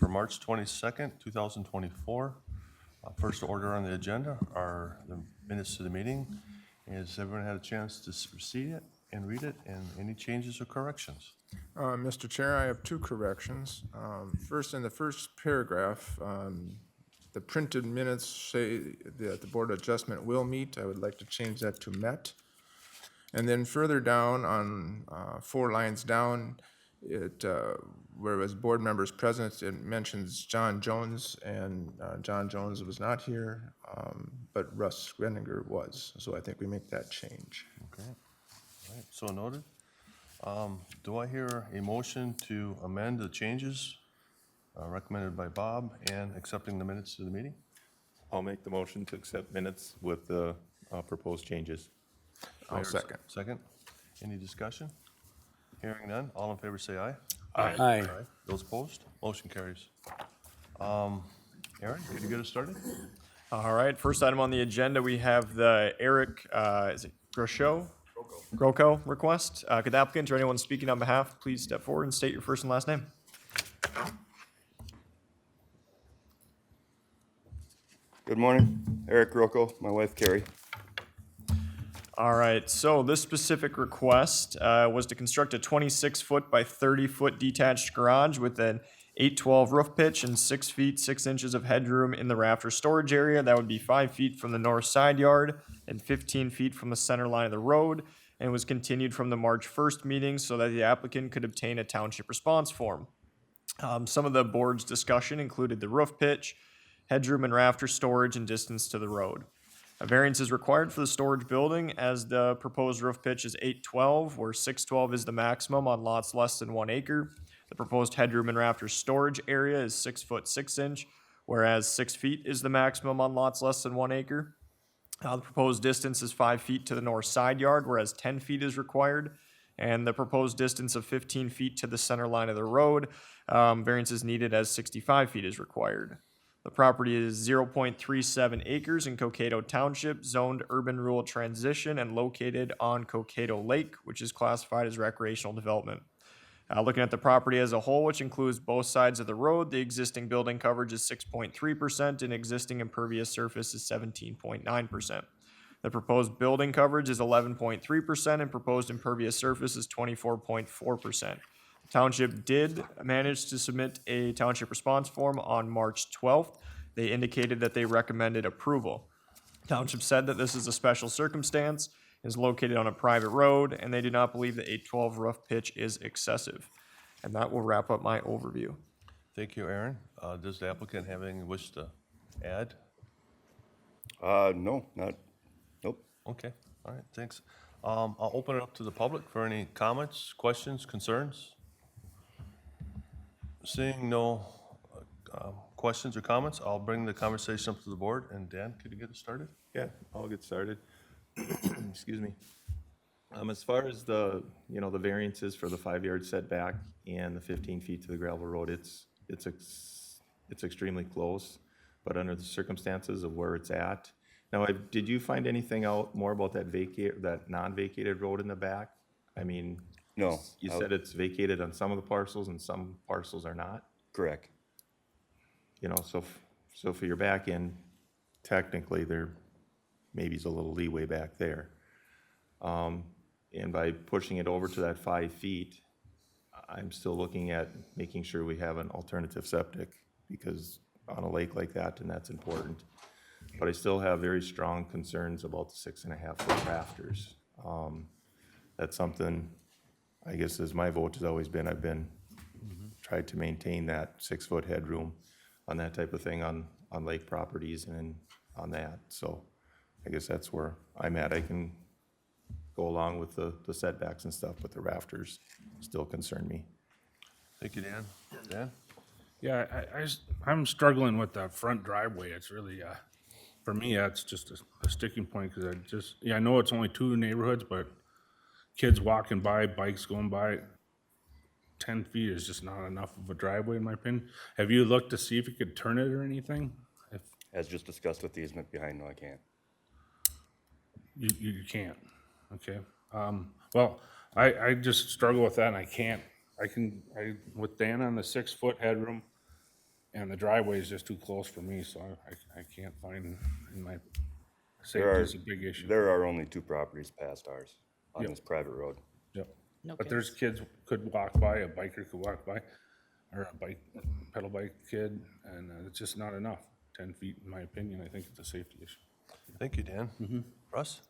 for March 22nd, 2024. First order on the agenda are the minutes to the meeting. Has everyone had a chance to see it and read it, and any changes or corrections? Mr. Chair, I have two corrections. First, in the first paragraph, the printed minutes say that the Board of Adjustment will meet. I would like to change that to met. And then further down on 4 lines down, where it was board members present, it mentions John Jones, and John Jones was not here, but Russ Grendinger was. So I think we make that change. Okay, all right, so noted. Do I hear a motion to amend the changes recommended by Bob and accepting the minutes to the meeting? I'll make the motion to accept minutes with the proposed changes. I'll second. Second. Any discussion? Hearing none. All in favor say aye. Aye. Those opposed? Motion carries. Aaron, could you get us started? All right, first item on the agenda, we have the Eric, is it Groko request. Could the applicant or anyone speaking on behalf please step forward and state your first and last name? Good morning, Eric Rocco, my wife Carrie. All right, so this specific request was to construct a 26-foot by 30-foot detached garage with an 812 roof pitch and 6 feet 6 inches of headroom in the rafter storage area. That would be 5 feet from the north side yard and 15 feet from the center line of the road, and was continued from the March 1st meeting so that the applicant could obtain a township response form. Some of the board's discussion included the roof pitch, headroom and rafter storage, and distance to the road. A variance is required for the storage building as the proposed roof pitch is 812, where 612 is the maximum on lots less than 1 acre. The proposed headroom and rafter storage area is 6 foot 6 inch, whereas 6 feet is the maximum on lots less than 1 acre. The proposed distance is 5 feet to the north side yard, whereas 10 feet is required. And the proposed distance of 15 feet to the center line of the road, variance is needed as 65 feet is required. The property is 0.37 acres in Cokato Township, zoned urban rural transition, and located on Cokato Lake, which is classified as recreational development. Looking at the property as a whole, which includes both sides of the road, the existing building coverage is 6.3% and existing impervious surface is 17.9%. The proposed building coverage is 11.3% and proposed impervious surface is 24.4%. Township did manage to submit a township response form on March 12th. They indicated that they recommended approval. Township said that this is a special circumstance, is located on a private road, and they do not believe the 812 roof pitch is excessive. And that will wrap up my overview. Thank you, Aaron. Does the applicant have anything wish to add? No, nope. Okay, all right, thanks. I'll open it up to the public for any comments, questions, concerns. Seeing no questions or comments, I'll bring the conversation up to the board. And Dan, could you get us started? Yeah, I'll get started. Excuse me. As far as the variances for the 5-yard setback and the 15 feet to the gravel road, it's extremely close, but under the circumstances of where it's at. Now, did you find anything out more about that non-vacated road in the back? I mean, No. you said it's vacated on some of the parcels and some parcels are not. Correct. So for your back end, technically there maybe is a little leeway back there. And by pushing it over to that 5 feet, I'm still looking at making sure we have an alternative septic, because on a lake like that, and that's important. But I still have very strong concerns about the 6.5-foot rafters. That's something, I guess, as my vote has always been, I've been tried to maintain that 6-foot headroom on that type of thing on lake properties and on that. So I guess that's where I'm at. I can go along with the setbacks and stuff, but the rafters still concern me. Thank you, Dan. Dan? Yeah, I'm struggling with the front driveway. It's really, for me, that's just a sticking point, because I know it's only 2 neighborhoods, but kids walking by, bikes going by, 10 feet is just not enough of a driveway, in my opinion. Have you looked to see if you could turn it or anything? As just discussed with the easement behind, no, I can't. You can't, okay? Well, I just struggle with that, and I with Dan on the 6-foot headroom, And the driveway is just too close for me, so I can't find, in my, There are, safety is a big issue. there are only 2 properties past ours on Yep. this private road. Yep. No But there's kids. kids could walk by, a biker could walk by, or a bike, pedal bike kid, and it's just not enough. 10 feet, in my opinion, I think it's a safety issue. Thank you, Dan. Russ?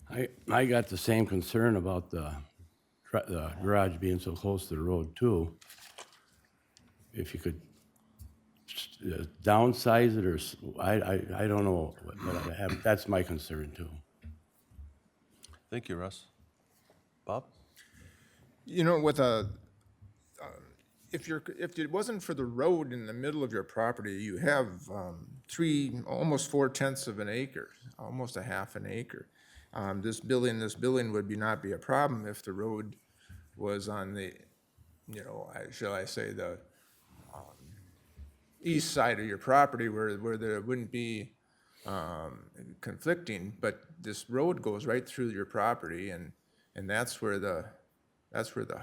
I got the same concern about the garage being so close to the road too. If you could downsize it or, I don't know, but I have, that's my concern too. Thank you, Russ. Bob? You know, with if it wasn't for the road in the middle of your property, you have almost 4/10 of an acre, almost a half an acre. This building would not be a problem if the road was on the, shall I say, the east side of your property where there wouldn't be conflicting, but this road goes right through your property, and that's where the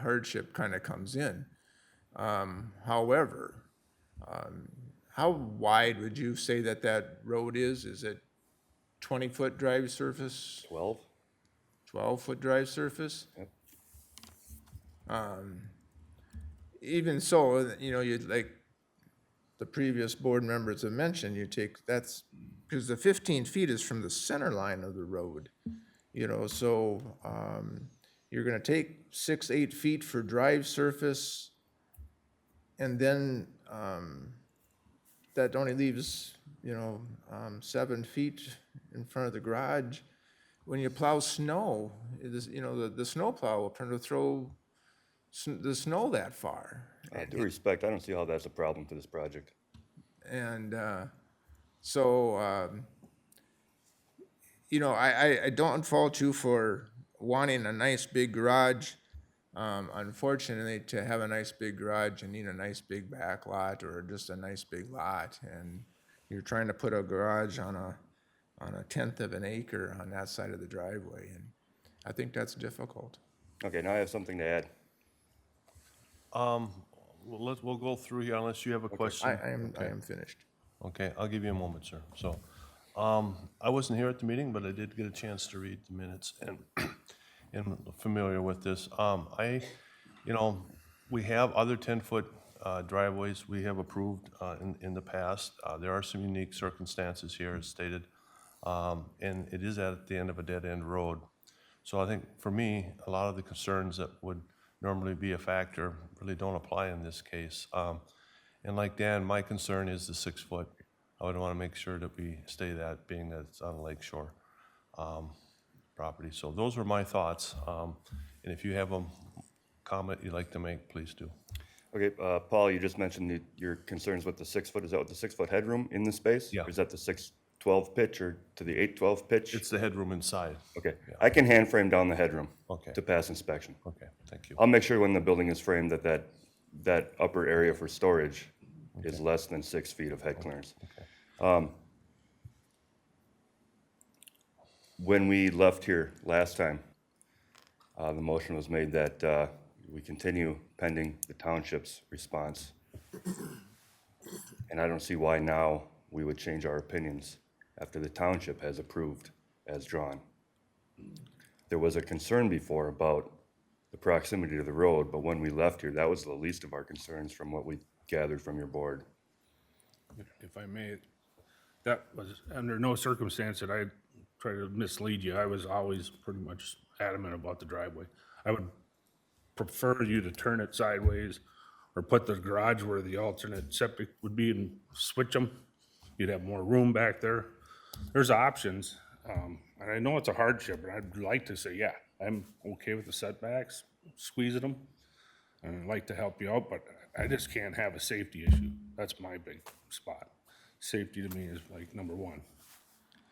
hardship kind of comes in. However, how wide would you say that road is? Is it 20-foot drive surface, 12? 12-foot drive surface? Yep. Even so, you'd like the previous board members have mentioned, that's, because the 15 feet is from the center line of the road, so you're gonna take 6-8 feet for drive surface, and then that only leaves, 7 feet in front of the garage. When you plow snow, the snow plow will tend to throw the snow that far. Due respect, I don't see how that's a problem for this project. And so, I don't fault you for wanting a nice big garage. Unfortunately, to have a nice big garage, you need a nice big back lot or just a nice big lot. And you're trying to put a garage on a 1/10 of an acre on that side of the driveway. And I think that's difficult. Okay, now I have something to add. We'll go through here unless you have a question. I am finished. Okay, I'll give you a moment, sir. So, I wasn't here at the meeting, but I did get a chance to read the minutes and am familiar with this. We have other 10-foot driveways we have approved in the past. There are some unique circumstances here, as stated, and it is at the end of a dead-end road. So I think, for me, a lot of the concerns that would normally be a factor really don't apply in this case. And like Dan, my concern is the 6-foot. I would want to make sure that we stay that, being that it's on a lake shore property. So those were my thoughts. And if you have a comment you'd like to make, please do. Okay, Paul, you just mentioned your concerns with the 6-foot. Is that with the 6-foot headroom in the space? Yeah. Or is that the 6/12 pitch or to the 8/12 pitch? It's the headroom inside. Okay, I can hand frame down the headroom Okay. to pass inspection. Okay, thank you. I'll make sure when the building is framed that upper area for storage is less than 6 feet of head clearance. When we left here last time, the motion was made that we continue pending the township's response. And I don't see why now we would change our opinions after the township has approved as drawn. There was a concern before about the proximity to the road, but when we left here, that was the least of our concerns from what we gathered from your board. If I may, that was under no circumstance that I try to mislead you. I was always pretty much adamant about the driveway. I would prefer you to turn it sideways or put the garage where the alternate septic would be and switch them. You'd have more room back there. There's options. And I know it's a hardship, but I'd like to say, yeah, I'm okay with the setbacks, squeezing them. And I'd like to help you out, but I just can't have a safety issue. That's my big spot. Safety to me is like number one.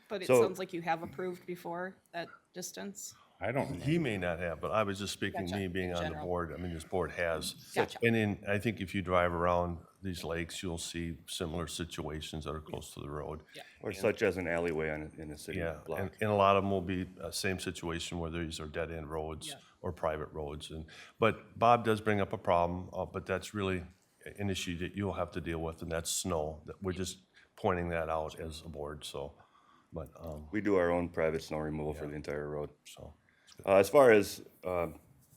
But it So- sounds like you have approved before that distance. I don't know. He may not have, but I was just speaking, Gotcha, me being in on the general. board. I mean, this board has. Gotcha. And then I think if you drive around these lakes, you'll see similar situations that are close to the road. Yeah. Or such as an alleyway in a city Yeah, block. and a lot of them will be same situation where these are dead-end roads Yeah. or private roads. But Bob does bring up a problem, but that's really an issue that you'll have to deal with, and that's snow. That we're just pointing that out as a board, so, but, We do our own private snow removal for the entire road. so. As far as,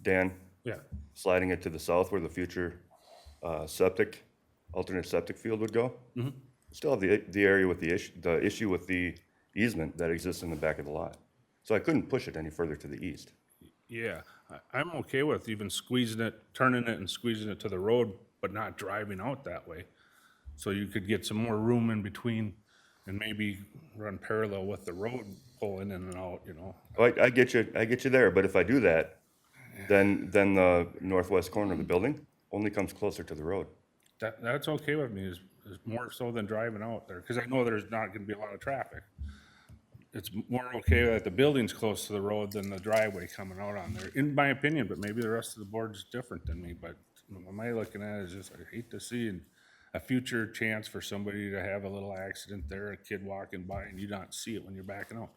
Dan, Yeah, sliding it to the south where the future alternate septic field would go. Still have the area with the issue with the easement that exists in the back of the lot. So I couldn't push it any further to the east. yeah. I'm okay with even squeezing it, turning it and squeezing it to the road, but not driving out that way. So you could get some more room in between and maybe run parallel with the road, pull in and out, you know. Oh, I get you there, but if I do that, then the northwest corner of the building only comes closer to the road. That's okay with me, is more so than driving out there, because I know there's not gonna be a lot of traffic. It's more okay that the building's close to the road than the driveway coming out on there, in my opinion, but maybe the rest of the board's different than me, but what I'm looking at is just, I hate to see a future chance for somebody to have a little accident there, a kid walking by, and you not see it when you're backing out.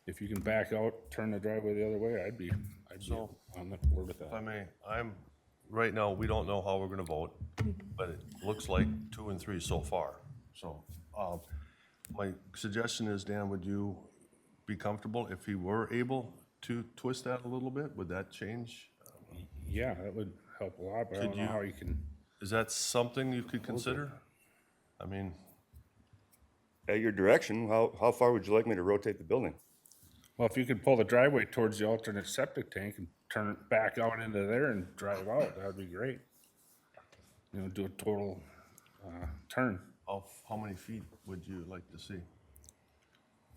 If you can back out, turn the driveway the other way, I'd be on the board with If I that. may, right now, we don't know how we're gonna vote, but it looks like 2 and 3 so far. So, my suggestion is, Dan, would you be comfortable if he were able to twist that a little bit? Would that change? Yeah, that would help a lot, but I Could don't know you- how you can, Is that something you could consider? I mean, At your direction, how far would you like me to rotate the building? well, if you could pull the driveway towards the alternate septic tank and turn it back out into there and drive out, that'd be great. You know, do a total, turn. how many feet would you like to see?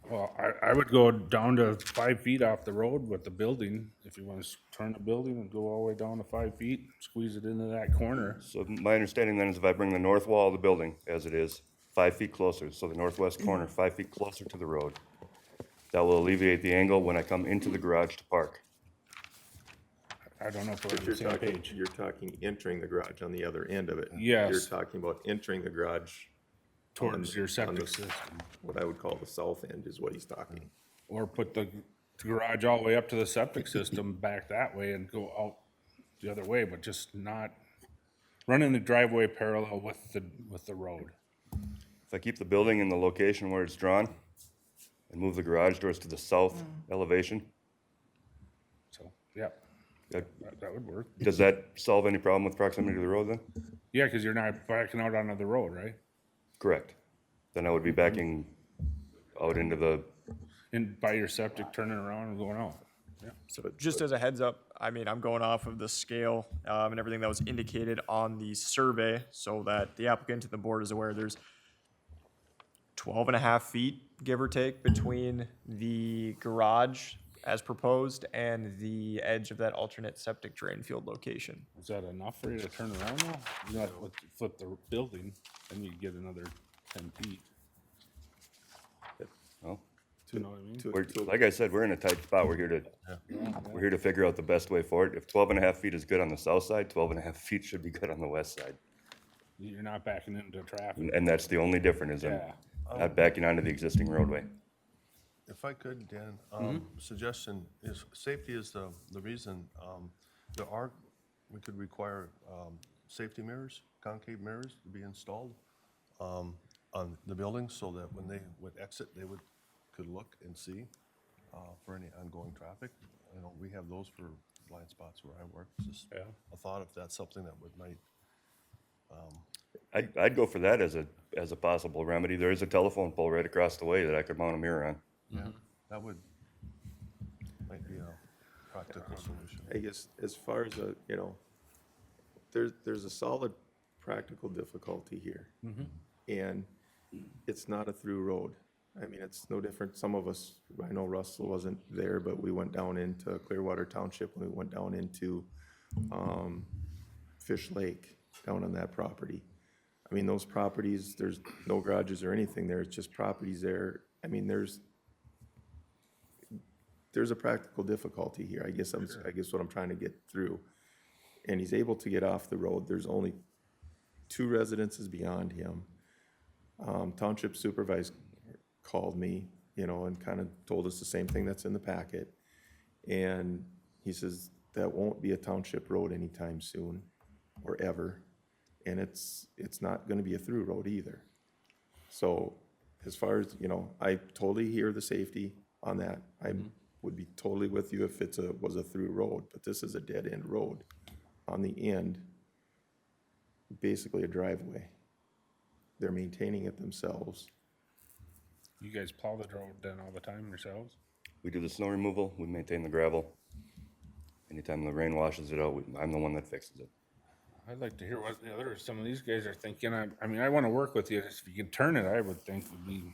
Well, I would go down to 5 feet off the road with the building, if you want to turn the building and go all the way down to 5 feet, squeeze it into that corner. So my understanding then is if I bring the north wall of the building as it is, 5 feet closer, so the northwest corner, 5 feet closer to the road, that will alleviate the angle when I come into the garage to park. I don't know if we're on But the same page. you're talking entering the garage on the other end of it. Yes. You're talking about entering the garage. Towards your on septic the- system. What I would call the south end is what he's talking. Or put the garage all the way up to the septic system back that way and go out the other way, but just not running the driveway parallel with the road. If I keep the building in the location where it's drawn and move the garage doors to the south elevation, So, yeah, that would work. does that solve any problem with proximity to the road then? Yeah, because you're not backing out onto the road, right? Correct. Then I would be backing out into the, And by your septic, turning around and going out. Yeah. So just as a heads up, I mean, I'm going off of the scale and everything that was indicated on the survey so that the applicant and the board is aware there's 12 and a half feet, give or take, between the garage as proposed and the edge of that alternate septic drain field location. Is that enough for you to turn around now? You have to flip the building, then you get another 10 feet. well, You know what I mean? like I said, we're in a tight spot. We're here to figure out the best way forward. If 12 and a half feet is good on the south side, 12 and a half feet should be good on the west side. You're not backing into traffic. And that's the only difference, is Yeah. I'm not backing onto the existing roadway. If I could, Dan, suggestion is, safety is the reason. We could require safety mirrors, concave mirrors to be installed on the building so that when they would exit, they could look and see for any ongoing traffic. You know, we have those for blind spots where I work. It's just Yeah. a thought if that's something that might, I'd go for that as a possible remedy. There is a telephone pole right across the way that I could mount a mirror on. yeah, that might be a practical solution. I guess as far as there's a solid practical difficulty here. And it's not a through road. I mean, it's no different. Some of us, I know Russell wasn't there, but we went down into Clearwater Township and we went down into Fish Lake, down on that property. I mean, those properties, there's no garages or anything there. It's just properties there. I mean, there's a practical difficulty here. I guess what I'm trying to get through. And he's able to get off the road. There's only 2 residences beyond him. Township supervisor called me, and kind of told us the same thing that's in the packet. And he says that won't be a township road anytime soon or ever. and it's not gonna be a through road either. So as far as, you know, I totally hear the safety on that. I would be totally with you if was a through road, but this is a dead end road on the end, basically a driveway. They're maintaining it themselves. You guys plow the road then all the time yourselves? We do the snow removal, we maintain the gravel. Anytime the rain washes it out, I'm the one that fixes it. I'd like to hear what some of these guys are thinking. I mean, I want to work with you. If you can turn it, I would think would be,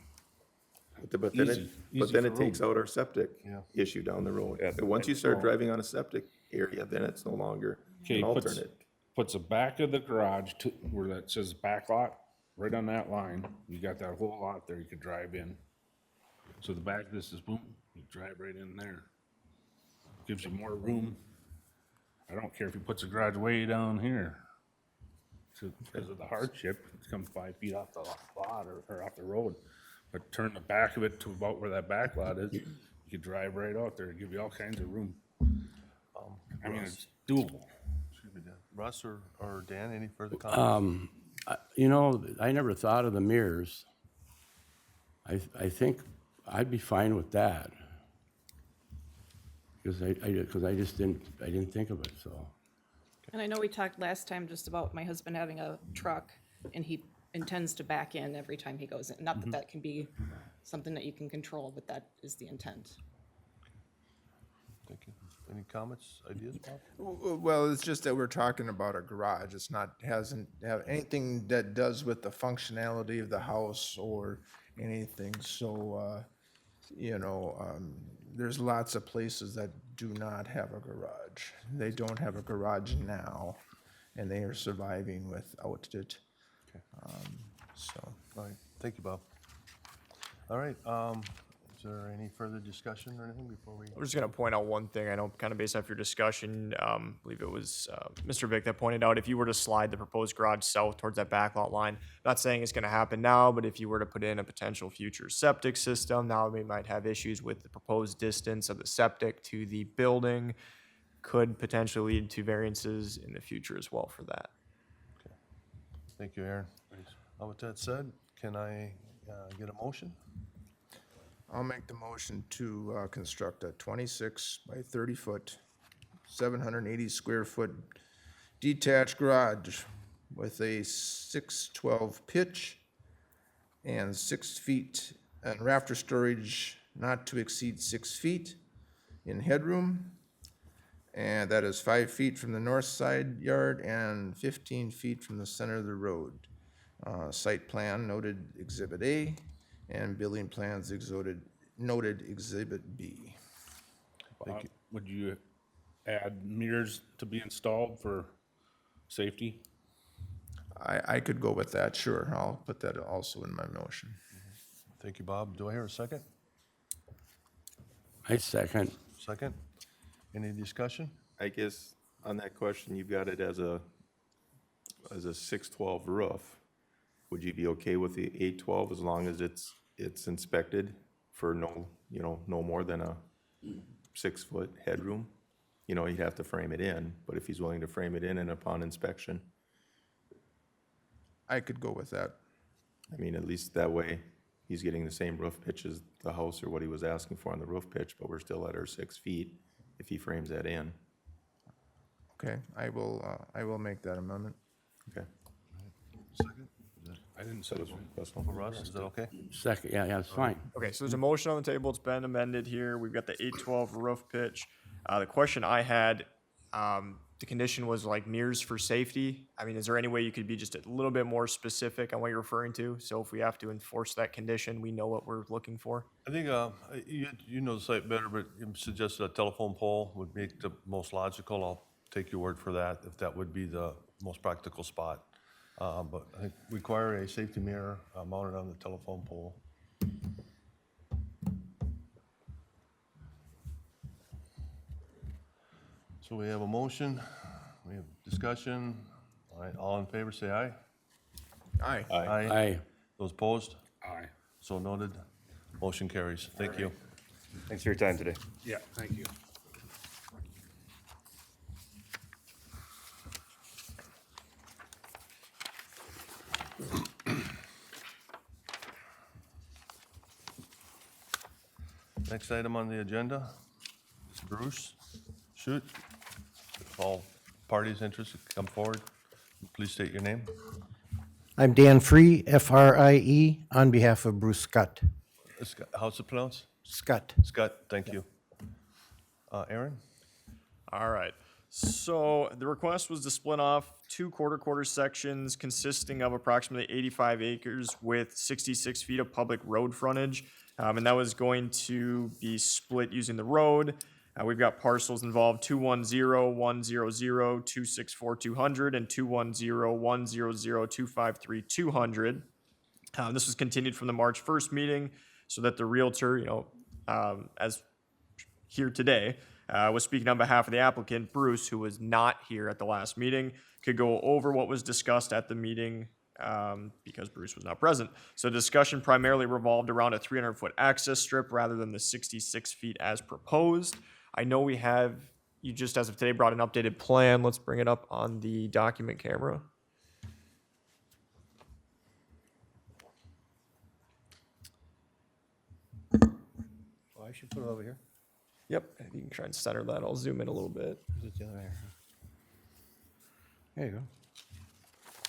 But then Easy it for takes out our septic Yeah. issue down the road. Yeah. And once you start driving on a septic area, then it's no longer okay, an alternate. puts the back of the garage to where that says back lot, right on that line. You got that whole lot there you could drive in. So the back, this is boom, you drive right in there. Gives you more room. I don't care if he puts a garage way down here. So, because of the hardship, it's come 5 feet off the lot or off the road. But turn the back of it to about where that back lot is, you could drive right out there, give you all kinds of room. I mean, it's doable. Excuse me, Dan. Russ or Dan, any further comments? You know, I never thought of the mirrors. I think I'd be fine with that. Because I just didn't think of it, so. And I know we talked last time just about my husband having a truck, and he intends to back in every time he goes in. Not that that can be something that you can control, but that is the intent. Thank you. Any comments, ideas, Bob? Well, it's just that we're talking about a garage. It's not, hasn't have anything that does with the functionality of the house or anything. So, you know, there's lots of places that do not have a garage. They don't have a garage now, and they are surviving without it. So, All right, thank you, Bob. All right, is there any further discussion or anything before we? We're just gonna point out one thing. I know kind of based off your discussion, I believe it was Mr. Vick that pointed out if you were to slide the proposed garage south towards that backlot line, not saying it's gonna happen now, but if you were to put in a potential future septic system, now we might have issues with the proposed distance of the septic to the building, could potentially lead to variances in the future as well for that. Thank you, Aaron. With that said, can I get a motion? I'll make the motion to construct a 26 by 30 foot, 780 square foot detached garage with a 612 pitch and 6 feet and rafter storage not to exceed 6 feet in headroom. And that is 5 feet from the north side yard and 15 feet from the center of the road. Site plan noted Exhibit A, and building plans noted Exhibit B. Bob, would you add mirrors to be installed for safety? I could go with that, sure. I'll put that also in my motion. Thank you, Bob. Do I hear a second? I second. Second? Any discussion? I guess on that question, you've got it as a 612 roof. Would you be okay with the 812 as long as it's inspected for no more than a 6 foot headroom? You know, he'd have to frame it in, but if he's willing to frame it in and upon inspection, I could go with that. I mean, at least that way, he's getting the same roof pitch as the house or what he was asking for on the roof pitch, but we're still at our 6 feet if he frames that in. Okay, I will make that amendment. Okay. Second? I didn't say That's For one. Russ, is that okay? Second, yeah, it's fine. Okay, so there's a motion on the table. It's been amended here. We've got the 812 roof pitch. The question I had, the condition was like mirrors for safety. I mean, is there any way you could be just a little bit more specific on what you're referring to? So if we have to enforce that condition, we know what we're looking for. I think, you know the site better, but you suggested a telephone pole would make the most logical. I'll take your word for that, if that would be the most practical spot. But I think require a safety mirror mounted on the telephone pole. So we have a motion, we have discussion. All right, all in favor, say aye. Aye. Aye. Those opposed? Aye. So noted. Motion carries. Thank you. Thanks for your time today. Yeah, thank you. Next item on the agenda is Bruce. Shoot. If all parties interested, come forward. Please state your name. I'm Dan Free, F-R-I-E, on behalf of Bruce Scott. How's it pronounced? Scott. Scott, thank you. Aaron? All right. So the request was to split off two quarter sections consisting of approximately 85 acres with 66 feet of public road frontage. And that was going to be split using the road. We've got parcels involved 210, 100, 264, 200, and 210, 100, 253, 200. This was continued from the March 1st meeting so that the Realtor, as here today, was speaking on behalf of the applicant, Bruce, who was not here at the last meeting, could go over what was discussed at the meeting because Bruce was not present. So discussion primarily revolved around a 300-foot access strip rather than the 66 feet as proposed. I know we have, you just as of today brought an updated plan. Let's bring it up on the document camera. Oh, I should put it over here. Yep, if you can try and center that. I'll zoom in a little bit. Is it the other way? There you go.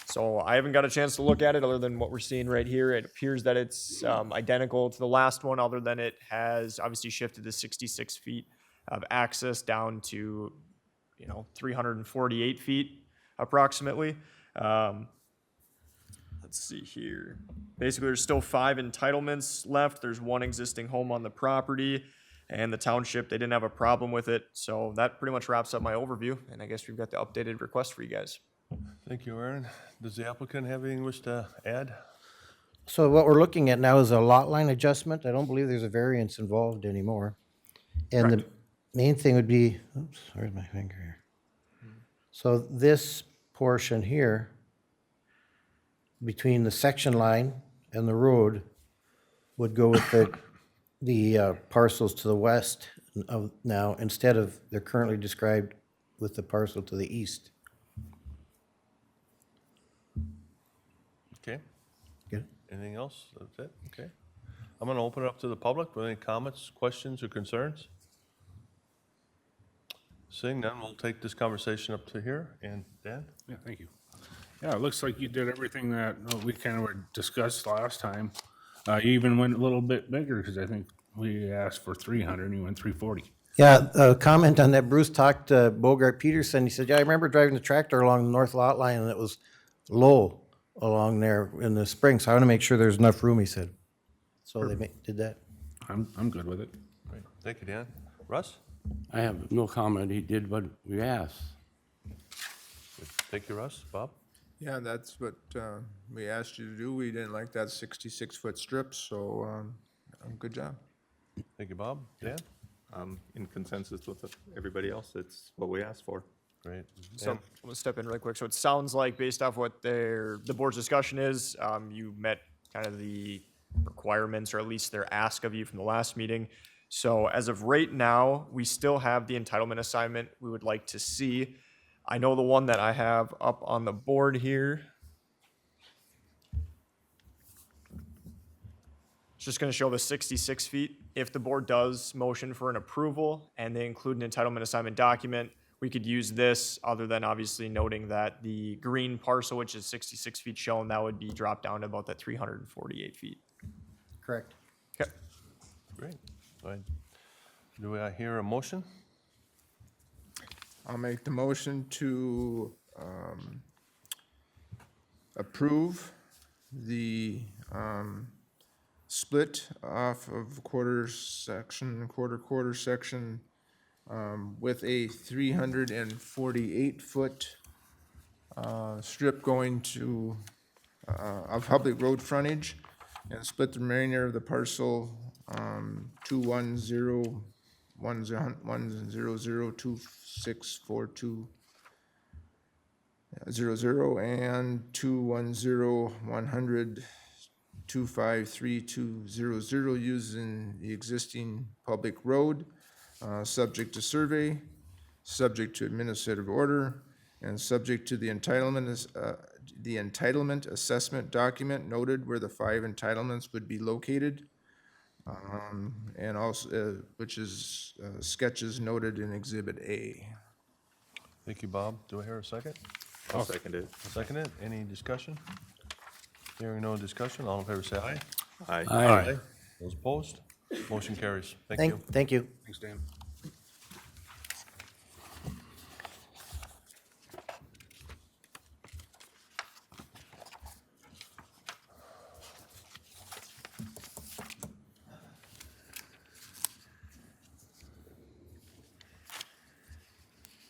So I haven't got a chance to look at it other than what we're seeing right here. It appears that it's identical to the last one, other than it has obviously shifted to 66 feet of access down to, 348 feet approximately. Let's see here. Basically, there's still 5 entitlements left. There's 1 existing home on the property. And the township, they didn't have a problem with it. So that pretty much wraps up my overview. And I guess we've got the updated request for you guys. Thank you, Aaron. Does the applicant have anything wish to add? So what we're looking at now is a lot line adjustment. I don't believe there's a variance involved anymore. And the main thing would be, oops, where's my finger here? So this portion here, between the section line and the road, would go with the parcels to the west of now, instead of, they're currently described with the parcel to the east. Okay. Good. Anything else? That's it? Okay. I'm going to open it up to the public with any comments, questions, or concerns. Seeing none, we'll take this conversation up to here. And Dan? Yeah, thank you. Yeah, it looks like you did everything that we kind of were discussed last time. You even went a little bit bigger because I think we asked for 300 and you went 340. Yeah, a comment on that, Bruce talked to Bogart Peterson, he said, yeah, I remember driving the tractor along the north lot line and it was low along there in the spring, so I want to make sure there's enough room, he said. So they did that. I'm good with it. Great. Thank you, Dan. Russ? I have no comment. He did what we asked. Thank you, Russ. Bob? Yeah, that's what we asked you to do. We didn't like that 66-foot strip, so good job. Thank you, Bob. Dan? In consensus with everybody else, it's what we asked for. Great. So Dan? I'm gonna step in really quick. So it sounds like based off what the board's discussion is, you met kind of the requirements or at least their ask of you from the last meeting. So as of right now, we still have the entitlement assignment we would like to see. I know the one that I have up on the board here. It's just gonna show the 66 feet. If the board does motion for an approval and they include an entitlement assignment document, we could use this, other than obviously noting that the green parcel, which is 66 feet shown, that would be dropped down to about that 348 feet. Correct. Okay. Great. Go ahead. Do I hear a motion? I'll make the motion to approve the split off of quarter section with a 348-foot strip going to of public road frontage, and split the remainder of the parcel 210-100-264200 and 210-100-253200 using the existing public road, subject to survey, subject to administrative order, and subject to the entitlement assessment document noted where the 5 entitlements would be located. And also, which is sketches noted in Exhibit A. Thank you, Bob. Do I hear a second? I'll second it. Second it. Any discussion? Hearing no discussion, all in favor say aye. Aye. Aye. Those opposed? Motion carries. Thank you. Thank you. Thanks, Dan.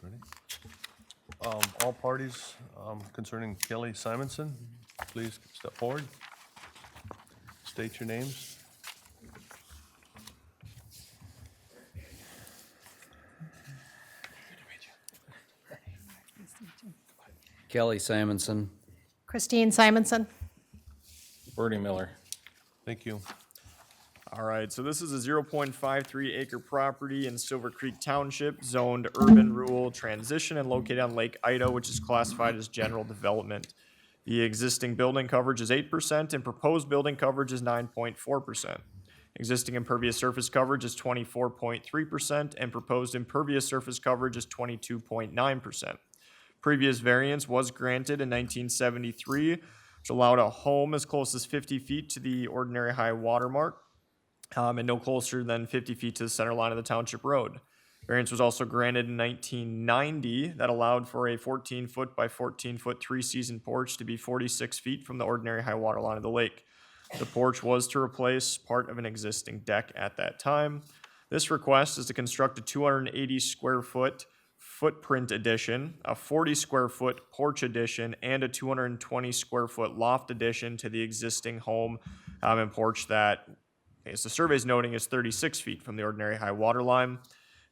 Ready? All parties concerning Kelly Simonson, please step forward. State your names. Kelly Simonson. Christine Simonson. Bernie Miller. Thank you. All right, so this is a 0.53 acre property in Silver Creek Township, zoned urban rural transition and located on Lake Ida, which is classified as general development. The existing building coverage is 8% and proposed building coverage is 9.4%. Existing impervious surface coverage is 24.3% and proposed impervious surface coverage is 22.9%. Previous variance was granted in 1973, which allowed a home as close as 50 feet to the ordinary high water mark. And no closer than 50 feet to the center line of the township road. Variance was also granted in 1990 that allowed for a 14-foot by 14-foot three-season porch to be 46 feet from the ordinary high water line of the lake. The porch was to replace part of an existing deck at that time. This request is to construct a 280 square foot footprint addition, a 40 square foot porch addition, and a 220 square foot loft addition to the existing home and porch that, as the survey is noting, is 36 feet from the ordinary high water line,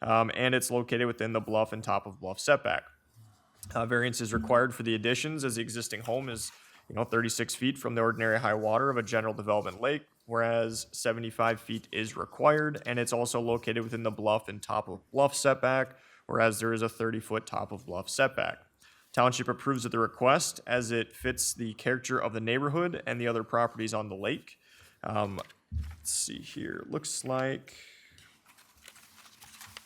and it's located within the bluff and top of bluff setback. Variance is required for the additions as the existing home is 36 feet from the ordinary high water of a general development lake, whereas 75 feet is required, and it's also located within the bluff and top of bluff setback, whereas there is a 30-foot top of bluff setback. Township approves of the request as it fits the character of the neighborhood and the other properties on the lake. Let's see here, looks like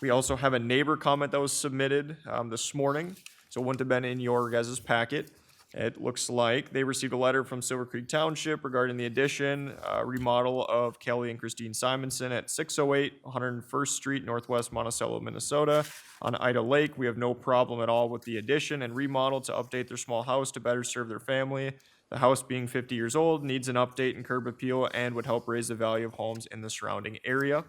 we also have a neighbor comment that was submitted this morning, so it wouldn't have been in your guys' packet. It looks like they received a letter from Silver Creek Township regarding the addition, remodel of Kelly and Christine Simonson at 608 101st Street, Northwest Monticello, Minnesota, on Ida Lake. We have no problem at all with the addition and remodel to update their small house to better serve their family. The house, being 50 years old, needs an update and curb appeal and would help raise the value of homes in the surrounding area.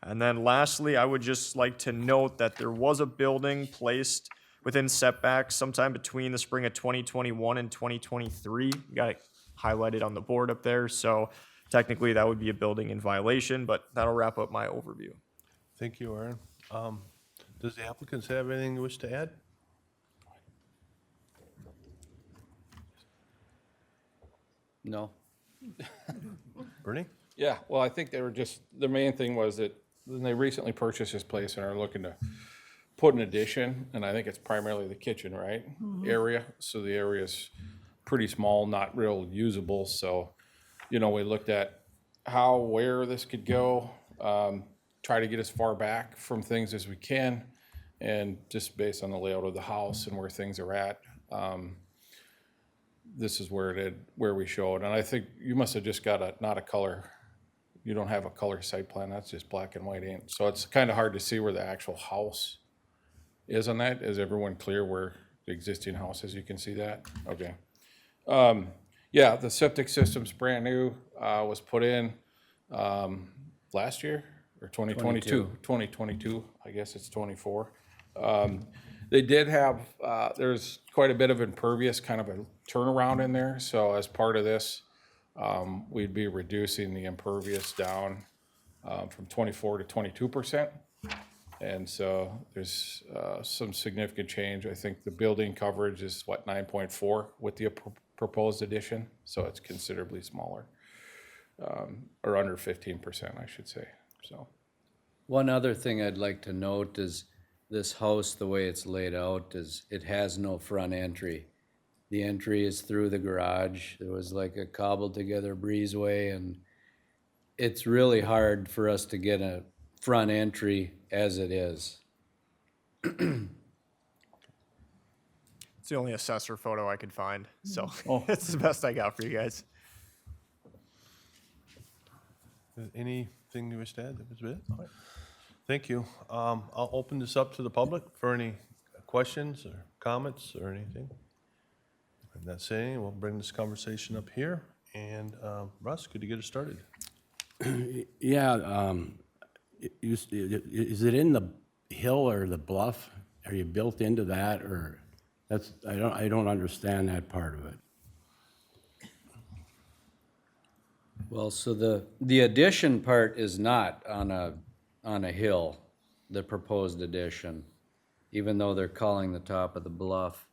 And then lastly, I would just like to note that there was a building placed within setbacks sometime between the spring of 2021 and 2023. You got it highlighted on the board up there. So technically that would be a building in violation, but that'll wrap up my overview. Thank you, Aaron. Does the applicants have anything they wish to add? No. Bernie? Yeah, well, I think they were just, the main thing was that they recently purchased this place and are looking to put an addition, and I think it's primarily the kitchen, right? Area, so the area's pretty small, not real usable, so, we looked at where this could go, try to get as far back from things as we can, and just based on the layout of the house and where things are at, this is where we showed, and I think you must have just got not a color. You don't have a color site plan, that's just black and white ink. So it's kind of hard to see where the actual house is on that. Is everyone clear where the existing house is? You can see that? Okay. Yeah, the septic system's brand new, was put in last year or 2022? 2022, I guess it's 24. They did have, there's quite a bit of impervious, kind of a turnaround in there. So as part of this, we'd be reducing the impervious down from 24 to 22%. And so there's some significant change. I think the building coverage is 9.4 with the proposed addition. So it's considerably smaller, or under 15%, I should say, so. One other thing I'd like to note is this house, the way it's laid out, is it has no front entry. The entry is through the garage. There was like a cobbled together breezeway, and it's really hard for us to get a front entry as it is. It's the only assessor photo I could find, so it's the best I got for you guys. Anything you wish to add? That was it? All right. Thank you. I'll open this up to the public for any questions or comments or anything. If not saying, we'll bring this conversation up here. And Russ, could you get us started? Yeah, is it in the hill or the bluff? Are you built into that, or that's, I don't understand that part of it. Well, so the addition part is not on a hill, the proposed addition, even though they're calling the top of the bluff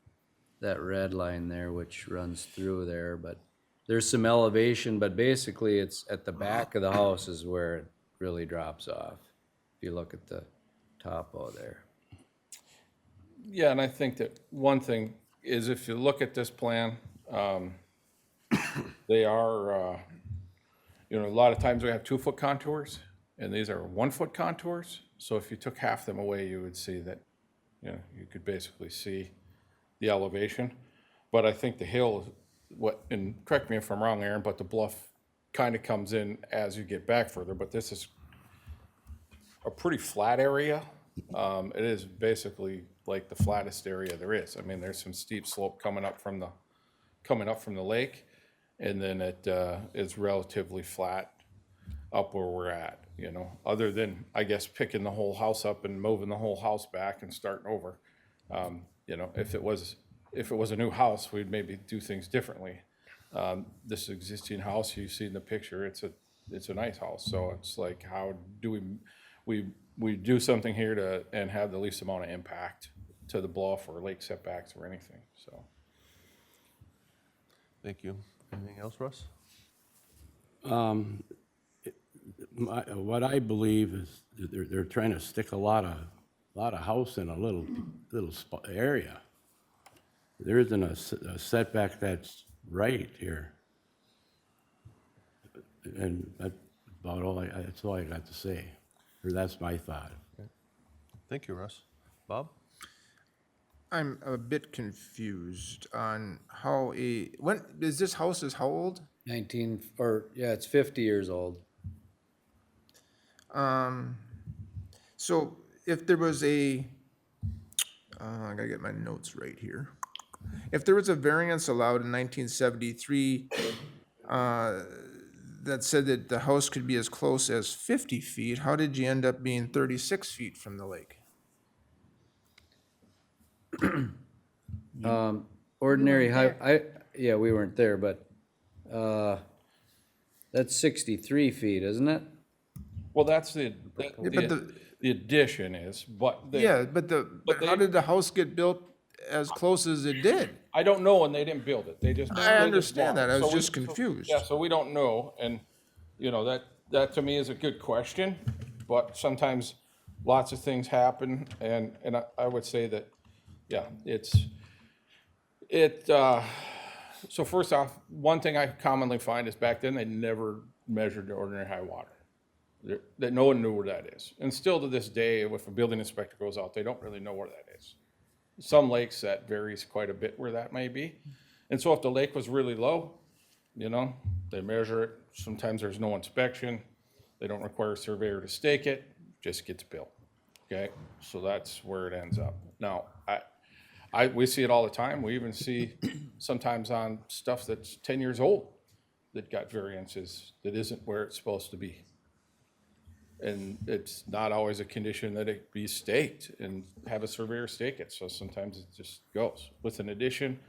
that red line there, which runs through there, but there's some elevation, but basically it's at the back of the house is where it really drops off. If you look at the topo there. Yeah, and I think that one thing is if you look at this plan, they are, a lot of times we have 2-foot contours, and these are 1-foot contours. So if you took half them away, you would see that, you could basically see the elevation. But I think the hill, and correct me if I'm wrong, Aaron, but the bluff kind of comes in as you get back further, but this is a pretty flat area. It is basically like the flattest area there is. I mean, there's some steep slope coming up from the lake, and then it is relatively flat up where we're at, other than, I guess, picking the whole house up and moving the whole house back and starting over. If it was a new house, we'd maybe do things differently. This existing house, you see in the picture, it's a nice house. So it's like, how do we do something here and have the least amount of impact to the bluff or lake setbacks or anything, so. Thank you. Anything else, Russ? What I believe is that they're trying to stick a lot of house in a little area. There isn't a setback that's right here. And that's about all that's all I got to say, or that's my thought. Thank you, Russ. Bob? I'm a bit confused on how when is this house is how old? It's 50 years old. So if there was I gotta get my notes right here. If there was a variance allowed in 1973 that said that the house could be as close as 50 feet, how did you end up being 36 feet from the lake? Ordinary height, we weren't there, but, that's 63 feet, isn't it? Well, that's the the- addition is, but How did the house get built as close as it did? I don't know, and they didn't build it. They just. I understand that. I was So we- just confused. Yeah, so we don't know, and, that to me is a good question, but sometimes lots of things happen, and I would say that, yeah, so first off, one thing I commonly find is back then, they never measured the ordinary high water. That no one knew where that is. And still to this day, if a building inspector goes out, they don't really know where that is. Some lakes, that varies quite a bit where that may be. And so if the lake was really low, they measure it. Sometimes there's no inspection. They don't require a surveyor to stake it, just gets built. Okay, so that's where it ends up. Now, we see it all the time. We even see sometimes on stuff that's 10 years old that got variances that isn't where it's supposed to be. And it's not always a condition that it be staked and have a surveyor stake it. So sometimes it just goes. With an addition,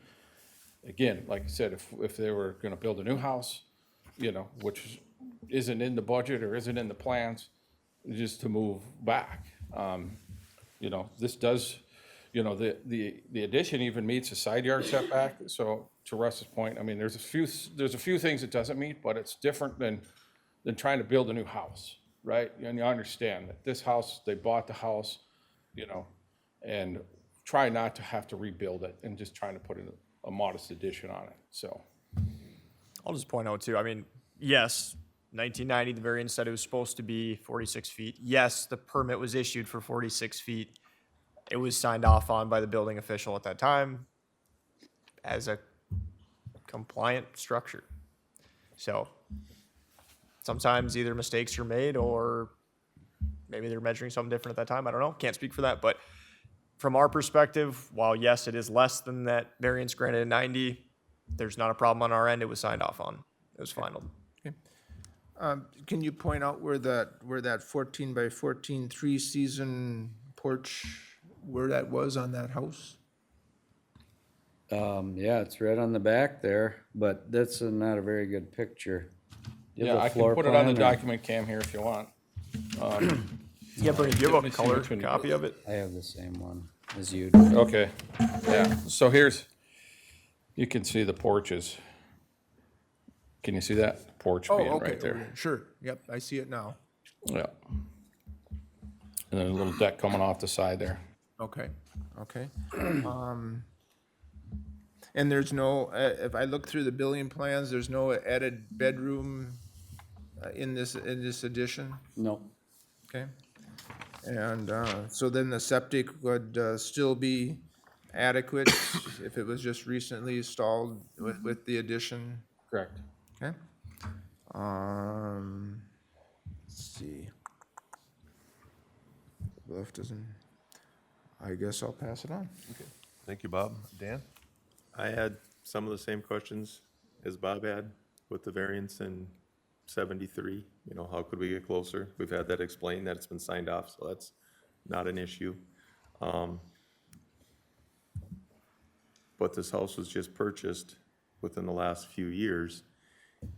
again, like I said, if they were gonna build a new house, which isn't in the budget or isn't in the plans, just to move back. This does, the addition even meets a side yard setback. So to Russ's point, I mean, there's a few things it doesn't meet, but it's different than trying to build a new house, right? And you understand that this house, they bought the house, and try not to have to rebuild it and just trying to put in a modest addition on it, so. I'll just point out too, I mean, yes, 1990, the variance said it was supposed to be 46 feet. Yes, the permit was issued for 46 feet. It was signed off on by the building official at that time as a compliant structure. So sometimes either mistakes are made or maybe they're measuring something different at that time. I don't know. Can't speak for that. But from our perspective, while yes, it is less than that variance granted in 90, there's not a problem on our end. It was signed off on. It was final. Can you point out where that 14 by 14 three-season porch, where that was on that house? Yeah, it's right on the back there, but that's not a very good picture. You have Yeah, a I can floor put it on the plan or- document cam here if you want. Yeah, Bernie, do you have me a see color which one. copy of it? I have the same one as you do. Okay, yeah, so you can see the porches. Can you see that porch Oh, being okay, right there? sure, yep, I see it now. Yeah. And then a little deck coming off the side there. Okay, okay. And there's no, if I look through the building plans, there's no added bedroom in this addition? No, Okay. And so then the septic would still be adequate if it was just recently installed with the addition? Correct. Okay. Let's see. Bluff doesn't, I guess I'll pass it on. Thank you, Bob. Dan? I had some of the same questions as Bob had with the variance in 73. You know, how could we get closer? We've had that explained, that it's been signed off, so that's not an issue. But this house was just purchased within the last few years,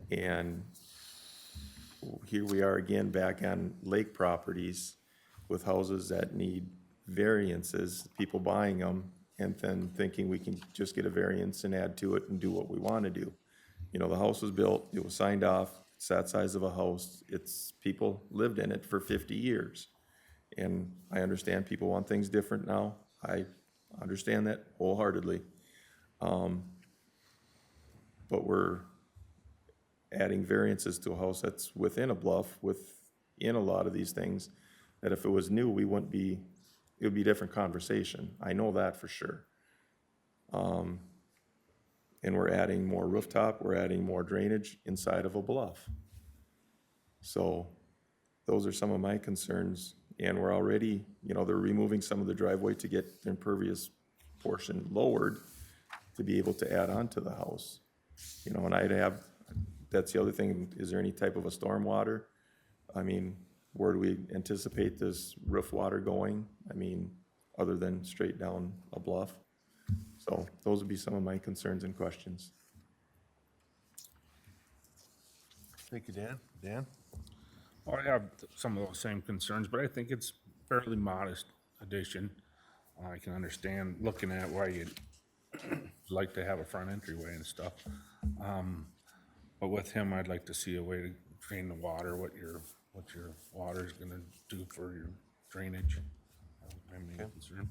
and here we are again back on lake properties with houses that need variances, people buying them, and then thinking we can just get a variance and add to it and do what we want to do. You know, the house was built, it was signed off, it's that size of a house, people lived in it for 50 years. And I understand people want things different now, I understand that wholeheartedly. But we're adding variances to a house that's within a bluff, within a lot of these things, that if it was new, it would be a different conversation. I know that for sure. And we're adding more rooftop, we're adding more drainage inside of a bluff. So those are some of my concerns. And we're already, you know, they're removing some of the driveway to get the impervious portion lowered to be able to add on to the house. You know, and that's the other thing, is there any type of a storm water? I mean, where do we anticipate this roof water going? I mean, other than straight down a bluff? So those would be some of my concerns and questions. Thank you, Dan. Dan? Well, I have some of those same concerns, but I think it's fairly modest addition. I can understand looking at why you'd like to have a front entryway and stuff. But with him, I'd like to see a way to drain the water, what your water's gonna do for your drainage. My main concern.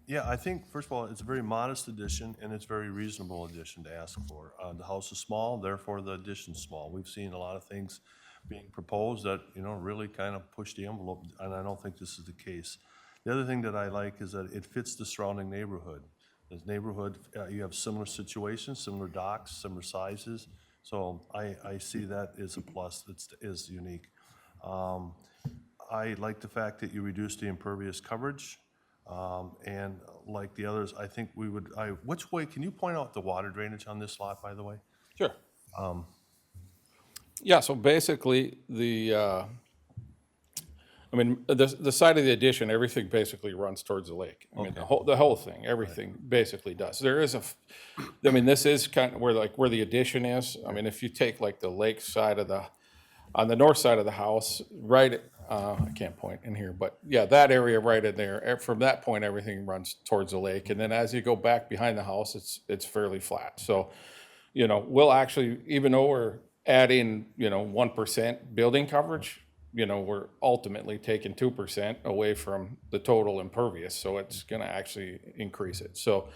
Yeah, I think, first of all, it's a very modest addition, and it's a very reasonable addition to ask for. The house is small, therefore the addition's small. We've seen a lot of things being proposed that, you know, really kind of push the envelope, and I don't think this is the case. The other thing that I like is that it fits the surrounding neighborhood. This neighborhood, you have similar situations, similar docks, similar sizes, so I see that as a plus, it is unique. I like the fact that you reduced the impervious coverage. And like the others, I think which way, can you point out the water drainage on this lot, by the way? Sure. Yeah, so basically, I mean, the side of the addition, everything basically runs towards the lake. I mean, the whole thing, everything basically does. There is I mean, this is kind of where the addition is. I mean, if you take like the lake side on the north side of the house, right, I can't point in here, but yeah, that area right in there, from that point, everything runs towards the lake. And then as you go back behind the house, it's fairly flat. So, you know, we'll actually, even though we're adding, 1% building coverage, we're ultimately taking 2% away from the total impervious. So it's going to actually increase it. So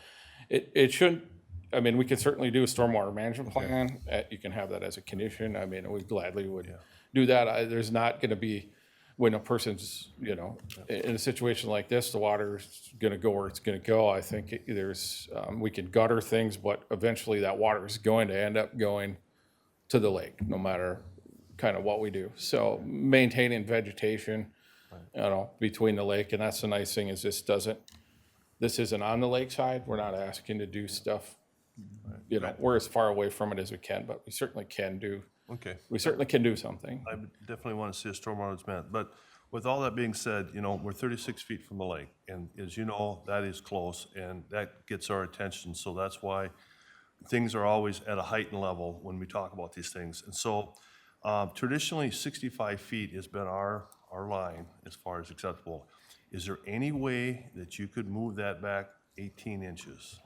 it shouldn't, I mean, we could certainly do a stormwater management plan. You can have that as a condition. I mean, we gladly would do that. There's not gonna be, when a person's, you know, in a situation like this, the water's gonna go where it's gonna go. I think there's, we could gutter things, but eventually that water is going to end up going to the lake, no matter kind of what we do. So maintaining vegetation, you know, between the lake, and that's the nice thing is this isn't on the lakeside. We're not asking to do stuff, you know, we're as far away from it as we can, but we certainly can do something. I would definitely want to see a stormwater management, but with all that being said, you know, we're 36 feet from the lake, and as you know, that is close, and that gets our attention, so that's why things are always at a heightened level when we talk about these things. And so traditionally, 65 feet has been our line as far as acceptable. Is there any way that you could move that back 18 inches?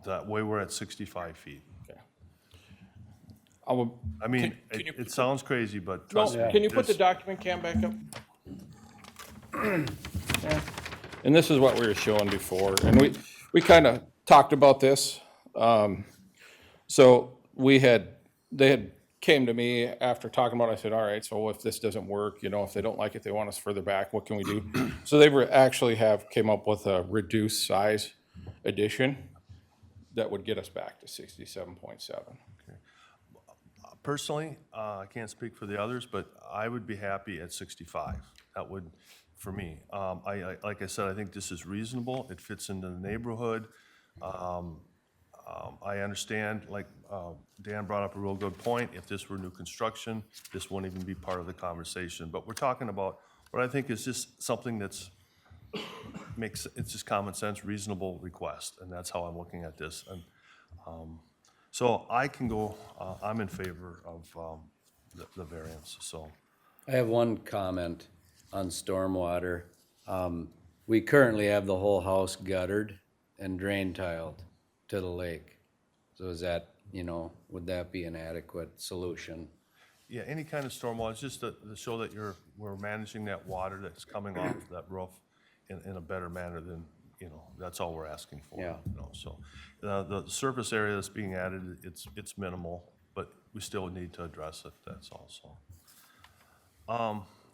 That way we're at 65 feet. I mean, it sounds crazy, but trust me. Can you put the document cam back up? And this is what we were showing before, and we kind of talked about this. So they had came to me after talking about it. I said, all right, so if this doesn't work, you know, if they don't like it, they want us further back, what can we do? So they actually came up with a reduced size addition that would get us back to 67.7. Personally, I can't speak for the others, but I would be happy at 65. That would, for me. Like I said, I think this is reasonable. It fits into the neighborhood. I understand, like Dan brought up a real good point. If this were new construction, this wouldn't even be part of the conversation. But we're talking about what I think is just something that's it's just common sense, reasonable request, and that's how I'm looking at this. And so I can go. I'm in favor of the variance. So I have one comment on stormwater. We currently have the whole house guttered and drain tiled to the lake. So is that, you know, would that be an adequate solution? yeah, any kind of stormwater, it's just to show that we're managing that water that's coming off that roof in a better manner than, you know, that's all we're asking for. Yeah. You know, so the surface area that's being added, it's minimal, but we still need to address it, that's all. So,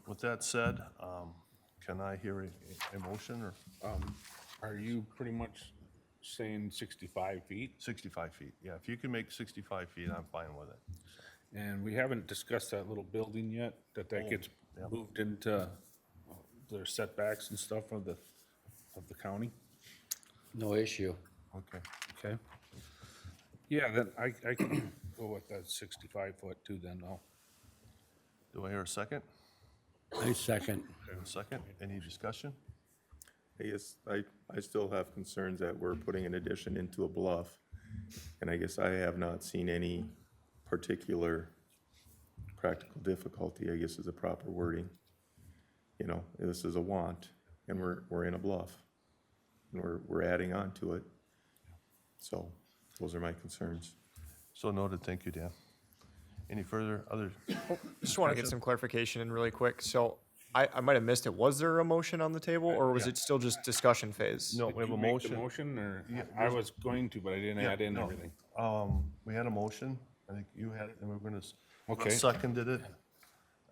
with that said, can I hear a motion or? Are you pretty much saying 65 feet? 65 feet, yeah, if you can make 65 feet, I'm fine with it. And we haven't discussed that little building yet, that gets moved into their setbacks and stuff of the county? No issue. Okay. Okay. Yeah, then I can go with that 65 foot too then, no. Do I hear a second? I second. A second, any discussion? I guess I still have concerns that we're putting an addition into a bluff. And I guess I have not seen any particular practical difficulty, I guess is a proper wording. You know, this is a want, and we're in a bluff, and we're adding on to it. So those are my concerns. So noted, thank you, Dan. Any further, other? Just want to get some clarification in really quick. So I might have missed it. Was there a motion on the table, or was it still just discussion phase? No, we have a Did you make motion. the motion, or I was going to, but I didn't add in no. everything. We had a motion, I think you had it, and we were gonna, Okay. seconded it.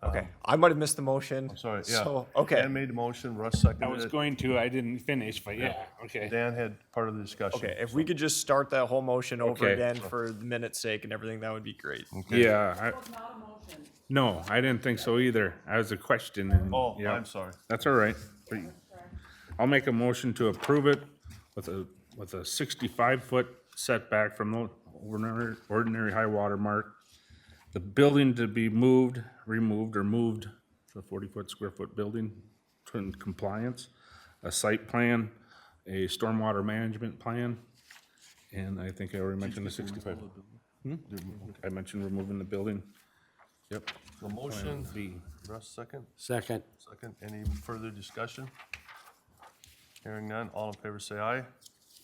Okay, I might have missed the motion. I'm sorry, yeah. So, okay. Dan made the motion, Russ I seconded was it. going to, I didn't finish, but yeah, okay. Dan had part of the discussion. Okay, if we could just start that whole motion over Okay. again for the minute's sake and everything, that would be great. Yeah. No, I didn't think so either. I was a question. And, Oh, yeah. I'm sorry. That's all right. I'll make a motion to approve it with a 65-foot setback from the ordinary high water mark. The building to be removed or moved, the 40-foot square foot building in compliance, a site plan, a stormwater management plan, and I think I already mentioned the 65. I mentioned removing the building. Yep. The motion, B. Russ, second? Second. Second, any further discussion? Hearing none, all in favor say aye.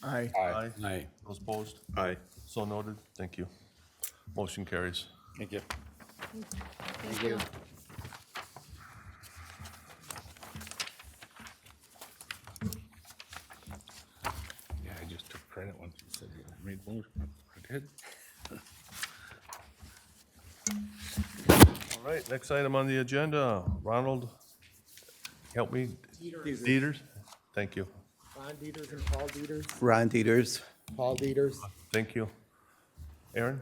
Aye. Aye. Aye. Those opposed? Aye. So noted, thank you. Motion carries. Thank you. Thank you. Yeah, I just took credit. read it once you said you made motion. I did. All right, next item on the agenda, Ronald, help me. Dieters. Thank you. Ron Dieters and Paul Dieters. Ron Dieters. Paul Dieters. Thank you. Aaron?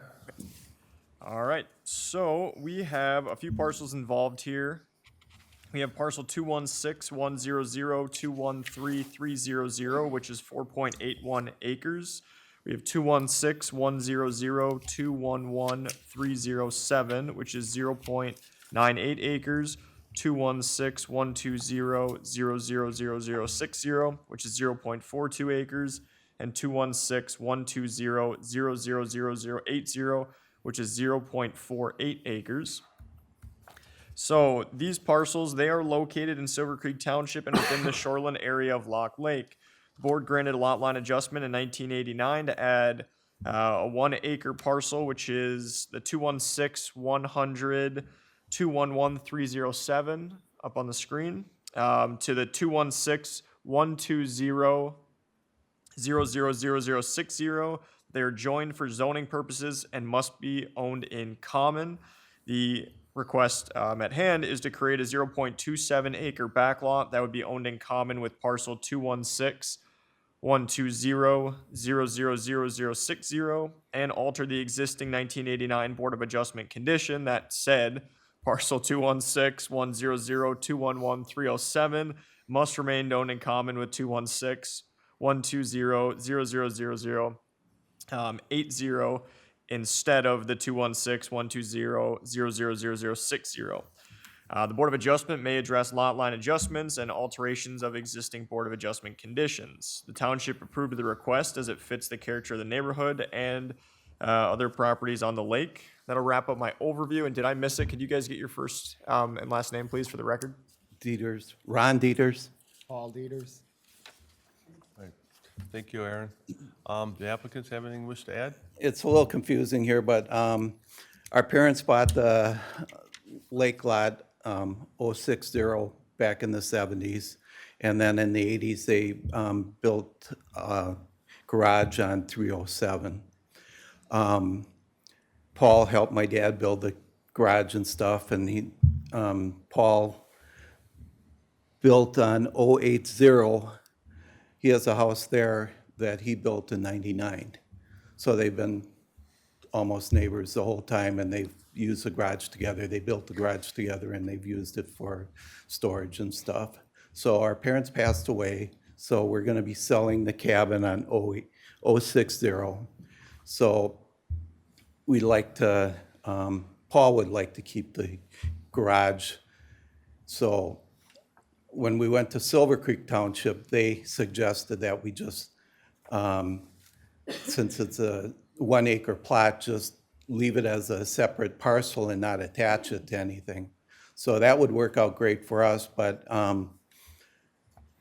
All right, so we have a few parcels involved here. We have parcel 216-100-213-300, which is 4.81 acres. We have 216-100-211-307, which is 0.98 acres. 216-120-0000060, which is 0.42 acres. And 216-120-0000080, which is 0.48 acres. So these parcels, they are located in Silver Creek Township and within the shoreline area of Lock Lake. The board granted a lot line adjustment in 1989 to add a 1 acre parcel, which is the 216-100-211-307 up on the screen, to the 216-120-0000060. They are joined for zoning purposes and must be owned in common. The request at hand is to create a 0.27 acre backlot that would be owned in common with parcel 216-120-0000060 and alter the existing 1989 Board of Adjustment condition that said parcel 216-100-211-307 must remain owned in common with 216-120-0000080 instead of the 216-120-0000060. The Board of Adjustment may address lot line adjustments and alterations of existing Board of Adjustment conditions. The township approved the request as it fits the character of the neighborhood and other properties on the lake. That'll wrap up my overview. And did I miss it? Could you guys get your first and last name, please, for the record? Dieters. Ron Dieters. Paul Dieters. Thank you, Aaron. The applicants have anything wish to add? It's a little confusing here, but our parents bought the lake lot 060 back in the 70s. And then in the 80s, they built a garage on 307. Paul helped my dad build the garage and stuff, and Paul built on 080. He has a house there that he built in 99. So they've been almost neighbors the whole time, and they've used the garage together. They built the garage together, and they've used it for storage and stuff. So our parents passed away, so we're gonna be selling the cabin on 060. So we'd like to, Paul would like to keep the garage. So when we went to Silver Creek Township, they suggested that we just, since it's a 1 acre plot, just leave it as a separate parcel and not attach it to anything. So that would work out great for us, but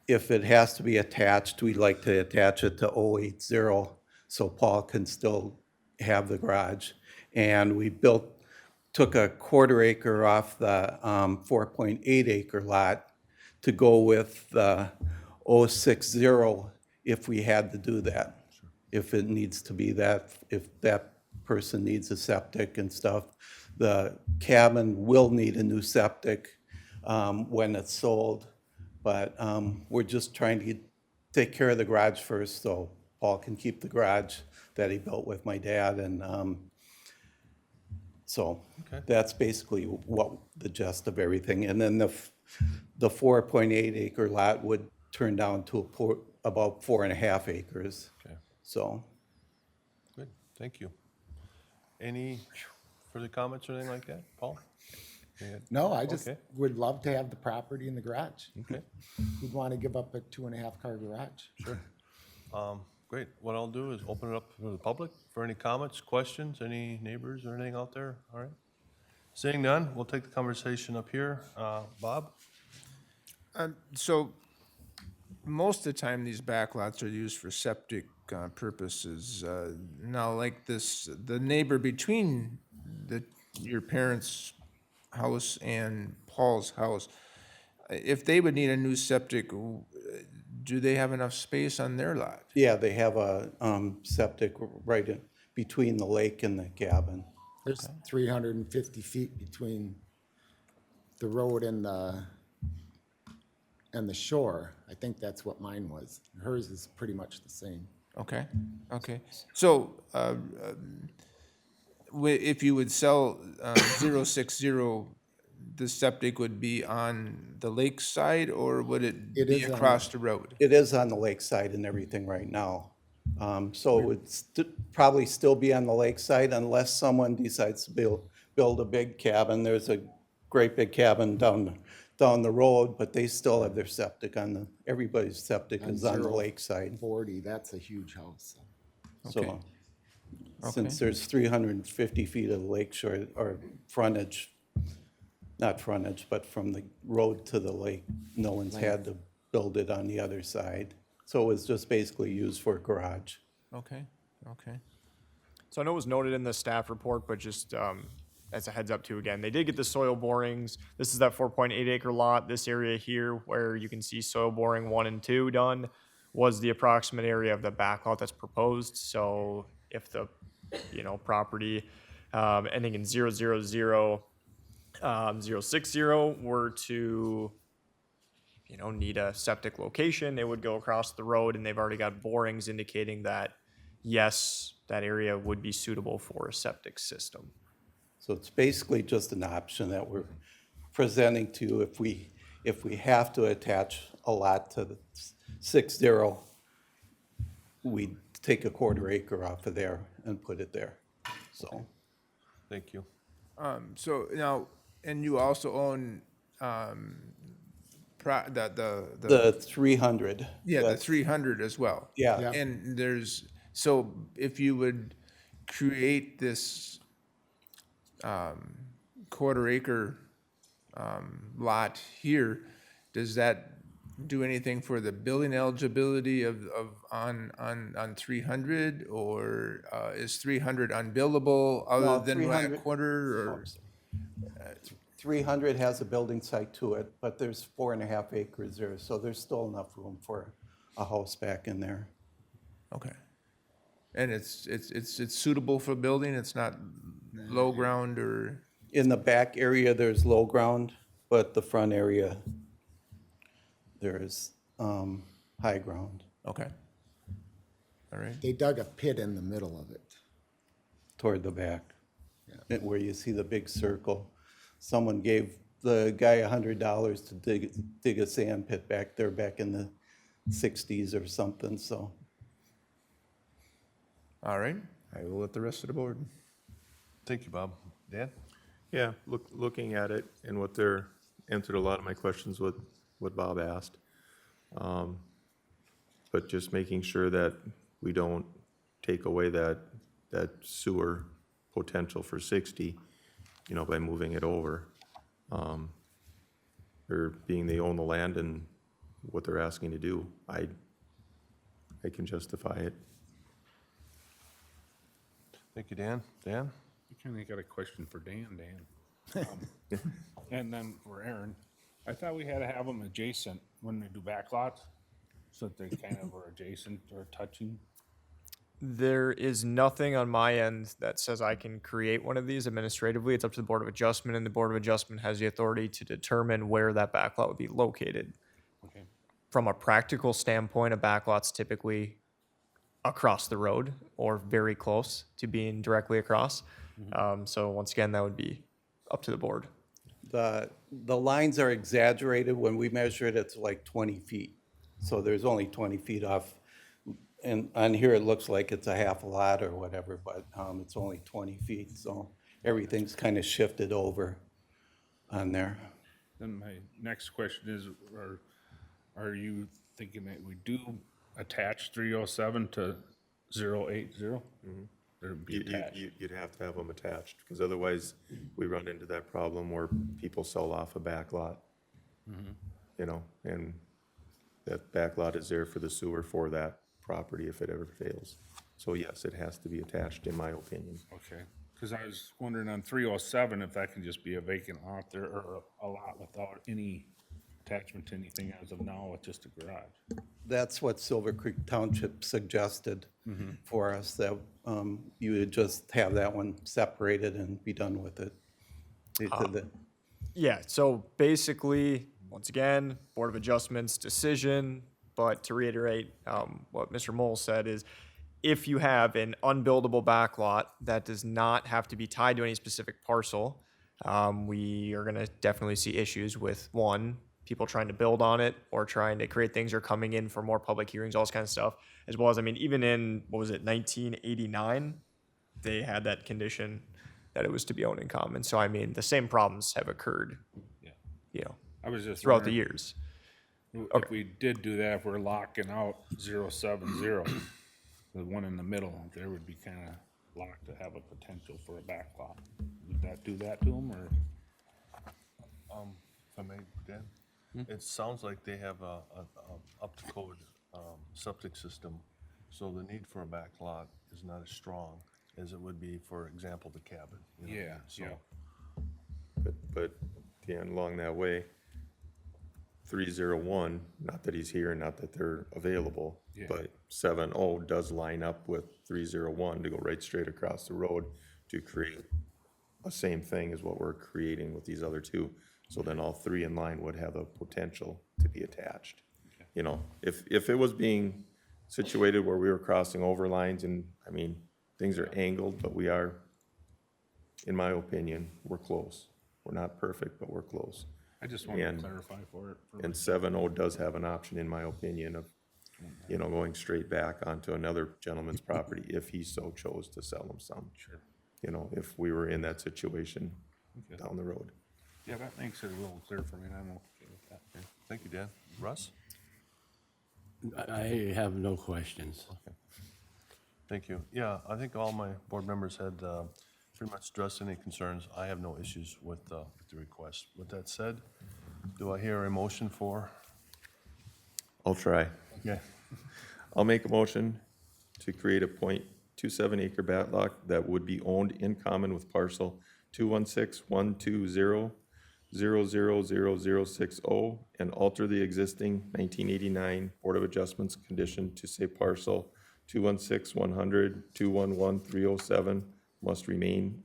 if it has to be attached, we'd like to attach it to 080 so Paul can still have the garage. And we took a 1/4 acre off the 4.8 acre lot to go with the 060 if we had to do that. If it needs to be that, if that person needs a septic and stuff. The cabin will need a new septic when it's sold, but we're just trying to take care of the garage first so Paul can keep the garage that he built with my dad. And so that's basically what the gist of everything. And then the 4.8 acre lot would turn down to about 4.5 acres. Okay. So. Good, thank you. Any further comments or anything like that, Paul? No, I just Okay. would love to have the property in the garage. Okay, Who'd want to give up a 2.5 car garage? sure. Great, what I'll do is open it up to the public for any comments, questions, any neighbors or anything out there, all right? Seeing none, we'll take the conversation up here. Bob? So most of the time, these backlots are used for septic purposes. Now, like this, the neighbor between your parents' house and Paul's house, if they would need a new septic, do they have enough space on their lot? Yeah, they have a septic right in between the lake and the cabin. There's 350 feet between the road and the shore. I think that's what mine was. Hers is pretty much the same. Okay, okay. So, if you would sell 060, the septic would be on the lake side, or would it It be is on- across the road? It is on the lakeside and everything right now. So it would probably still be on the lakeside unless someone decides to build a big cabin. There's a great big cabin down the road, but they still have their septic everybody's septic is on the lakeside. 40, that's a huge house. So, since there's 350 feet of lake shore, or frontage, not frontage, but from the road to the lake, no one's had to build it on the other side. So it was just basically used for garage. Okay, okay. So I know it was noted in the staff report, but just as a heads up too, again, they did get the soil borings. This is that 4.8 acre lot. This area here where you can see soil boring 1 and 2 done was the approximate area of the back lot that's proposed. So if the, property ending in 000, 060 were to, need a septic location, it would go across the road, and they've already got borings indicating that, yes, that area would be suitable for a septic system. So it's basically just an option that we're presenting to you if we have to attach a lot to the 60, we take a 1/4 acre off of there and put it there, so. Thank you. So now, and you also own, The 300. yeah, the that's- 300 as well. Yeah. And so if you would create this 1/4 acre lot here, does that do anything for the building eligibility on 300? Or is 300 unbuildable No, other than 300 that 1/4 or? 300 has a building site to it, but there's 4.5 acres there, so there's still enough room for a house back in there. Okay. And it's suitable for building? It's not low ground or? In the back area, there's low ground, but the front area, there's high ground Okay. All right. They dug a pit in the middle of it. toward the back, where you see the big circle. Someone gave the guy $100 to dig a sand pit back there back in the 60s or something, so. All right. I will let the rest of the board. Thank you, Bob. Dan? Yeah, looking at it and answered a lot of my questions with what Bob asked. But just making sure that we don't take away that sewer potential for 60, by moving it over. Or being they own the land and what they're asking to do, I can justify it. Thank you, Dan. Dan? I kind of got a question for Dan. And then for Aaron. I thought we had to have them adjacent when they do backlots, so that they kind of are adjacent or touching. There is nothing on my end that says I can create one of these administratively. It's up to the Board of Adjustment, and the Board of Adjustment has the authority to determine where that backlot would be located. Okay. From a practical standpoint, a backlot's typically across the road or very close to being directly across. So once again, that would be up to the board. The lines are exaggerated. When we measure it, it's like 20 feet. So there's only 20 feet off. And on here, it looks like it's a half a lot or whatever, but it's only 20 feet. So everything's kind of shifted over on there. Then my next question is, are you thinking that we do attach 307 to 080? Or be attached? You'd have to have them attached, because otherwise we run into that problem where people sell off a back lot. And that back lot is there for the sewer for that property if it ever fails. So yes, it has to be attached, in my opinion. Okay, because I was wondering on 307 if that can just be a vacant lot there or a lot without any attachment to anything as of now, it's just a garage. That's what Silver Creek Township suggested for us, that you would just have that one separated and be done with it. Yeah, so basically, once again, Board of Adjustments decision, but to reiterate, what Mr. Mole said is, if you have an unbuildable backlot that does not have to be tied to any specific parcel, we are gonna definitely see issues with, one, people trying to build on it or trying to create things or coming in for more public hearings, all this kind of stuff, as well as, I mean, even in, what was it, 1989, they had that condition that it was to be owned in common. So, I mean, the same problems have occurred, you know, I was just throughout the wondering years. if we did do that, if we're locking out 070, the one in the middle, there would be kind of locked to have a potential for a backlot. Would that do that to them, or? If I may, Dan, it sounds like they have a up-to-code septic system, so the need for a back lot is not as strong as it would be, for example, the cabin. you know, Yeah, so- yeah. But Dan, along that way, 301, not that he's here, not that they're available, Yeah. but 70 does line up with 301 to go right straight across the road to create the same thing as what we're creating with these other two. So then all three in line would have the potential to be attached. You know, if it was being situated where we were crossing over lines and, I mean, things are angled, but we are, in my opinion, we're close. We're not perfect, but we're close. I just wanted And- to clarify for it. And 70 does have an option, in my opinion, of, you know, going straight back onto another gentleman's property if he so chose to sell them some. Sure. You know, if we were in that situation down the road. Yeah, that makes it a little clear for me, and I'm okay with that. Thank you, Dan. Russ? I have no questions. Thank you. Yeah, I think all my board members had pretty much addressed any concerns. I have no issues with the request. With that said, do I hear a motion for? I'll try. Okay. I'll make a motion to create a .27 acre backlot that would be owned in common with parcel 216-120-00060 and alter the existing 1989 Board of Adjustments condition to say parcel 216-100-211-307 must remain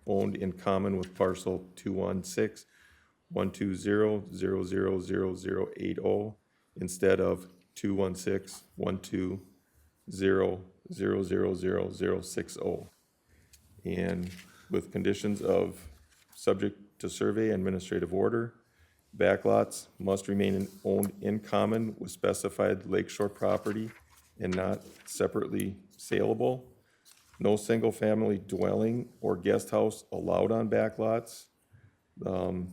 owned in common with parcel 216-120-00080 instead of 216-120-00060. And with conditions of subject to survey and administrative order, backlots must remain owned in common with specified lakeshore property and not separately saleable. No single-family dwelling or guest house allowed on backlots.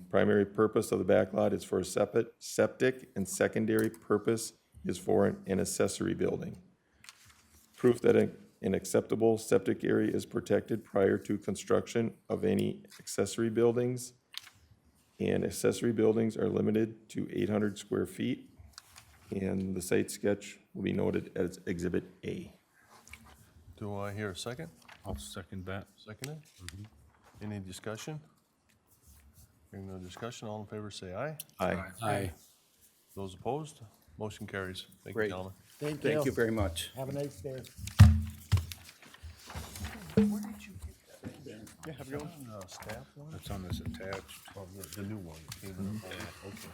Primary purpose of the backlot is for a septic, and secondary purpose is for an accessory building. Proof that an acceptable septic area is protected prior to construction of any accessory buildings. And accessory buildings are limited to 800 square feet. And the site sketch will be noted as Exhibit A. Do I hear a second? I'll second that. Seconded? Any discussion? Hearing no discussion, all in favor say aye. Aye. Aye. Those opposed? Motion carries. Thank you, Great. gentlemen. Thank you very much. Have a nice day. Staff one? That's on this attached. Oh, the new one. Came in. Okay.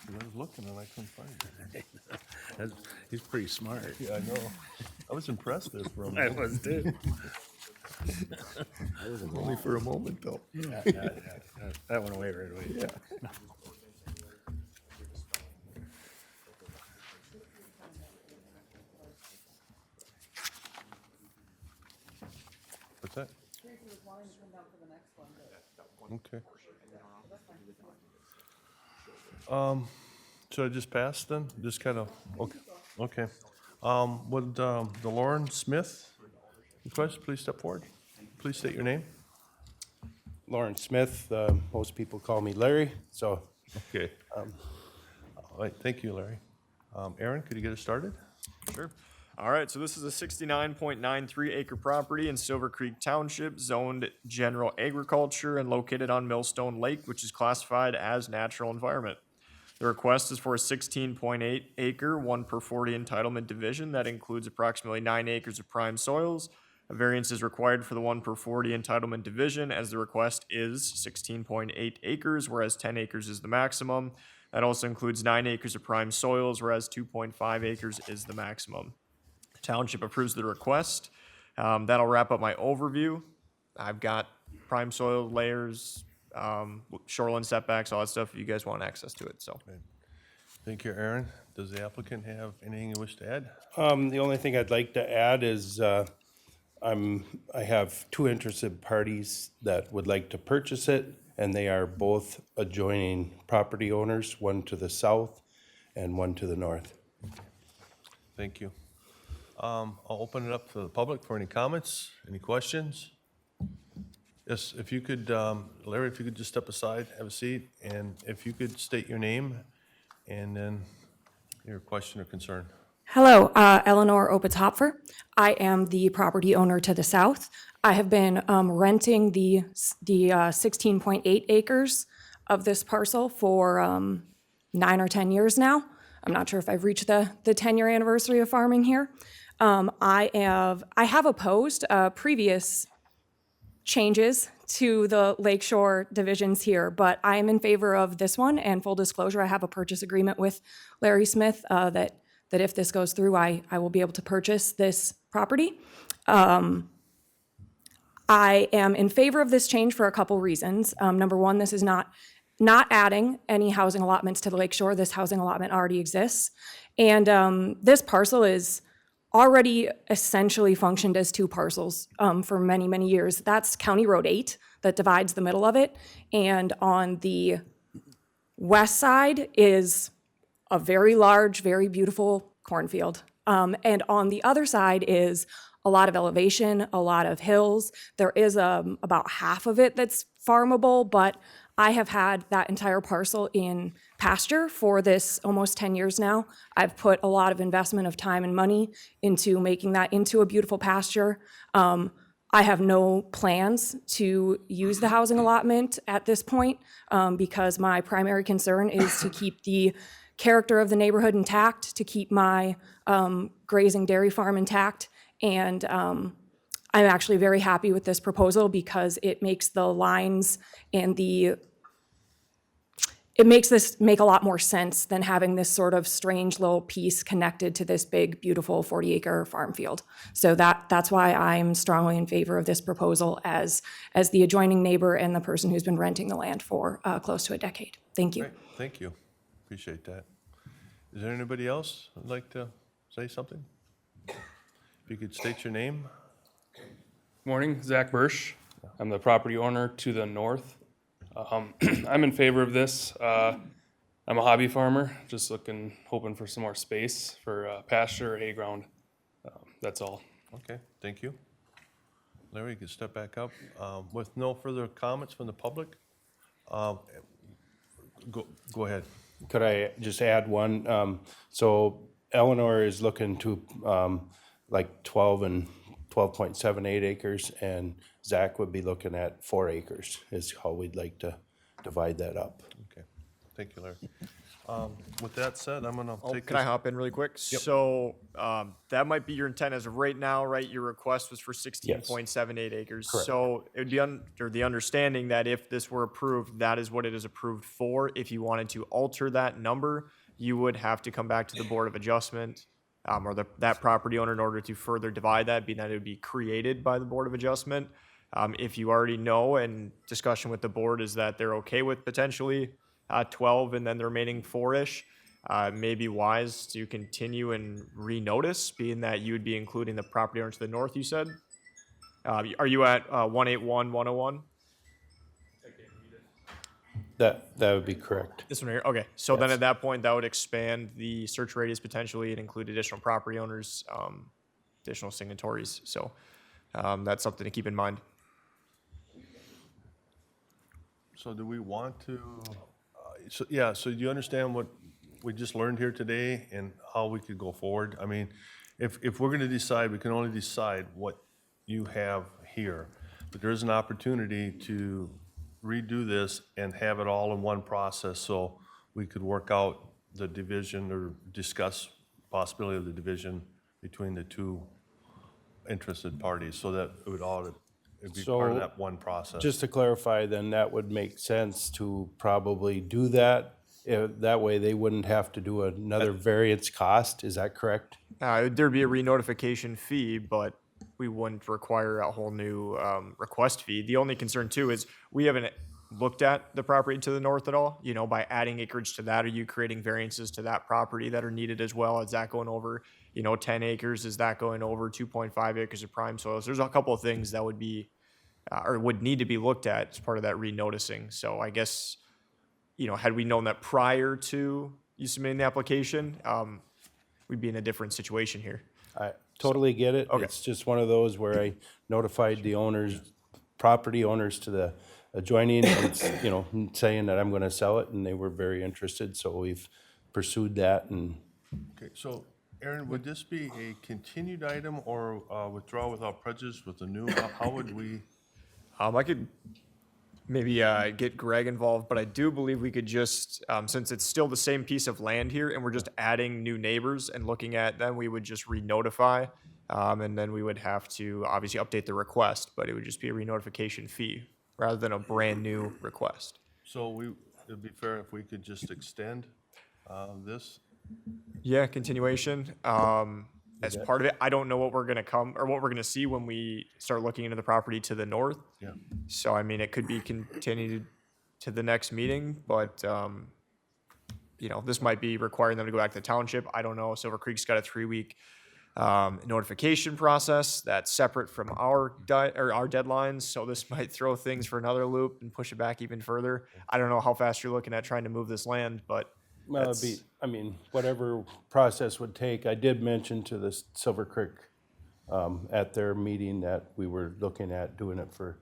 I was looking and I couldn't find it. He's pretty smart. Yeah, I know. I was impressed there for a I moment. was too. Only for a moment, though. Yeah, that went away right away. Yeah. What's that? Okay. Should I just pass then? Just kind of, okay, okay. Would the Lauren Smith request please step forward? Please state your name. Lauren Smith, most people call me Larry, so. Okay. All right, thank you, Larry. Aaron, could you get us started? Sure. All right, so this is a 69.93 acre property in Silver Creek Township, zoned general agriculture and located on Millstone Lake, which is classified as natural environment. The request is for a 16.8 acre, 1/40 entitlement division that includes approximately 9 acres of prime soils. A variance is required for the 1/40 entitlement division as the request is 16.8 acres, whereas 10 acres is the maximum. That also includes 9 acres of prime soils, whereas 2.5 acres is the maximum. The township approves the request. That'll wrap up my overview. I've got prime soil layers, shoreline setbacks, all that stuff, if you guys want access to it, so. Thank you, Aaron. Does the applicant have anything you wish to add? The only thing I'd like to add is, I have two interested parties that would like to purchase it, and they are both adjoining property owners, one to the south and one to the north. Thank you. I'll open it up to the public for any comments, any questions? Yes, if you could, Larry, if you could just step aside, have a seat, and if you could state your name and then your question or concern. Hello, Eleanor Opitopfer. I am the property owner to the south. I have been renting the 16.8 acres of this parcel for 9 or 10 years now. I'm not sure if I've reached the 10-year anniversary of farming here. I have opposed previous changes to the lakeshore divisions here, but I am in favor of this one, and full disclosure, I have a purchase agreement with Larry Smith that if this goes through, I will be able to purchase this property. I am in favor of this change for a couple reasons. Number one, this is not adding any housing allotments to the lakeshore. This housing allotment already exists. And this parcel is already essentially functioned as two parcels for many, many years. That's County Road 8 that divides the middle of it. And on the west side is a very large, very beautiful cornfield. And on the other side is a lot of elevation, a lot of hills. There is about half of it that's farmable, but I have had that entire parcel in pasture for this almost 10 years now. I've put a lot of investment of time and money into making that into a beautiful pasture. I have no plans to use the housing allotment at this point because my primary concern is to keep the character of the neighborhood intact, to keep my grazing dairy farm intact. And I'm actually very happy with this proposal because it makes the lines and it makes this make a lot more sense than having this sort of strange little piece connected to this big, beautiful 40-acre farm field. So that's why I'm strongly in favor of this proposal as the adjoining neighbor and the person who's been renting the land for close to a decade. Thank you. Great, thank you. Appreciate that. Is there anybody else who'd like to say something? If you could state your name. Morning, Zach Bursch. I'm the property owner to the north. I'm in favor of this. I'm a hobby farmer, just hoping for some more space for pasture or hay ground. That's all. Okay, thank you. Larry, you can step back up. With no further comments from the public, go ahead. Could I just add one? So Eleanor is looking to like 12 and 12.78 acres, and Zach would be looking at 4 acres is how we'd like to divide that up. Okay, thank you, Larry. With that said, I'm gonna take Can I hop in really quick? Yep. So that might be your intent as of right now, right? Your request was for 16.78 acres. Correct. So it would be under the understanding that if this were approved, that is what it is approved for. If you wanted to alter that number, you would have to come back to the Board of Adjustment or that property owner in order to further divide that, being that it would be created by the Board of Adjustment. If you already know and discussion with the board is that they're okay with potentially 12 and then the remaining 4-ish, may be wise to continue and renotice, being that you would be including the property owner to the north, you said? Are you at 181, 101? That would be correct. This one here, okay. So then at that point, that would expand the search radius potentially and include additional property owners, additional signatories. So that's something to keep in mind. So do we want to, so do you understand what we just learned here today and how we could go forward? I mean, if we're gonna decide, we can only decide what you have here, but there is an opportunity to redo this and have it all in one process. So we could work out the division or discuss possibility of the division between the two interested parties, so that it would all, it'd be part of So, that one process. Just to clarify, then that would make sense to probably do that. That way they wouldn't have to do another variance cost, is that correct? There'd be a re-notification fee, but we wouldn't require a whole new request fee. The only concern too is we haven't looked at the property to the north at all. You know, by adding acreage to that, are you creating variances to that property that are needed as well? Is that going over, 10 acres? Is that going over 2.5 acres of prime soils? There's a couple of things that would be, or would need to be looked at as part of that re-noticing. So I guess, had we known that prior to you submitting the application, we'd be in a different situation here. I totally get it. Okay. It's just one of those where I notified the owners, property owners to the adjoining, and, saying that I'm gonna sell it, and they were very interested, so we've pursued that, and Okay, so Aaron, would this be a continued item or withdraw without prejudice with the new, how would we? I could maybe get Greg involved, but I do believe we could just, since it's still the same piece of land here and we're just adding new neighbors and looking at them, we would just re-notify. And then we would have to obviously update the request, but it would just be a re-notification fee rather than a brand new request. So it'd be fair if we could just extend this? Yeah, continuation. As part of it, I don't know what we're gonna see when we start looking into the property to the north. Yeah. So I mean, it could be continued to the next meeting, but this might be requiring them to go back to the township. I don't know. Silver Creek's got a 3-week notification process that's separate from our deadlines. So this might throw things for another loop and push it back even further. I don't know how fast you're looking at trying to move this land, but well, it'd be, whatever process would take. I did mention to the Silver Creek, at their meeting that we were looking at doing it for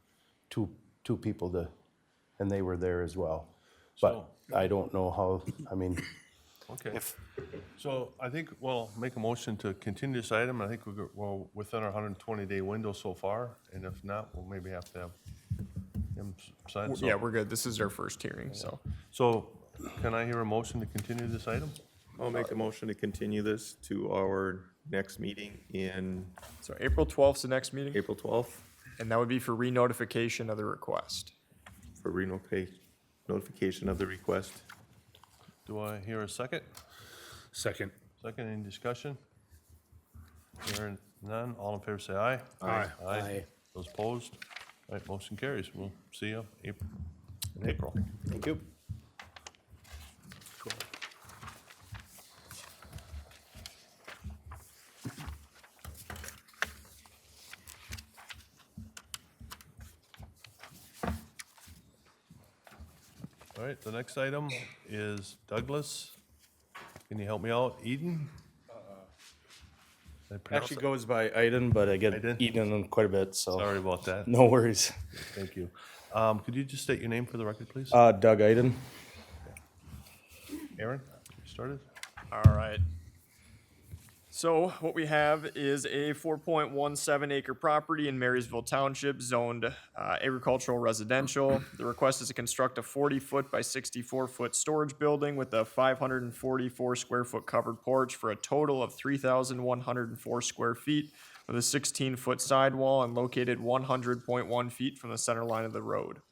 two people and they were there as well. But I don't know how, Okay. So I think we'll make a motion to continue this item. I think we're within our 120-day window so far, and if not, we'll maybe have to have him sign. yeah, we're good. This is our first hearing, so. So can I hear a motion to continue this item? I'll make a motion to continue this to our next meeting in So April 12th is the next meeting, April 12th and that would be for re-notification of the request. for notification of the request. Do I hear a second? Second. Second, any discussion? Hearing none, all in favor say aye. Aye. Aye. Those opposed? All right, motion carries. We'll see you in April. Thank you. All right, the next item is Douglas. Can you help me out? Eden? Did I pronounce actually it? goes by Iden, but I get Iden? eaten quite a bit, so. Sorry about that. No worries. Thank you. Could you just state your name for the record, please? Doug Iden. Aaron, you started? All right. So what we have is a 4.17 acre property in Marysville Township, zoned agricultural residential. The request is to construct a 40-foot by 64-foot storage building with a 544 square foot covered porch for a total of 3,104 square feet with a 16-foot sidewall and located 100.1 feet from the center line of the road.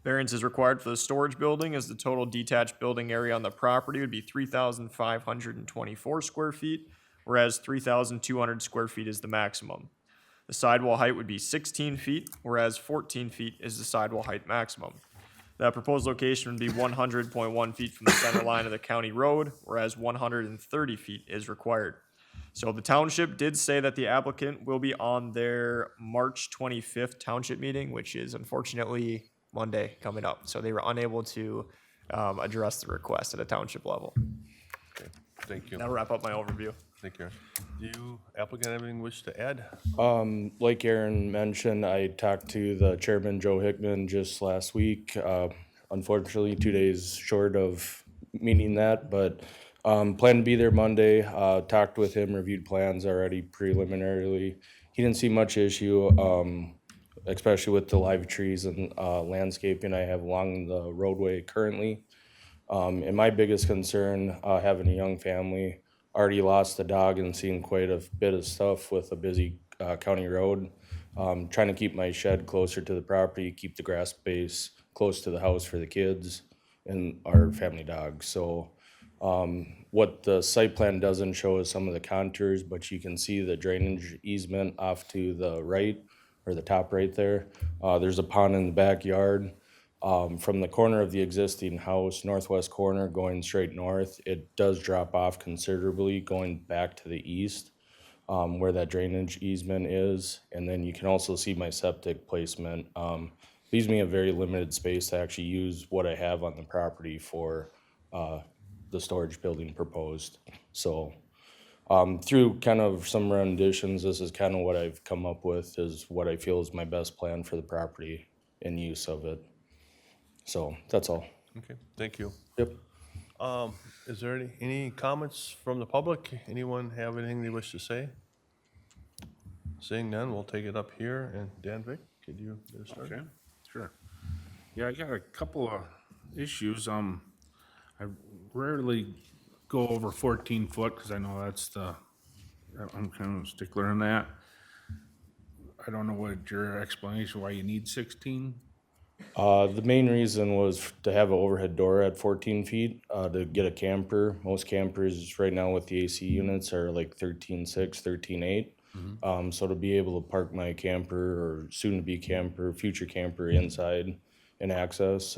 Variance is required for the storage building as the total detached building area on the property would be 3,524 square feet, whereas 3,200 square feet is the maximum. The sidewall height would be 16 feet, whereas 14 feet is the sidewall height maximum. The proposed location would be 100.1 feet from the center line of the county road, whereas 130 feet is required. So the township did say that the applicant will be on their March 25th township meeting, which is unfortunately Monday coming up. So they were unable to address the request at a township level. Okay, thank you. That'll wrap up my overview. Thank you. Do you, applicant, have anything wish to add? Like Aaron mentioned, I talked to the chairman, Joe Hickman, just last week. Unfortunately, 2 days short of meeting that, but plan to be there Monday. Talked with him, reviewed plans already preliminarily. He didn't see much issue, especially with the live trees and landscaping I have along the roadway currently. And my biggest concern, having a young family, already lost a dog and seen quite a bit of stuff with a busy county road. Trying to keep my shed closer to the property, keep the grass space close to the house for the kids and our family dog. So what the site plan doesn't show is some of the contours, but you can see the drainage easement off to the right, or the top right there. There's a pond in the backyard. From the corner of the existing house, northwest corner, going straight north, it does drop off considerably going back to the east, where that drainage easement is. And then you can also see my septic placement. Leaves me a very limited space to actually use what I have on the property for the storage building proposed. So through kind of some renditions, this is kind of what I've come up with, is what I feel is my best plan for the property and use of it. So that's all. Okay, thank you. Yep. Is there any comments from the public? Anyone have anything they wish to say? Seeing none, we'll take it up here. And Dan Vick, could you get us started? Okay, sure. Yeah, I got a couple of issues. I rarely go over 14 foot because I know I'm kind of a stickler on that. I don't know what your explanation why you need 16. The main reason was to have an overhead door at 14 feet, to get a camper. Most campers right now with the AC units are like 13.6, 13.8. So to be able to park my camper, or soon-to-be camper, future camper inside and access,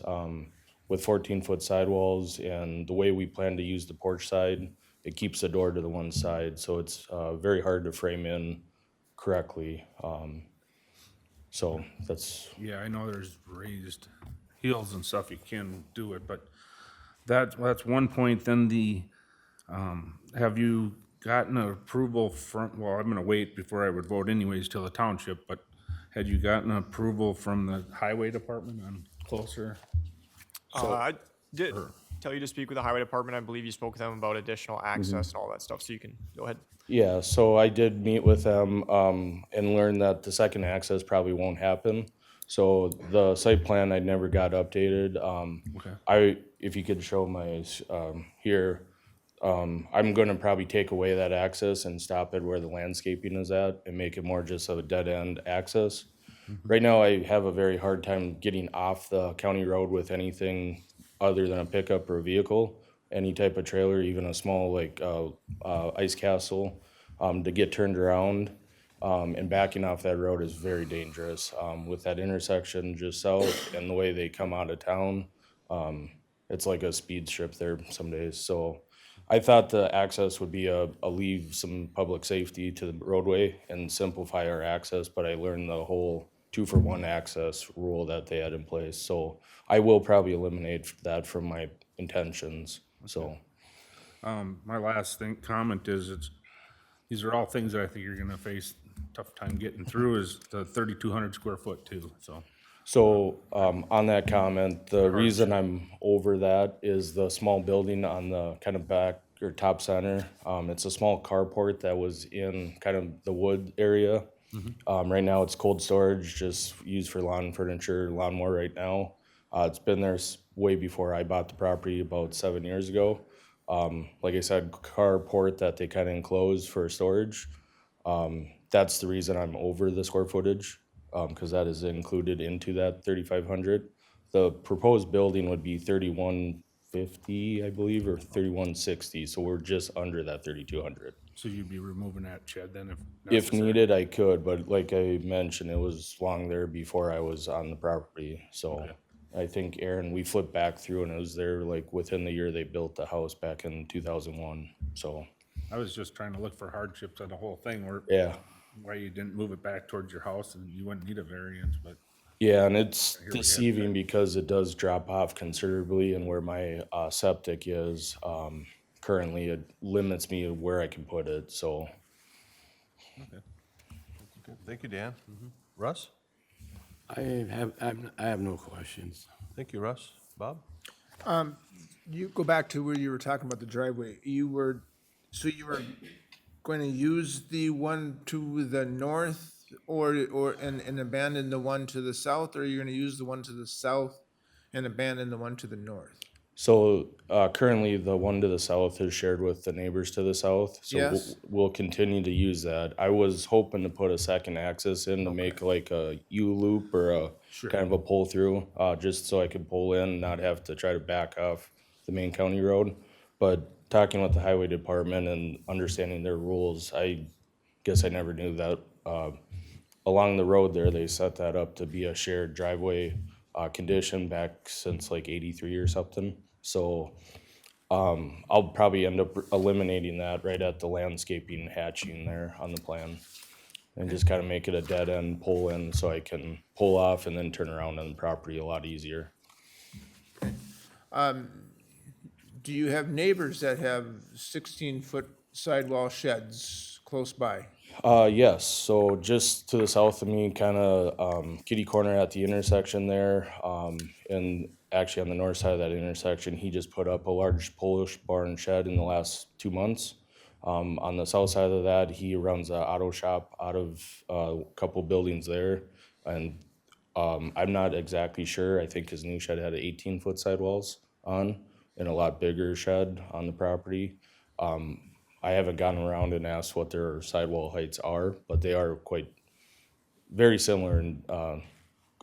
with 14-foot sidewalls, and the way we plan to use the porch side, it keeps the door to the one side, so it's very hard to frame in correctly. So that's, Yeah, I know there's raised hills and stuff, you can do it, but that's one point. Then have you gotten approval from, well, I'm gonna wait before I would vote anyways till the township, but had you gotten approval from the highway department on closer? I did tell you to speak with the highway department. I believe you spoke with them about additional access and all that stuff, so you can go ahead. yeah, so I did meet with them, and learned that the second access probably won't happen. So the site plan, I never got updated. If you could show my, here, I'm gonna probably take away that access and stop it where the landscaping is at and make it more just of a dead end access. Right now, I have a very hard time getting off the county road with anything other than a pickup or a vehicle, any type of trailer, even a small like ice castle, to get turned around. And backing off that road is very dangerous. With that intersection just south and the way they come out of town, it's like a speed strip there some days. So I thought the access would be leave some public safety to the roadway and simplify our access, but I learned the whole 2-for-1 access rule that they had in place. So I will probably eliminate that from my intentions, so. My last comment is these are all things that I think you're gonna face a tough time getting through, is the 3,200 square foot too, so. So, on that comment, the reason I'm over that is the small building on the kind of back or top center. It's a small carport that was in kind of the wood area. Right now it's cold storage, just used for lawn furniture, lawnmower right now. It's been there way before I bought the property about 7 years ago. Like I said, carport that they kind of enclose for storage. That's the reason I'm over the square footage, because that is included into that 3,500. The proposed building would be 3,150, I believe, or 3,160, so we're just under that 3,200. So you'd be removing that shed then if If necessary? needed, I could, but like I mentioned, it was long there before I was on the property, so. I think Aaron, we flipped back through and it was there like within the year they built the house back in 2001, so. I was just trying to look for hardships on the whole thing, where Yeah. why you didn't move it back towards your house, and you wouldn't need a variance, but. Yeah, and it's Here we have deceiving because it does drop off considerably, and where my septic is, currently, it limits me where I can put it, so. Okay. Thank you, Dan. Russ? I have no questions. Thank you, Russ. Bob? You go back to where you were talking about the driveway. You were going to use the one to the north and abandon the one to the south, or you're going to use the one to the south and abandon the one to the north? So currently, the one to the south is shared with the neighbors to the south. So Yes. we'll continue to use that. I was hoping to put a second access in to make like a U-loop or a kind of a pull through, just so I could pull in and not have to try to back off the main county road. But talking with the highway department and understanding their rules, I guess I never knew that. Along the road there, they set that up to be a shared driveway condition back since like '83 or something. So I'll probably end up eliminating that right at the landscaping hatching there on the plan. And just kind of make it a dead end pull in so I can pull off and then turn around on the property a lot easier. Do you have neighbors that have 16-foot sidewall sheds close by? Yes, so just to the south of me, kind of kitty corner at the intersection there, and actually on the north side of that intersection, he just put up a large Polish barn shed in the last 2 months. On the south side of that, he runs an auto shop out of a couple buildings there, and I'm not exactly sure. I think his new shed had 18-foot sidewalls on, and a lot bigger shed on the property. I haven't gone around and asked what their sidewall heights are, but they are quite very similar in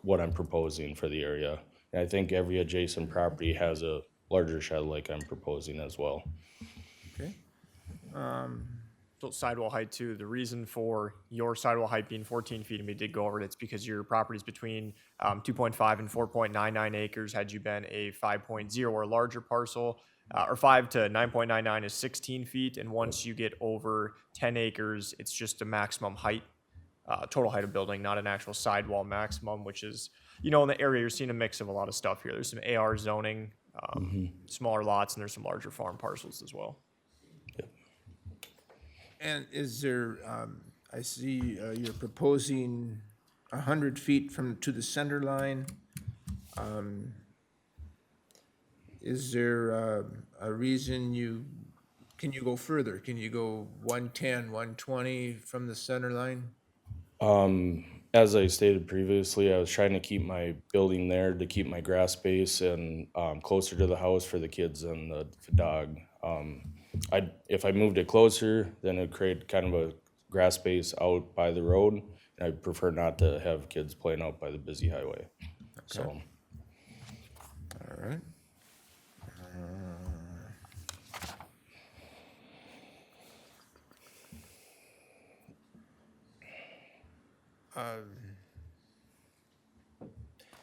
what I'm proposing for the area. And I think every adjacent property has a larger shed like I'm proposing as well. Okay. So sidewall height too, the reason for your sidewall height being 14 feet, and we did go over it, it's because your property's between 2.5 and 4.99 acres. Had you been a 5.0 or larger parcel, or 5 to 9.99 is 16 feet, and once you get over 10 acres, it's just a maximum height, total height of building, not an actual sidewall maximum, which is, in the area, you're seeing a mix of a lot of stuff here. There's some AR zoning, smaller lots, and there's some larger farm parcels as well. And is there, I see you're proposing 100 feet to the center line. Is there a reason can you go further? Can you go 110, 120 from the center line? As I stated previously, I was trying to keep my building there to keep my grass space and closer to the house for the kids and the dog. If I moved it closer, then it'd create kind of a grass space out by the road. And I prefer not to have kids playing out by the busy highway. So, All right.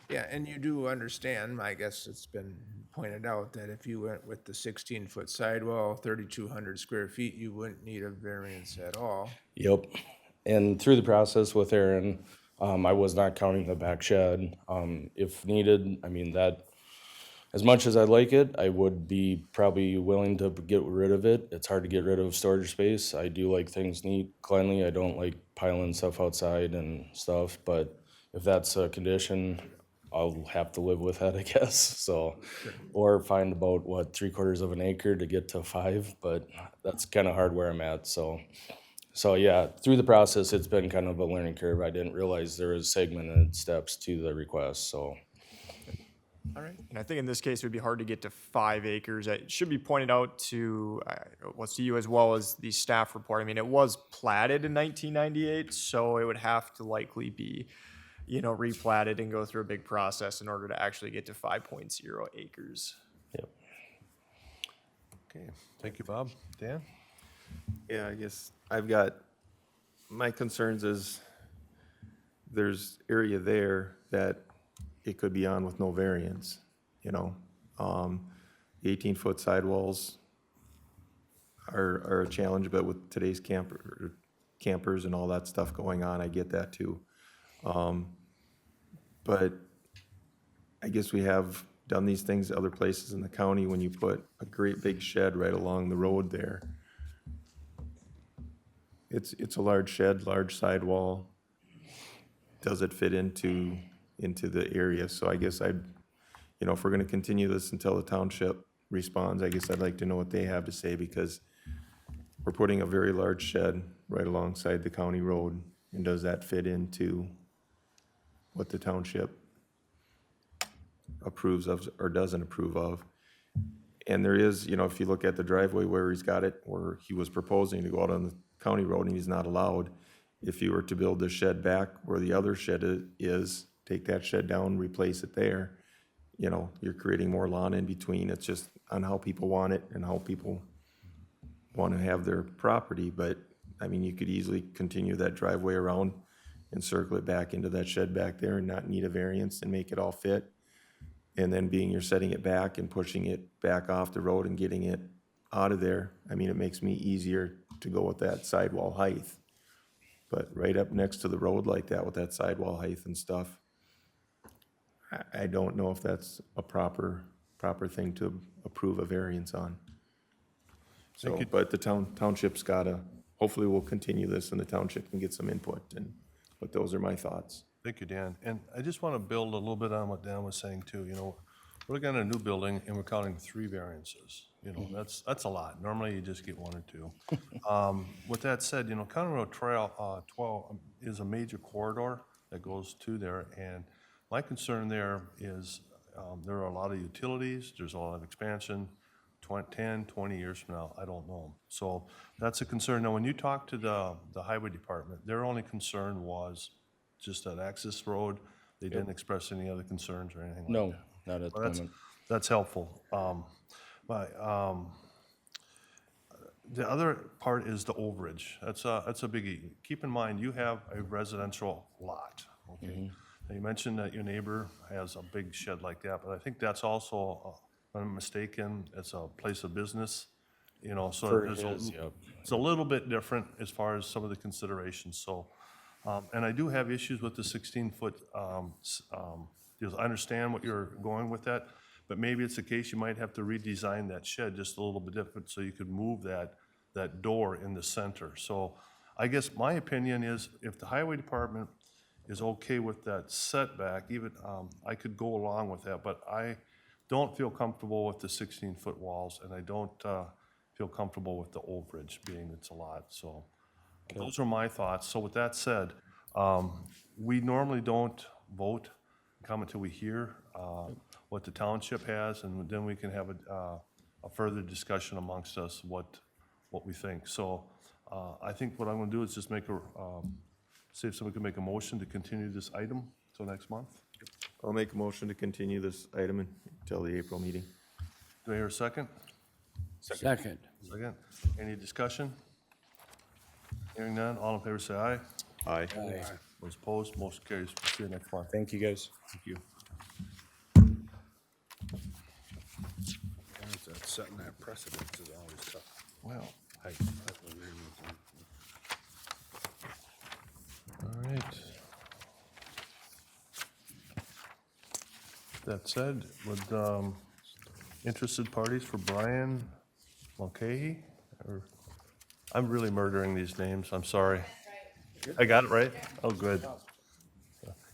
Yeah, and you do understand, I guess it's been pointed out, that if you went with the 16-foot sidewall, 3,200 square feet, you wouldn't need a variance at all. yep. And through the process with Aaron, I was not counting the back shed. If needed, I mean, that, as much as I like it, I would be probably willing to get rid of it. It's hard to get rid of storage space. I do like things neat, cleanly. I don't like piling stuff outside and stuff, but if that's a condition, I'll have to live with that, I guess. So, or find about 3/4 of an acre to get to 5, but that's kind of hard where I'm at. So yeah, through the process, it's been kind of a learning curve. I didn't realize there was segmented steps to the request. So, All right. And I think in this case, it would be hard to get to 5 acres. It should be pointed out to you as well as the staff report. I mean, it was platted in 1998, so it would have to likely be, replatted and go through a big process in order to actually get to 5.0 acres. yep. Okay, thank you, Bob. Dan? Yeah, I guess I've got, my concerns is there's area there that it could be on with no variance, 18-foot sidewalls are a challenge, but with today's campers and all that stuff going on, I get that too. But I guess we have done these things other places in the county when you put a great big shed right along the road there. It's a large shed, large sidewall. Does it fit into the area? So I guess if we're gonna continue this until the township responds, I guess I'd like to know what they have to say, because we're putting a very large shed right alongside the county road, and does that fit into what the township approves of or doesn't approve of? And there is, you know, if you look at the driveway where he's got it, where he was proposing to go out on the county road and he's not allowed, if you were to build the shed back where the other shed is, take that shed down, replace it there, you know, you're creating more lawn in between. It's just on how people want it and how people want to have their property. But, I mean, you could easily continue that driveway around and circle it back into that shed back there and not need a variance and make it all fit. And then being you're setting it back and pushing it back off the road and getting it out of there, I mean, it makes me easier to go with that sidewall height. But right up next to the road like that with that sidewall height and stuff, I don't know if that's a proper thing to approve a variance on. So, but the township's gotta, hopefully we'll continue this and the township can get some input but those are my thoughts. Thank you, Dan. And I just want to build a little bit on what Dan was saying too. You know, we're looking at a new building and we're counting 3 variances. You know, that's a lot. Normally you just get 1 or 2. With that said, you know, County Road Trail 12 is a major corridor that goes to there. And my concern there is there are a lot of utilities, there's a lot of expansion, 10, 20 years from now, I don't know. So that's a concern. Now, when you talk to the highway department, their only concern was just that access road. They didn't express any other concerns or anything like that. No, not at the moment. That's helpful. The other part is the overage. That's a biggie. Keep in mind, you have a residential lot, okay? Now, you mentioned that your neighbor has a big shed like that, but I think that's also, if I'm mistaken, it's a place of business, you know, so it's a little bit different as far as some of the considerations, so. And I do have issues with the 16-foot, because I understand what you're going with that, but maybe it's the case you might have to redesign that shed just a little bit different so you could move that door in the center. So I guess my opinion is if the highway department is okay with that setback, even, I could go along with that, but I don't feel comfortable with the 16-foot walls, and I don't feel comfortable with the overage being it's a lot, so. Those are my thoughts. So with that said, we normally don't vote, come until we hear what the township has, and then we can have a further discussion amongst us what we think. So I think what I'm going to do is just make see if someone can make a motion to continue this item till next month. I'll make a motion to continue this item until the April meeting. Do I hear a second? Second. Second. Any discussion? Hearing none, all in favor say aye. Aye. Those opposed, motion carries. We'll see you next month. Thank you, guys. Thank you. Setting that precedence is always tough. Well, Height. all right. That said, would interested parties for Brian Mulcahy, or, I'm really murdering these names, I'm sorry. I got it right? Oh, good.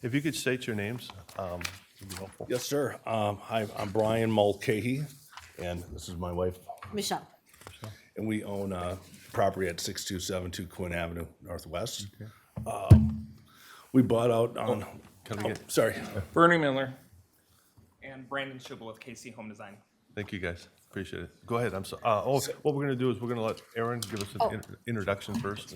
If you could state your names, it'd be helpful. Yes, sir. Hi, I'm Brian Mulcahy, and this is my wife, Michelle. and we own property at 6272 Quinn Avenue Northwest. We bought out on, sorry. Bernie Miller. And Brandon Schubel with KC Home Design. Thank you, guys, appreciate it. Go ahead, I'm sorry. What we're gonna do is we're gonna let Aaron give us an introduction first.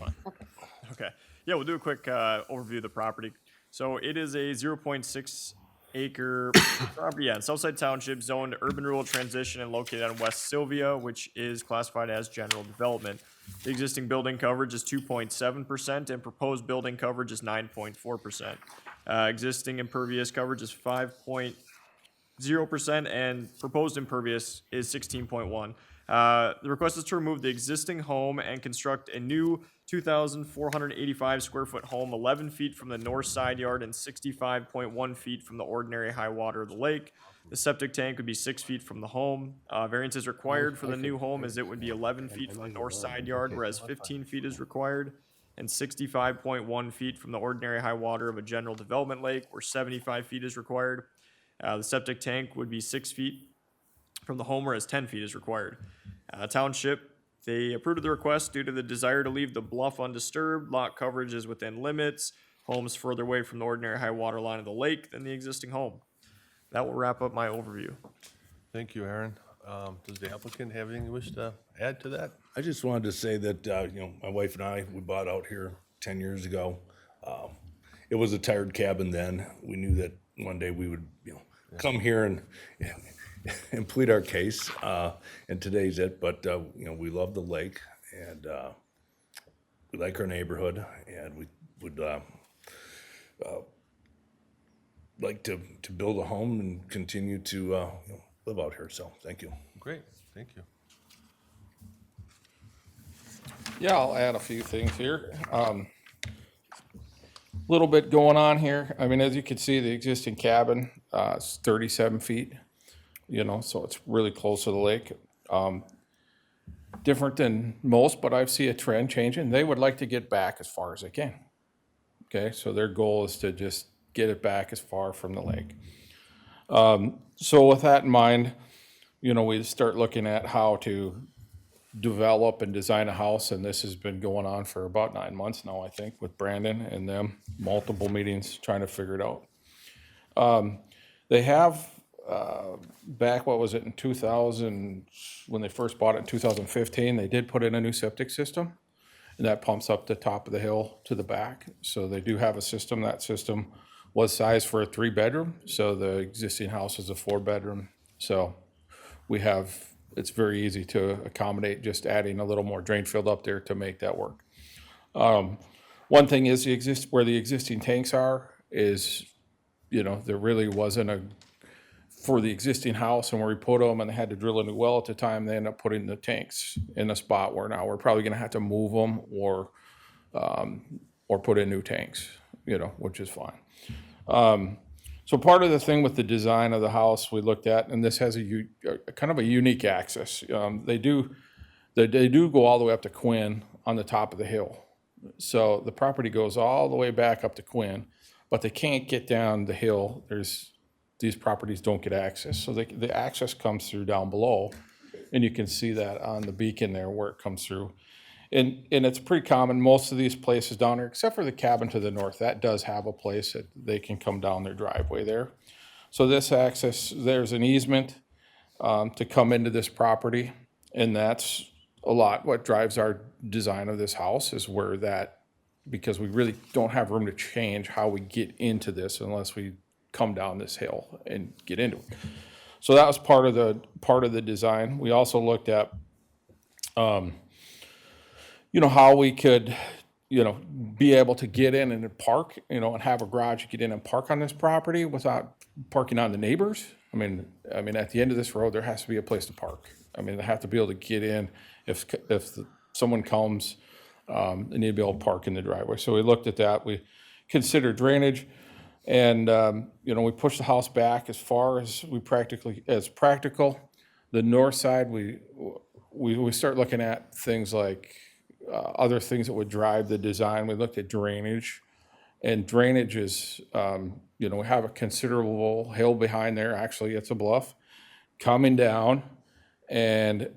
Okay. Yeah, we'll do a quick overview of the property. So it is a 0.6 acre property in Southside Township, zoned urban rural transition and located on West Sylvia, which is classified as general development. The existing building coverage is 2.7% and proposed building coverage is 9.4%. Existing impervious coverage is 5.0% and proposed impervious is 16.1. The request is to remove the existing home and construct a new 2,485 square foot home 11 feet from the north side yard and 65.1 feet from the ordinary high water of the lake. The septic tank would be 6 feet from the home. Variance is required for the new home as it would be 11 feet from the north side yard, whereas 15 feet is required, and 65.1 feet from the ordinary high water of a general development lake, where 75 feet is required. The septic tank would be 6 feet from the home, whereas 10 feet is required. Township, they approved of the request due to the desire to leave the bluff undisturbed. Lot coverage is within limits. Home's further away from the ordinary high water line of the lake than the existing home. That will wrap up my overview. Thank you, Aaron. Does the applicant have anything you wish to add to that? I just wanted to say that, my wife and I, we bought out here 10 years ago. It was a tired cabin then. We knew that one day we would, come here and plead our case, and today's it. But, we love the lake, and we like our neighborhood, and we would like to build a home and continue to live out here. So, thank you. Great, thank you. Yeah, I'll add a few things here. Little bit going on here. I mean, as you can see, the existing cabin is 37 feet, so it's really close to the lake. Different than most, but I see a trend changing. They would like to get back as far as they can. Okay, so their goal is to just get it back as far from the lake. So with that in mind, we start looking at how to develop and design a house, and this has been going on for about 9 months now, I think, with Brandon and them, multiple meetings trying to figure it out. They have, back, what was it, in 2000, when they first bought it in 2015, they did put in a new septic system, and that pumps up the top of the hill to the back. So they do have a system. That system was sized for a 3-bedroom, so the existing house is a 4-bedroom. So we have, it's very easy to accommodate just adding a little more drain field up there to make that work. One thing is where the existing tanks are is, there really wasn't for the existing house, and where we put them and they had to drill a new well at the time, they ended up putting the tanks in a spot where now we're probably gonna have to move them or put in new tanks, which is fine. So part of the thing with the design of the house we looked at, and this has a kind of a unique access. They do go all the way up to Quinn on the top of the hill. So the property goes all the way back up to Quinn, but they can't get down the hill. These properties don't get access. So the access comes through down below, and you can see that on the beacon there where it comes through. And it's pretty common, most of these places down there, except for the cabin to the north, that does have a place that they can come down their driveway there. So this access, there's an easement to come into this property, and that's a lot what drives our design of this house is where that, because we really don't have room to change how we get into this unless we come down this hill and get into it. So that was part of the design. We also looked at how we could, be able to get in and park, and have a garage, get in and park on this property without parking on the neighbors. I mean, at the end of this road, there has to be a place to park. I mean, they have to be able to get in if someone comes, they need to be able to park in the driveway. So we looked at that. We considered drainage, and, we pushed the house back as far as practical. The north side, we start looking at things like other things that would drive the design. We looked at drainage, and drainage is, we have a considerable hill behind there. Actually, it's a bluff coming down, and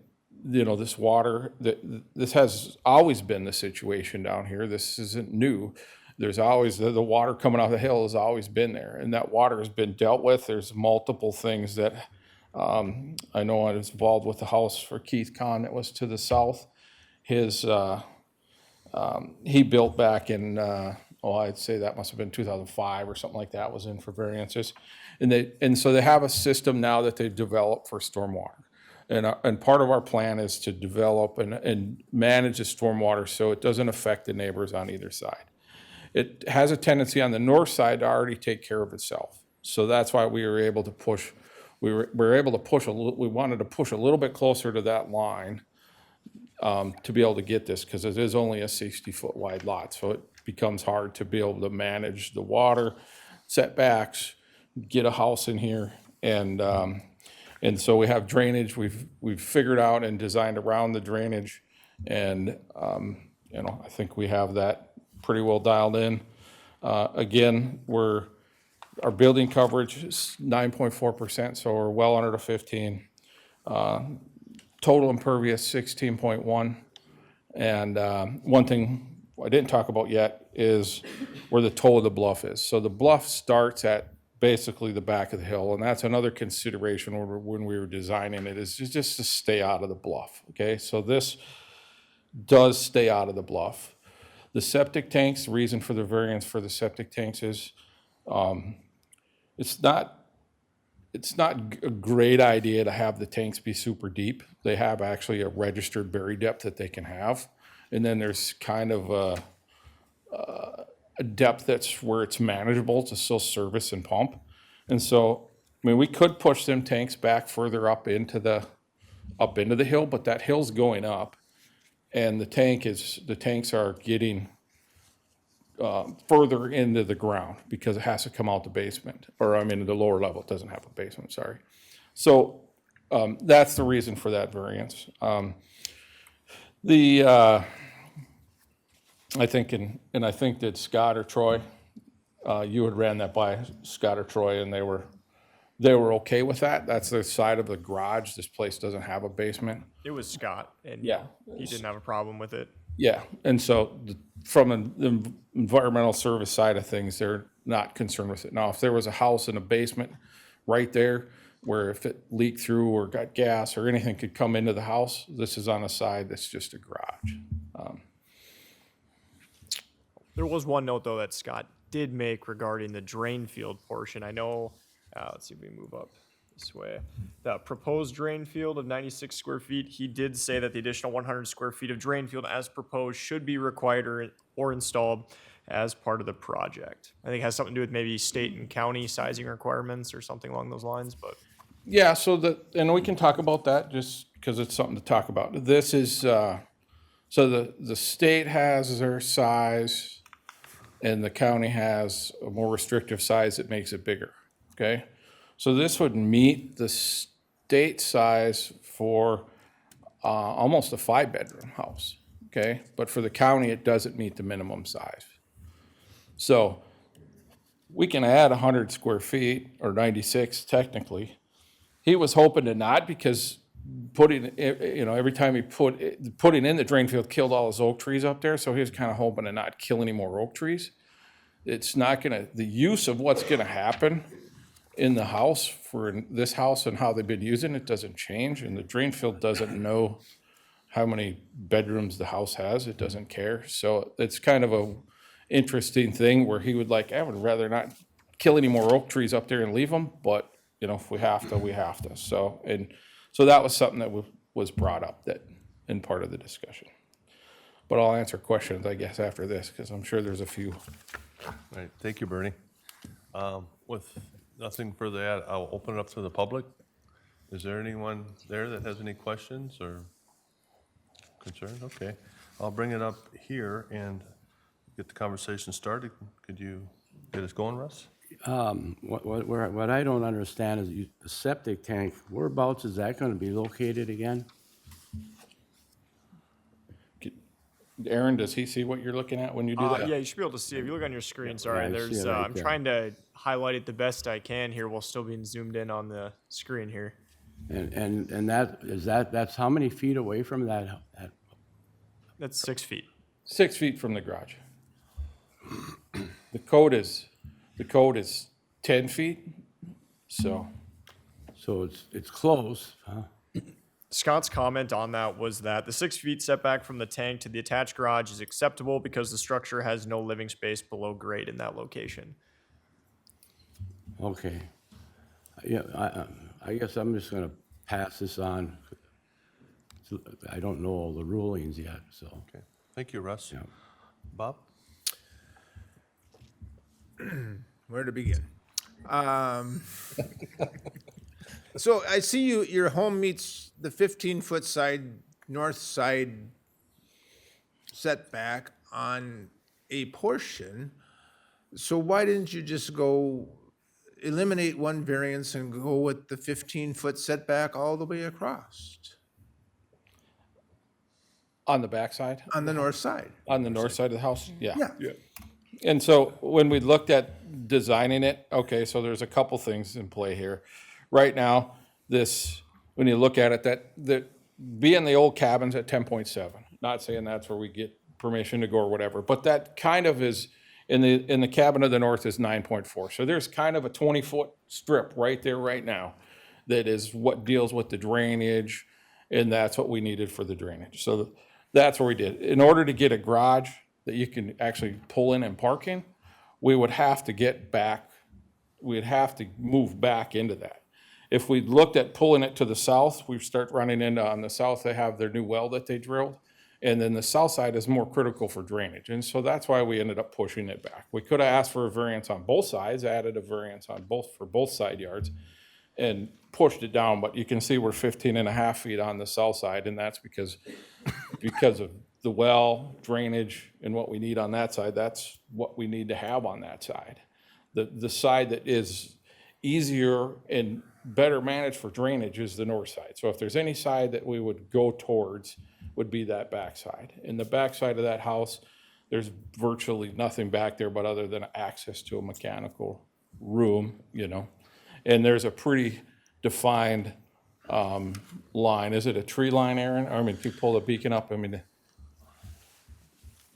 this water, this has always been the situation down here. This isn't new. There's always, the water coming off the hill has always been there, and that water has been dealt with. There's multiple things that, I know I was involved with the house for Keith Kahn that was to the south. His, he built back in, I'd say that must have been 2005 or something like that, was in for variances. And so they have a system now that they've developed for stormwater. And part of our plan is to develop and manage the stormwater so it doesn't affect the neighbors on either side. It has a tendency on the north side to already take care of itself. So that's why we were able to push, we wanted to push a little bit closer to that line to be able to get this, because it is only a 60-foot wide lot. So it becomes hard to be able to manage the water setbacks, get a house in here, and so we have drainage. We've figured out and designed around the drainage, and I think we have that pretty well dialed in. Again, our building coverage is 9.4%, so we're well under the 15. Total impervious 16.1, and one thing I didn't talk about yet is where the toe of the bluff is. So the bluff starts at basically the back of the hill. And that's another consideration when we were designing it, is just to stay out of the bluff, okay? So this does stay out of the bluff. The septic tanks, the reason for the variance for the septic tanks is it's not a great idea to have the tanks be super deep. They have actually a registered bury depth that they can have. And then there's kind of a depth that's where it's manageable to still service and pump. And so, I mean, we could push them tanks back further up into the hill, but that hill's going up. And the tanks are getting further into the ground because it has to come out the basement, or I mean, the lower level. It doesn't have a basement, sorry. So that's the reason for that variance. I think, and I think that Scott or Troy, you had ran that by Scott or Troy, and they were okay with that. That's the side of the garage. This place doesn't have a basement. It was Scott, and Yeah. he didn't have a problem with it. Yeah, and so from an environmental service side of things, they're not concerned with it. Now, if there was a house in a basement right there, where if it leaked through or got gas or anything could come into the house, this is on a side that's just a garage. There was one note, though, that Scott did make regarding the drain field portion. I know, let's see if we move up this way. The proposed drain field of 96 square feet, he did say that the additional 100 square feet of drain field as proposed should be required or installed as part of the project. I think it has something to do with maybe state and county sizing requirements or something along those lines, but. Yeah, and we can talk about that just because it's something to talk about. This is, so the state has their size and the county has a more restrictive size that makes it bigger, okay? So this would meet the state size for almost a 5-bedroom house, okay? But for the county, it doesn't meet the minimum size. So we can add 100 square feet, or 96 technically. He was hoping to not, because every time he putting in the drain field killed all his oak trees up there, so he was kind of hoping to not kill any more oak trees. It's not the use of what's gonna happen in the house for this house and how they've been using it doesn't change, and the drain field doesn't know how many bedrooms the house has. It doesn't care. So it's kind of a interesting thing where he would I would rather not kill any more oak trees up there and leave them, but if we have to, we have to. So that was something that was brought up in part of the discussion. But I'll answer questions, I guess, after this, because I'm sure there's a few. All right, thank you, Bernie. With nothing further to add, I'll open it up to the public. Is there anyone there that has any questions or concerns? Okay, I'll bring it up here and get the conversation started. Could you get us going, Russ? What I don't understand is the septic tank, whereabouts is that gonna be located again? Aaron, does he see what you're looking at when you do that? Yeah, you should be able to see. If you look on your screen, sorry, I see there's, it right I'm there. trying to highlight it the best I can here while still being zoomed in on the screen here. And that's how many feet away from that? That's 6 feet. 6 feet from the garage. The code is 10 feet, so. So it's close, huh? Scott's comment on that was that the 6 feet setback from the tank to the attached garage is acceptable because the structure has no living space below grade in that location. Okay. Yeah, I guess I'm just gonna pass this on. I don't know all the rulings yet, so. Okay, thank you, Russ. Yeah. Bob? Where to begin? So I see your home meets the 15-foot north side setback on a portion. So why didn't you just eliminate one variance and go with the 15-foot setback all the way across? On the backside? On the north side. On the north side of the house? Yeah. Yeah. And so when we looked at designing it, okay, so there's a couple things in play here. Right now, when you look at it, that being the old cabins at 10.7, not saying that's where we get permission to go or whatever, but that kind of is And the cabin to the north is 9.4. So there's kind of a 20-foot strip right there right now that is what deals with the drainage, and that's what we needed for the drainage. So that's what we did. In order to get a garage that you can actually pull in and park in, we would have to get back, we'd have to move back into that. If we looked at pulling it to the south, we start running into, on the south, they have their new well that they drilled. And then the south side is more critical for drainage. And so that's why we ended up pushing it back. We could have asked for a variance on both sides, added a variance on both, for both side yards, and pushed it down. But you can see we're 15.5 feet on the south side, and that's because of the well, drainage, and what we need on that side. That's what we need to have on that side. The side that is easier and better managed for drainage is the north side. So if there's any side that we would go towards, would be that backside. In the backside of that house, there's virtually nothing back there but other than access to a mechanical room, you know. And there's a pretty defined line. Is it a tree line, Aaron? I mean, if you pull the beacon up, I mean,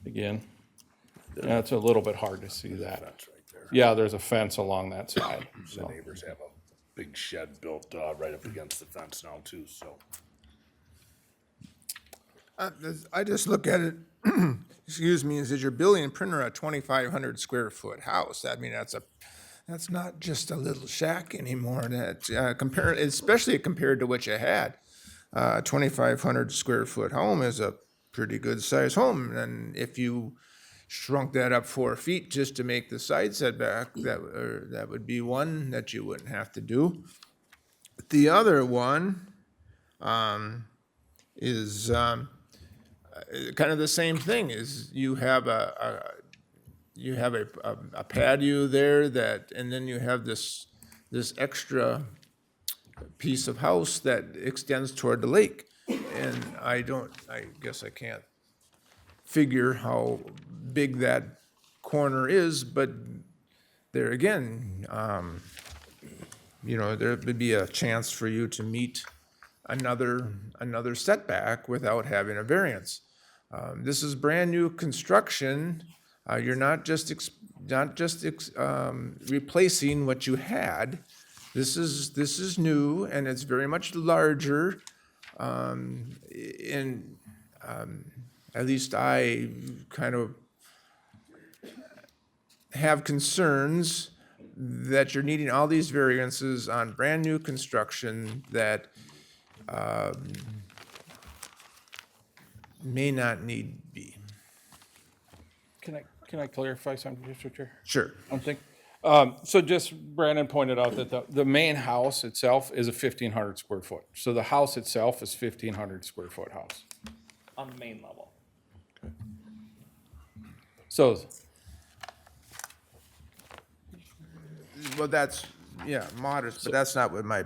again, it's a little bit hard to see that. Fence right there. Yeah, there's a fence along that side. The So. neighbors have a big shed built right up against the fence now too, so. I just look at it, excuse me, is you're building and printer a 2,500 square foot house. I mean, that's not just a little shack anymore. That especially compared to what you had. 2,500 square foot home is a pretty good size home. And if you shrunk that up 4 feet just to make the side setback, that would be one that you wouldn't have to do. The other one is kind of the same thing. Is you have a patio there that, and then you have this extra piece of house that extends toward the lake. And I guess I can't figure how big that corner is, but there again, you know, there would be a chance for you to meet another setback without having a variance. This is brand new construction. You're not just replacing what you had. This is new, and it's very much larger. At least I kind of have concerns that you're needing all these variances on brand new construction that may not need be. Can I clarify something, Mr. Chair? Sure. One thing. So just Brandon pointed out that the main house itself is a 1,500 square foot. So the house itself is 1,500 square foot house. On the main level. So, Well, that's, yeah, modest, but that's not what my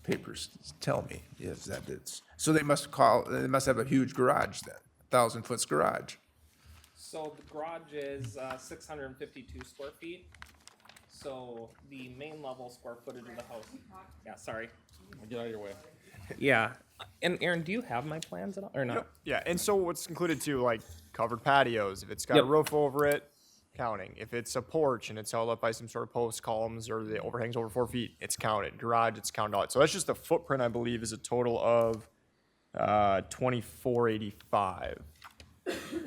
papers tell me, is that it's, so they must have a huge garage then, 1,000-foot garage. So the garage is 652 square feet. So the main level square footage of the house. Yeah, sorry. get out of your way. Yeah. And Aaron, do you have my plans at all or not? Yeah, and so what's included too, like covered patios, if it's got a roof over it, counting. If it's a porch and it's held up by some sort of post columns or the overhangs over 4 feet, it's counted. Garage, it's counted out. So that's just the footprint, I believe, is a total of 2,485.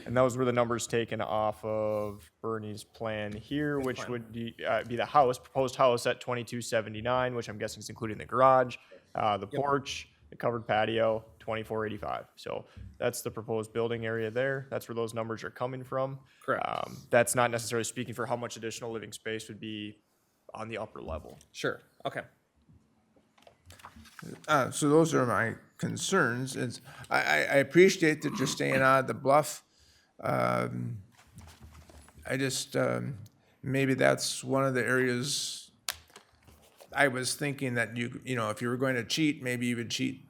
And those were the numbers taken off of Bernie's plan here, which would be the house, proposed house at 2,279, which I'm guessing is including the garage, the porch, the covered patio, 2,485. So that's the proposed building area there. That's where those numbers are coming from. Correct. That's not necessarily speaking for how much additional living space would be on the upper level. Sure, okay. So those are my concerns. I appreciate that you're staying out of the bluff. I just, maybe that's one of the areas I was thinking that you know, if you were going to cheat, maybe you would cheat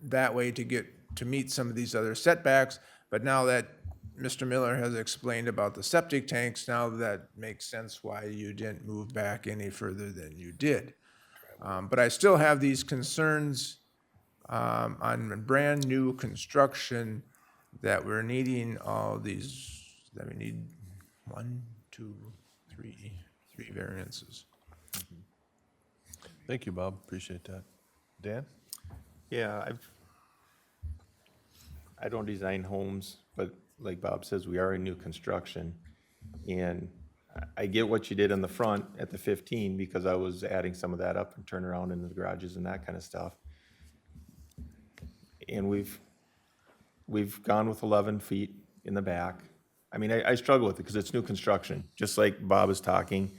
that way to meet some of these other setbacks. But now that Mr. Miller has explained about the septic tanks, now that makes sense why you didn't move back any further than you did. But I still have these concerns on brand new construction that we're needing all these, that we need One, two, three variances. Thank you, Bob. Appreciate that. Dan? Yeah, I don't design homes, but like Bob says, we are in new construction. And I get what you did in the front at the 15 because I was adding some of that up and turn around into the garages and that kind of stuff. And we've gone with 11 feet in the back. I mean, I struggle with it because it's new construction, just like Bob is talking,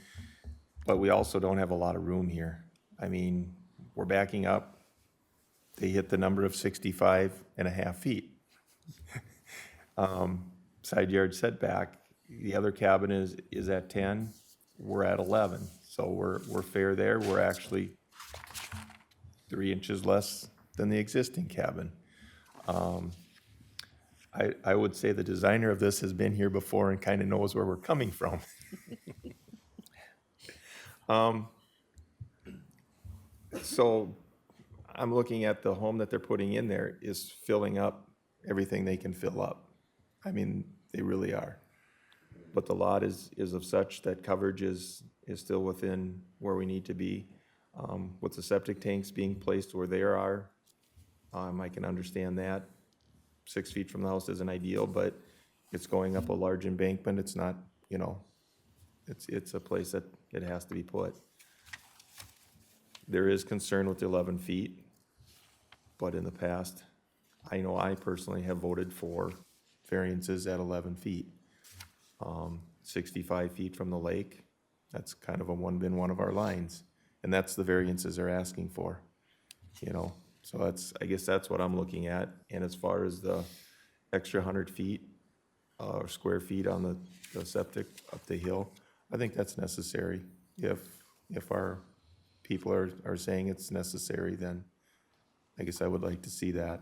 but we also don't have a lot of room here. I mean, we're backing up. They hit the number of 65 and a half feet. Side yard setback, the other cabin is at 10, we're at 11. So we're fair there. We're actually 3 inches less than the existing cabin. I would say the designer of this has been here before and kind of knows where we're coming from. So I'm looking at the home that they're putting in there is filling up everything they can fill up. I mean, they really are. But the lot is of such that coverage is still within where we need to be. With the septic tanks being placed where they are, I can understand that. 6 feet from the house isn't ideal, but it's going up a large embankment. It's not, it's a place that it has to be put. There is concern with the 11 feet, but in the past, I know I personally have voted for variances at 11 feet. 65 feet from the lake, that's kind of been one of our lines, and that's the variances they're asking for, So I guess that's what I'm looking at, and as far as the extra 100 feet, or square feet on the septic up the hill, I think that's necessary. If our people are saying it's necessary, then I guess I would like to see that,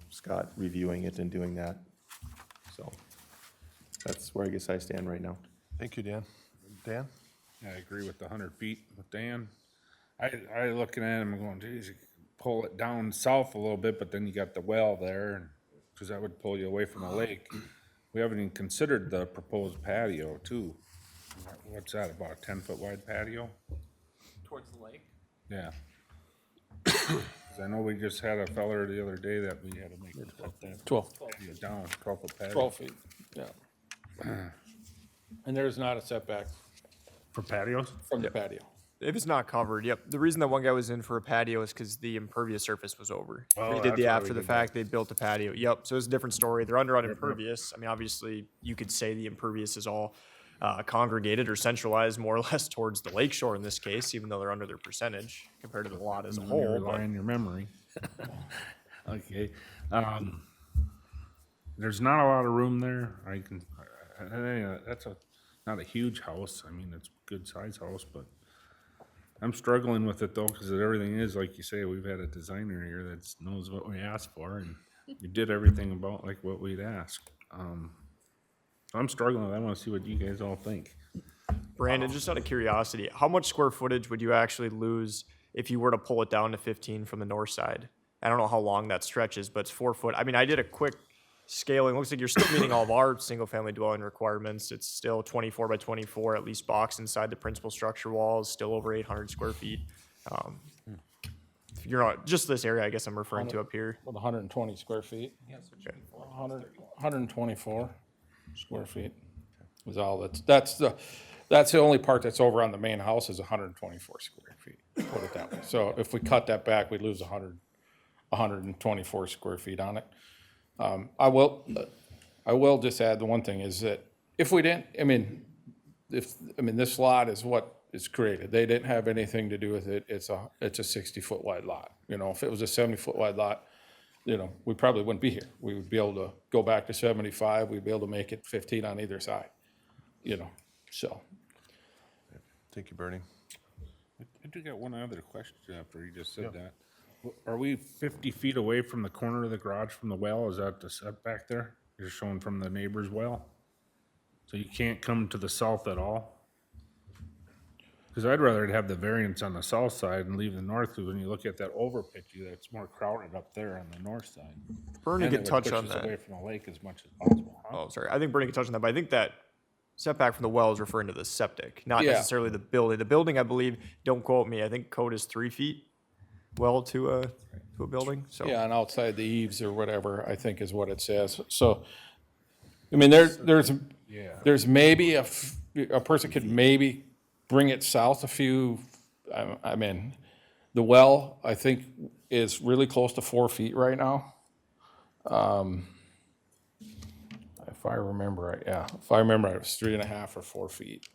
Scott reviewing it and doing that. So that's where I guess I stand right now. Thank you, Dan. Dan? I agree with the 100 feet with Dan. I looking at him and going, geez, you could pull it down south a little bit, but then you got the well there, because that would pull you away from the lake. We haven't even considered the proposed patio too. What's that, about a 10-foot wide patio? Towards the lake? Yeah. 'Cause I know we just had a feller the other day that we had to make that 12. patio down, 12-foot patio. 12 feet, yeah. And there's not a setback For patios? from the patio. If it's not covered, yep. The reason that one guy was in for a patio is because the impervious surface was over. Oh, They did that's the why we after the did fact, they built a patio. Yep, so it's a different story. They're under impervious. I mean, obviously, you could say the impervious is all congregated or centralized more or less towards the lake shore in this case, even though they're under their percentage compared to the lot as a You whole. rely but- on your memory. Okay. There's not a lot of room there. That's not a huge house. I mean, it's a good size house, but I'm struggling with it though, because everything is, like you say, we've had a designer here that knows what we asked for, and you did everything about like what we'd asked. I'm struggling. I want to see what you guys all think. Brandon, just out of curiosity, how much square footage would you actually lose if you were to pull it down to 15 from the north side? I don't know how long that stretches, but it's 4 foot. I mean, I did a quick scaling. Looks like you're still meeting all of our single-family dwelling requirements. It's still 24 by 24, at least box inside the principal structure walls, still over 800 square feet. If you're not, just this area, I guess I'm referring to up here. With 120 square feet. 124 square feet is all that's the only part that's over on the main house is 124 square feet, put it that way. So if we cut that back, we'd lose 124 square feet on it. I will just add the one thing is that if we didn't, this lot is what is created. They didn't have anything to do with it. It's a 60-foot wide lot. If it was a 70-foot wide lot, we probably wouldn't be here. We would be able to go back to 75. We'd be able to make it 15 on either side, so. Thank you, Bernie. I do got one other question after you just said that. Are we 50 feet away from the corner of the garage from the well? Is that the setback there? You're showing from the neighbor's well? So you can't come to the south at all? Because I'd rather have the variance on the south side and leave the north, because when you look at that over picture, it's more crowded up there on the north side. Bernie And could it would touch push on us that. away from the lake as much as possible. Huh? Oh, sorry. I think Bernie could touch on that, but I think that setback from the well is referring to the septic, not Yeah. necessarily the building. The building, I believe, don't quote me, I think code is 3 feet well to a building, so. Yeah, and outside the eaves or whatever, I think is what it says. So, I mean, there's maybe a person could maybe bring it south a few, I mean, the well, I think, is really close to 4 feet right now. If I remember right, yeah, if I remember right, it was 3.5 or 4 feet.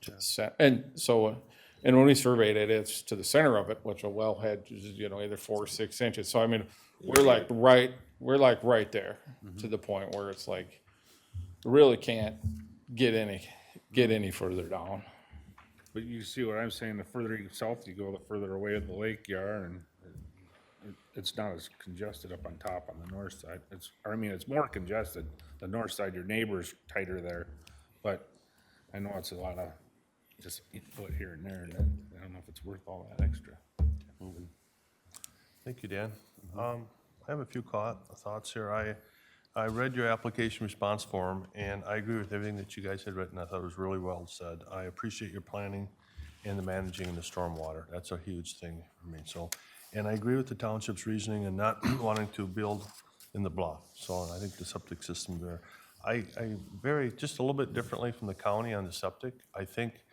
And so, and when we surveyed it, it's to the center of it, which a wellhead is, either 4 or 6 inches. So I mean, we're like right there to the point where it's like, really can't get any further down. But you see what I'm saying, the further you south you go, the further away the lake you are, and it's not as congested up on top on the north side. It's more congested, the north side, your neighbor's tighter there, but I know it's a lot of just a foot here and there, and I don't know if it's worth all that extra. Thank you, Dan. I have a few thoughts here. I read your application response form, and I agree with everything that you guys had written. I thought it was really well said. I appreciate your planning and the managing the stormwater. That's a huge thing for me. So, and I agree with the township's reasoning and not wanting to build in the bluff. So I think the septic system there, I vary just a little bit differently from the county on the septic. I think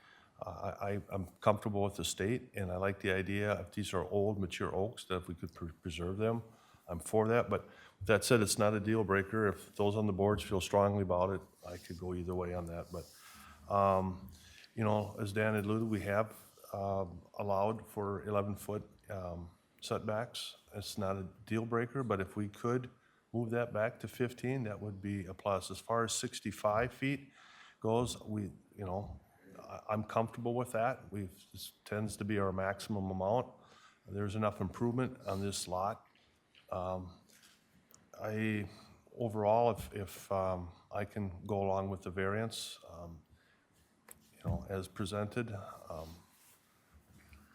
I'm comfortable with the state, and I like the idea, if these are old, mature oaks, that if we could preserve them, I'm for that. But that said, it's not a deal breaker. If those on the boards feel strongly about it, I could go either way on that. But, as Dan alluded, we have allowed for 11-foot setbacks. It's not a deal breaker, but if we could move that back to 15, that would be a plus. As far as 65 feet goes, I'm comfortable with that. This tends to be our maximum amount. There's enough improvement on this lot. Overall, if I can go along with the variance, as presented,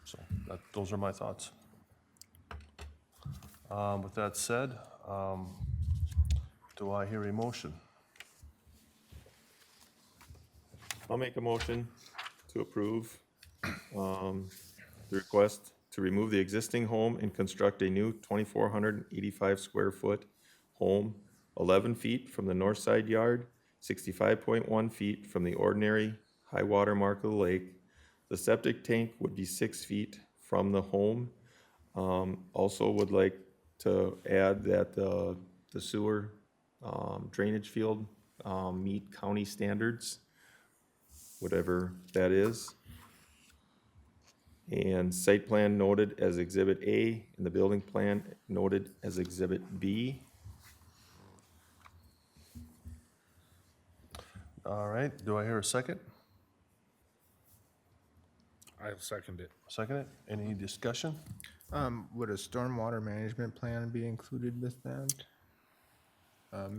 so those are my thoughts. With that said, do I hear a motion? I'll make a motion to approve the request to remove the existing home and construct a new 2,485 square foot home, 11 feet from the north side yard, 65.1 feet from the ordinary high water mark of the lake. The septic tank would be 6 feet from the home. Also would like to add that the sewer drainage field meet county standards, whatever that is. And site plan noted as Exhibit A, and the building plan noted as Exhibit B. All right, do I hear a second? I'll second it. Second it? Any discussion? Would a stormwater management plan be included with that?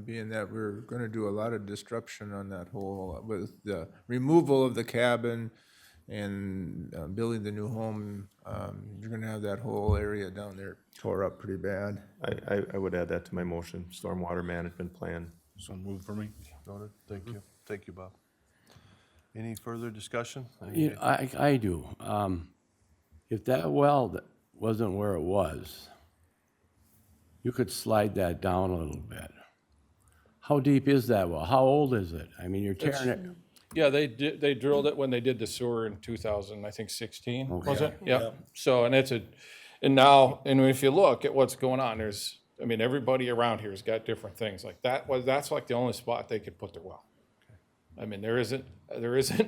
Being that we're gonna do a lot of disruption on that whole, with the removal of the cabin and building the new home, you're gonna have that whole area down there tore up pretty bad. I would add that to my motion, stormwater management plan. So move for me. Noted, thank you. Thank you, Bob. Any further discussion? I do. If that well wasn't where it was, you could slide that down a little bit. How deep is that well? How old is it? I mean, you're tearing it. Yeah, they drilled it when they did the sewer in 2016, was Okay. it? Yep. So, and if you look at what's going on, everybody around here has got different things. Like that's like the only spot they could put their well. I mean, there isn't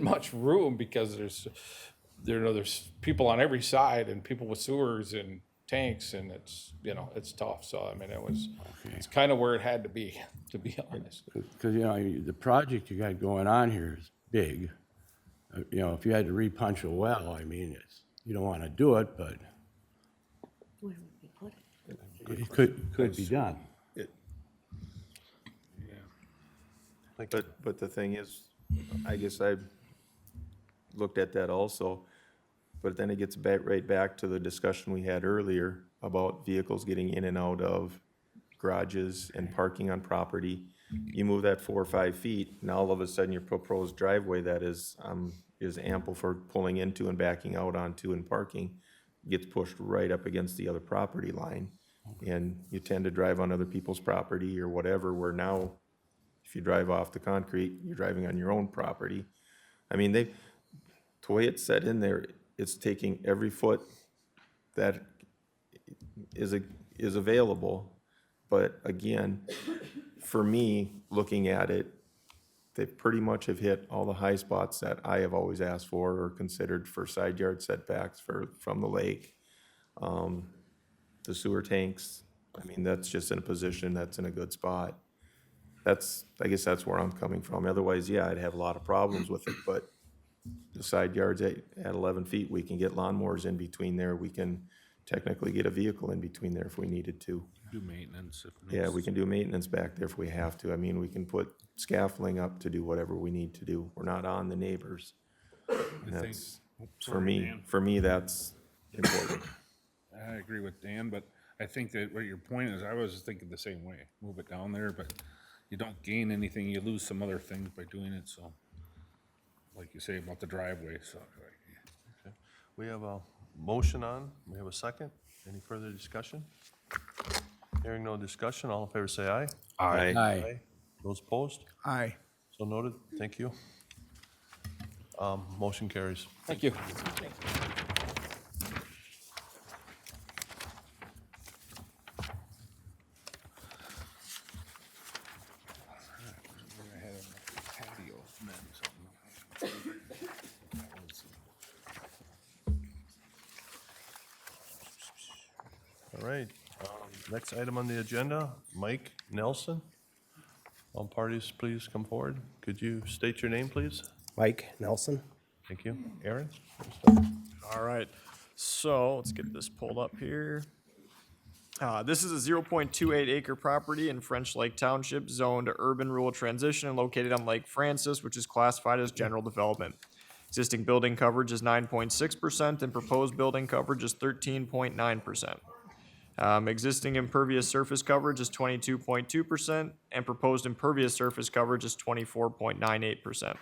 much room because there's people on every side and people with sewers and tanks, and it's tough. So, I mean, it's kind of where it had to be honest. Because, the project you got going on here is big. If you had to repunch a well, I mean, you don't want to do it, but it could be done. But the thing is, I guess I looked at that also, but then it gets right back to the discussion we had earlier about vehicles getting in and out of garages and parking on property. you move that 4 or 5 feet, now all of a sudden your proposed driveway that is ample for pulling into and backing out onto and parking gets pushed right up against the other property line. And you tend to drive on other people's property or whatever, where now, if you drive off the concrete, you're driving on your own property. I mean, the way it's set in there, it's taking every foot that is available. But again, for me, looking at it, they pretty much have hit all the high spots that I have always asked for or considered for side yard setbacks from the lake. The sewer tanks, I mean, that's just in a position that's in a good spot. I guess that's where I'm coming from. Otherwise, yeah, I'd have a lot of problems with it, but the side yards at 11 feet, we can get lawnmowers in between there. We can technically get a vehicle in between there if we needed to. Do maintenance if Yeah, we can do maintenance back there if we have to. I mean, we can put scaffolding up to do whatever we need to do. We're not on the neighbors. And that's, for me, that's important. I agree with Dan, but I think that what your point is, I was thinking the same way. Move it down there, but you don't gain anything. You lose some other things by doing it, so. Like you say about the driveway, so. Okay. We have a motion on, we have a second. Any further discussion? Hearing no discussion, all in favor say aye. Aye. Aye. Those opposed? Aye. So noted, thank you. Motion carries. Thank you. All right, next item on the agenda, Mike Nelson. All parties, please come forward. Could you state your name, please? Mike Nelson. Thank you. Aaron? All right, so let's get this pulled up here. This is a 0.28 acre property in French Lake Township, zoned urban rural transition and located on Lake Francis, which is classified as general development. Existing building coverage is 9.6% and proposed building coverage is 13.9%. Existing impervious surface coverage is 22.2% and proposed impervious surface coverage is 24.98%.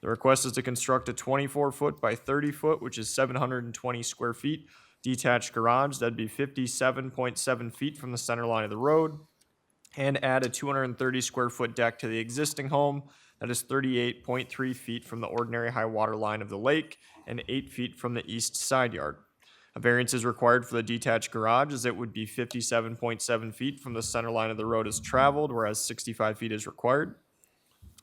The request is to construct a 24-foot by 30-foot, which is 720 square feet, detached garage. That'd be 57.7 feet from the center line of the road, and add a 230 square foot deck to the existing home. That is 38.3 feet from the ordinary high water line of the lake and 8 feet from the east side yard. A variance is required for the detached garage, as it would be 57.7 feet from the center line of the road as traveled, whereas 65 feet is required.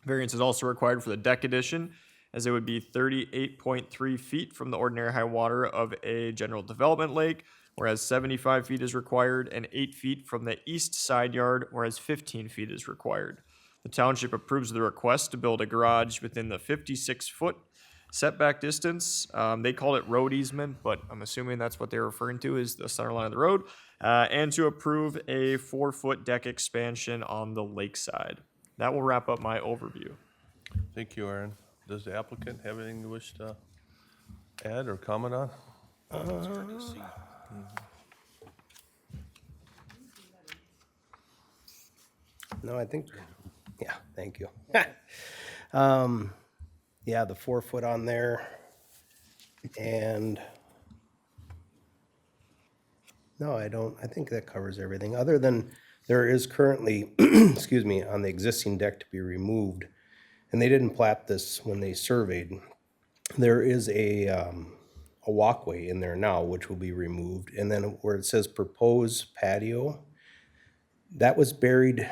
Variance is also required for the deck addition, as it would be 38.3 feet from the ordinary high water of a general development lake, whereas 75 feet is required, and 8 feet from the east side yard, whereas 15 feet is required. The township approves the request to build a garage within the 56-foot setback distance. They call it road easement, but I'm assuming that's what they're referring to is the center line of the road, and to approve a 4-foot deck expansion on the lakeside. That will wrap up my overview. Thank you, Aaron. Does the applicant have anything you wish to add or comment on? No, I think, yeah, thank you. Yeah, the 4 foot on there. And no, I think that covers everything, other than there is currently, excuse me, on the existing deck to be removed. And they didn't plat this when they surveyed. There is a walkway in there now, which will be removed. And then where it says proposed patio, that was buried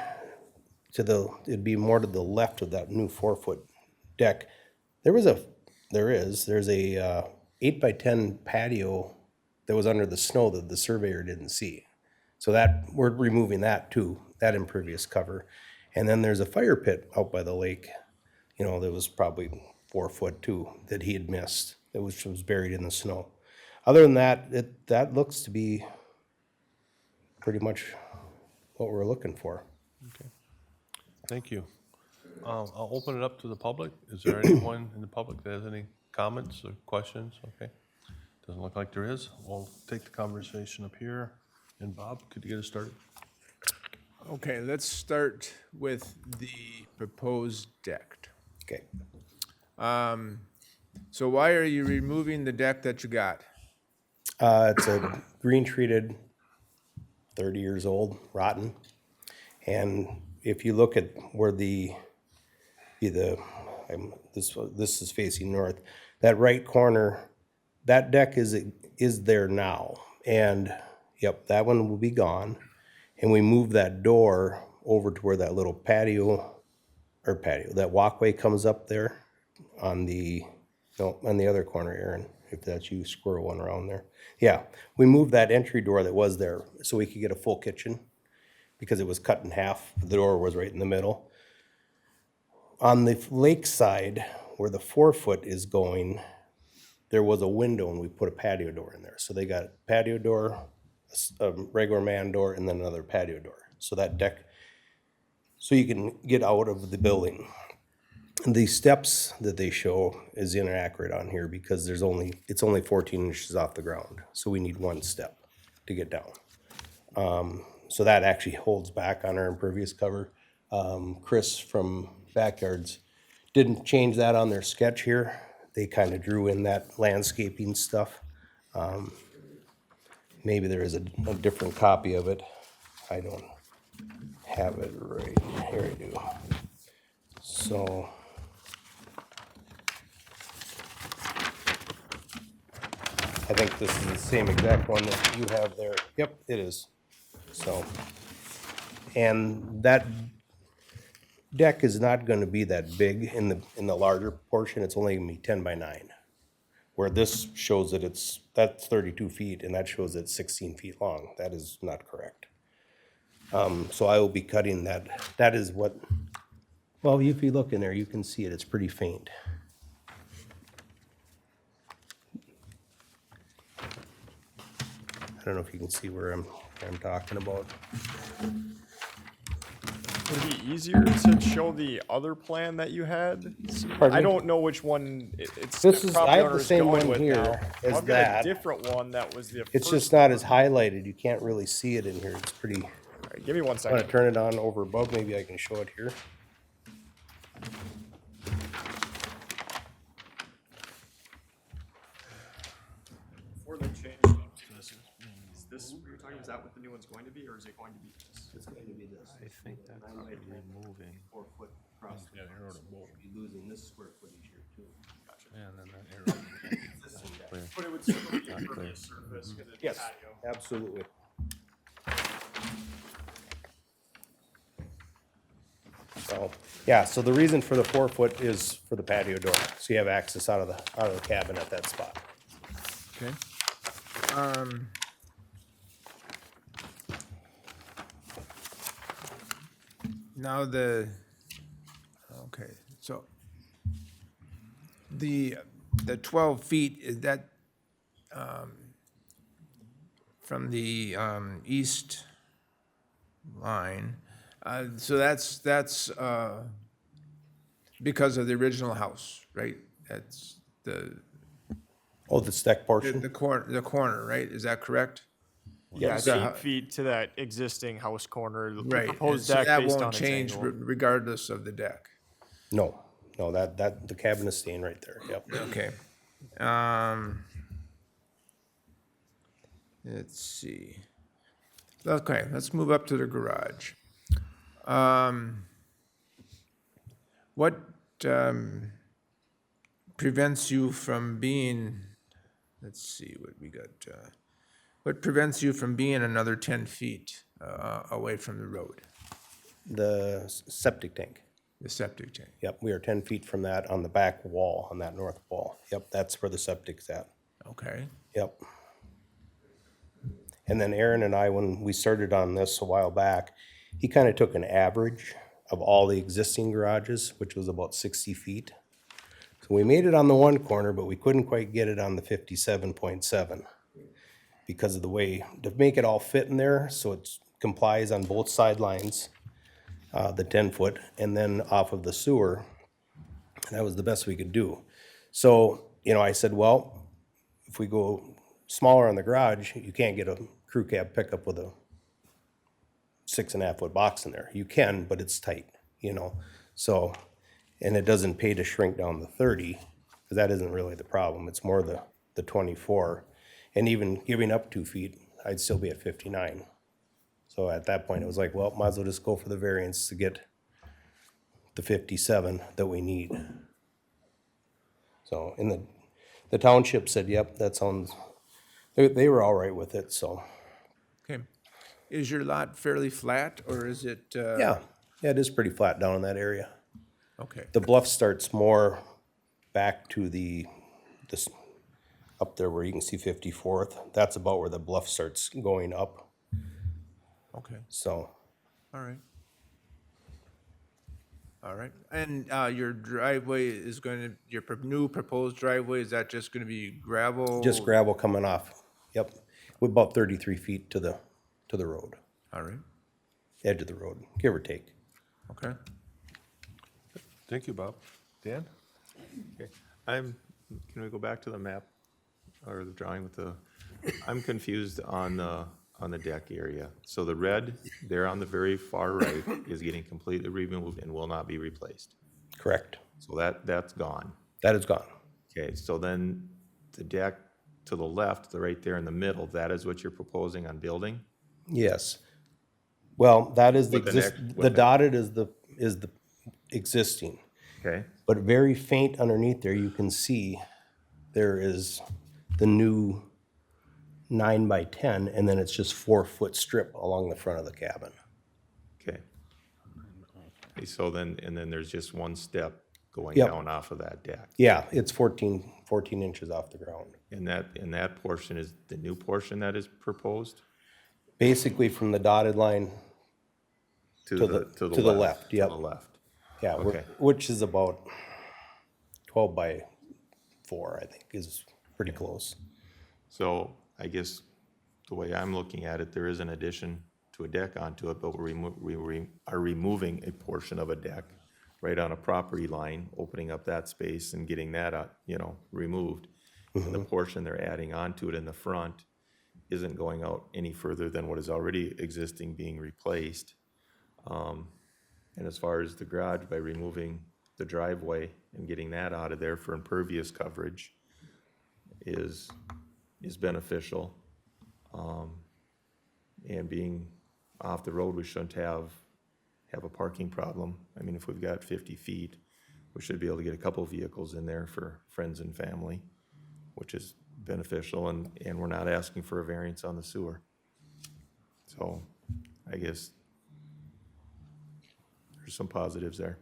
it'd be more to the left of that new 4 foot deck. There's a 8x10 patio that was under the snow that the surveyor didn't see. So that, we're removing that too, that impervious cover. And then there's a fire pit out by the lake, that was probably 4 foot too, that he had missed, that was buried in the snow. Other than that, that looks to be pretty much what we're looking for. Okay. Thank you. I'll open it up to the public. Is there anyone in the public that has any comments or questions? Okay. Doesn't look like there is. We'll take the conversation up here. And Bob, could you get us started? Okay, let's start with the proposed deck. Okay. So why are you removing the deck that you got? It's a green treated, 30 years old, rotten. And if you look at where this is facing north, that right corner, that deck is there now. And yep, that one will be gone. And we move that door over to where that little that walkway comes up there on on the other corner, Aaron, if that's you, squirrel one around there. Yeah, we moved that entry door that was there so we could get a full kitchen because it was cut in half. The door was right in the middle. On the lake side, where the 4-foot is going, there was a window and we put a patio door in there. So they got a patio door, a regular man door, and then another patio door. So that deck, so you can get out of the building. The steps that they show is inaccurate on here because it's only 14 inches off the ground. So we need one step to get down. So that actually holds back on our impervious cover. Chris from Backyards didn't change that on their sketch here. They kind of drew in that landscaping stuff. Maybe there is a different copy of it. I don't have it right here. I do. So I think this is the same exact one that you have there. Yep, it is. So, and that deck is not going to be that big in the larger portion. It's only going to be 10 by 9. Where this shows that that's 32 feet and that shows it's 16 feet long. That is not correct. So I will be cutting that. That is what, well, if you look in there, you can see it. It's pretty faint. I don't know if you can see where I'm talking about. Would it be easier to show the other plan that you had? Pardon I me? don't know which one it's. This is, property I have owner the is same going one with here now. as I've got that. a different one that was the. It's first just not one. as highlighted. You can't really see it in here. It's pretty. All right, give me 1 I'm second. gonna turn it on over above. Maybe I can show it here. Before they change is this what you're talking? Is that what the new one's going to be, or is it going to be this? It's going to be this. I think that's removing. 4-foot cross. Yeah, arrow to both. You're losing this square footage here too. Gotcha. Yeah, and then that arrow. But it would still be impervious surface because it's Yes, patio. absolutely. So, yeah, so the reason for the 4-foot is for the patio door, so you have access out of the cabin at that spot. Okay. Now okay, so the 12 feet, is that from the east line? So that's because of the original house, right? That's Oh, the deck portion? the corner, right? Is that correct? Yeah, Is it's that 8 feet to that existing house corner. The Right, proposed so deck that based on won't its change angle. regardless of the deck. No, that, the cabin is staying right there, yep. Okay. Let's see. Okay, let's move up to the garage. What prevents you from being, let's see what we got. What prevents you from being another 10 feet away from the road? The septic tank. The septic tank. Yep, we are 10 feet from that on the back wall, on that north wall. Yep, that's where the septic's at. Okay. Yep. And then Aaron and I, when we started on this a while back, he kind of took an average of all the existing garages, which was about 60 feet. So we made it on the one corner, but we couldn't quite get it on the 57.7 because of the way, to make it all fit in there, so it complies on both sidelines, the 10-foot, and then off of the sewer. That was the best we could do. So, I said, well, if we go smaller on the garage, you can't get a crew cab pickup with a 6.5 foot box in there. You can, but it's tight, you know, so, and it doesn't pay to shrink down the 30, because that isn't really the problem. It's more the 24. And even giving up 2 feet, I'd still be at 59. So at that point, it was like, well, might as well just go for the variance to get the 57 that we need. So, and the township said, yep, that sounds, they were all right with it, so. Okay. Is your lot fairly flat, or is it? Yeah, it is pretty flat down in that area. Okay. The bluff starts more back to this, up there where you can see 54th. That's about where the bluff starts going up, Okay, so. all right. All right, and your driveway is going to, your new proposed driveway, is that just going to be gravel? Just gravel coming off, yep, with about 33 feet to the road, All right, edge of the road, give or take. okay. Thank you, Bob. Dan? Okay. Can we go back to the map or the drawing with I'm confused on the deck area. So the red there on the very far right is getting completely removed and will not be replaced. Correct. So that's gone. That is gone. Okay, so then the deck to the left, the right there in the middle, that is what you're proposing on building? Yes. Well, that is With the dotted is the existing. Okay. But very faint underneath there, you can see there is the new 9 by 10, and then it's just 4-foot strip along the front of the cabin. Okay. Okay, so then, and then there's just one step going Yep. down off of that deck. Yeah, it's 14 inches off the ground. And that portion is the new portion that is proposed? Basically from the dotted line to the left, yep. To the left. Yeah, Okay. which is about 12 by 4, I think, is pretty close. So I guess the way I'm looking at it, there is an addition to a deck onto it, but we are removing a portion of a deck right on a property line, opening up that space and getting that, removed. And the portion they're adding onto it in the front isn't going out any further than what is already existing being replaced. And as far as the garage, by removing the driveway and getting that out of there for impervious coverage is beneficial. And being off the road, we shouldn't have a parking problem. I mean, if we've got 50 feet, we should be able to get a couple vehicles in there for friends and family, which is beneficial, and we're not asking for a variance on the sewer. So I guess there's some positives there.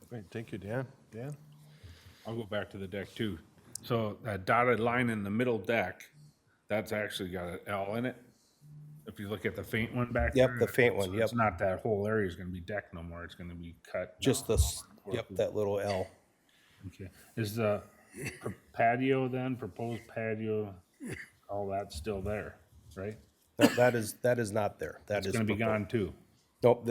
Great, thank you, Dan. Dan? I'll go back to the deck too. So that dotted line in the middle deck, that's actually got an L in it. If you look at the faint one back there. Yep, the faint one, so yep. It's not that whole area is gonna be deck no more, it's gonna be cut. Just that little L. Okay, is the patio then, proposed patio, all that's still there, right? No, that is not there. That It's is gonna be proposed. gone too. Nope,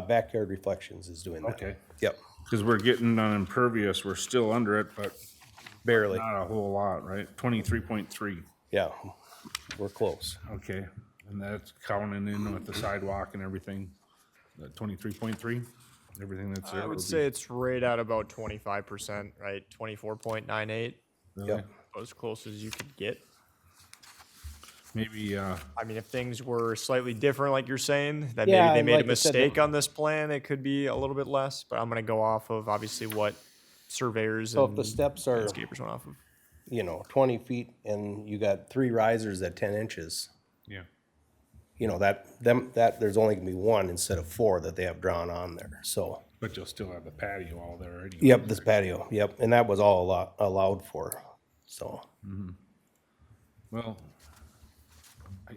Backyard Reflections is doing that. Okay. Yep, Cause we're getting on impervious, we're still under it, but barely. not a whole lot, right? 23.3. Yeah, we're close. Okay, and that's counting in with the sidewalk and everything, the 23.3, everything that's there. I will would be- say it's right at about 25%, right? 24.98, Really? Yep. as close as you could get. Maybe, I mean, if things were slightly different, like you're saying, that Yeah, maybe they and made like a I said, mistake on this plan, it could be a little bit less, but I'm gonna go off of obviously what surveyors So if and the steps are, landscapers went off of. 20 feet and you got 3 risers at 10 inches, yeah, that there's only gonna be 1 instead of 4 that they have drawn on there, so. but you'll still have the patio all there already. Yep, this patio, yep, and that was all allowed for, so. Well,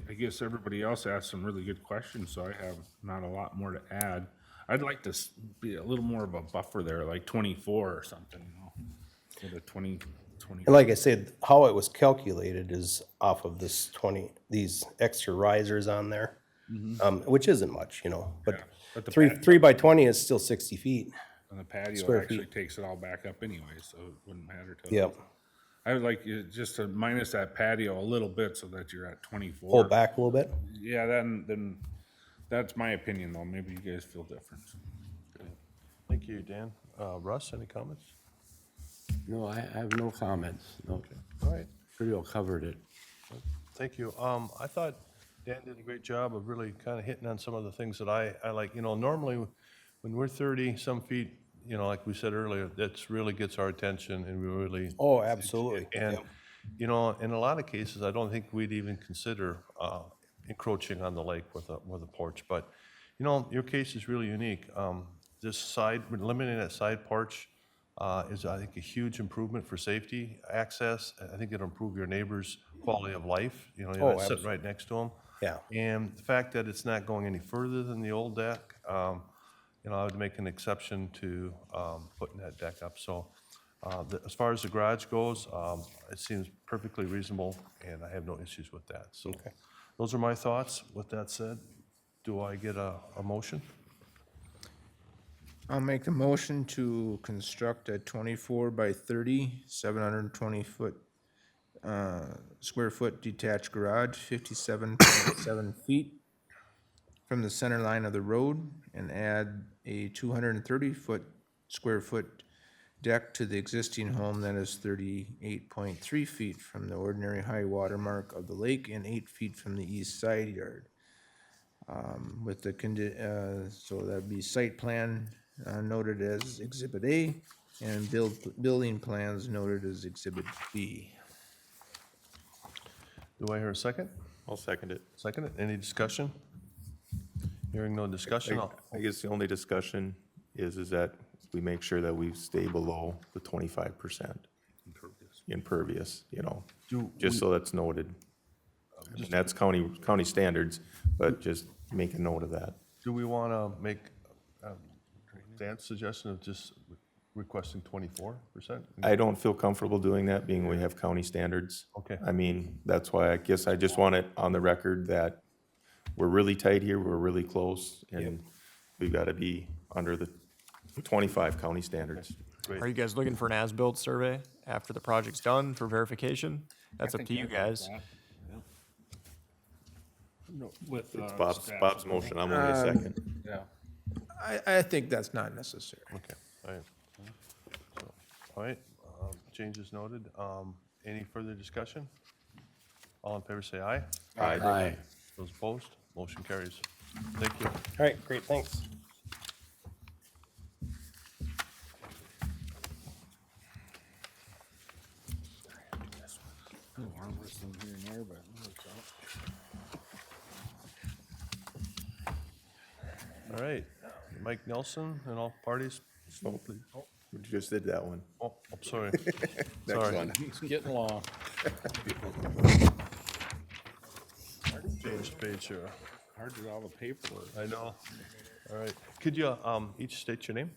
I guess everybody else asked some really good questions, so I have not a lot more to add. I'd like to be a little more of a buffer there, like 24 or something, With a 20. And like I said, how it was calculated is off of these extra risers on there, which isn't much, but Yeah, but the 3 by 20 is still 60 feet. And the patio Square actually feet. takes it all back up anyway, so it wouldn't matter to. Yep. I would like you just to minus that patio a little bit so that you're at 24. Pull back a little bit? Yeah, then that's my opinion though. Maybe you guys feel different. Thank you, Dan. Russ, any comments? No, I have no comments. No, All right. pretty well covered it. Thank you. I thought Dan did a great job of really kind of hitting on some of the things that I like. You know, normally when we're 30-some feet, you know, like we said earlier, that's really gets our attention and we really. Oh, absolutely. And, you know, in a lot of cases, I don't think we'd even consider encroaching on the lake with a porch. But, you know, your case is really unique. This side, eliminating that side porch is, I think, a huge improvement for safety, access. I think it'll improve your neighbor's quality of life. You know, you're not sitting right next to them. Yeah. And the fact that it's not going any further than the old deck, you know, I would make an exception to putting that deck up. So as far as the garage goes, it seems perfectly reasonable, and I have no issues with that. So those are my thoughts. With that said, do I get a motion? I'll make the motion to construct a 24 by 30, 720 square foot detached garage, 57.7 feet from the center line of the road, and add a 230 square foot deck to the existing home that is 38.3 feet from the ordinary high water mark of the lake and 8 feet from the east side yard. With the so that'd be site plan noted as Exhibit A, and building plans noted as Exhibit B. Do I hear a second? I'll second it. Second it. Any discussion? Hearing no discussion, I guess the only discussion is that we make sure that we stay below the 25% impervious, you know, just so that's noted. And that's county standards, but just make a note of that. do we want to make Dan's suggestion of just requesting 24%? I don't feel comfortable doing that, being we have county standards. Okay. I mean, that's why I guess I just want it on the record that we're really tight here, we're really close, and we've got to be under the 25 county standards. Are you guys looking for an as-built survey after the project's done for verification? That's up to you guys. With It's Bob's motion, I'm only a second. Yeah. I think that's not necessary. Okay, all right. So, all right, changes noted. Any further discussion? All in favor say aye. Aye. Those opposed, motion carries. Thank you. All right, great, thanks. All right, Mike Nelson and all parties. Oh, we just did that one. Oh, I'm sorry. Next Sorry. one. It's getting long. Change page here. Hard to do all the paperwork. I know. All right, could you each state your name?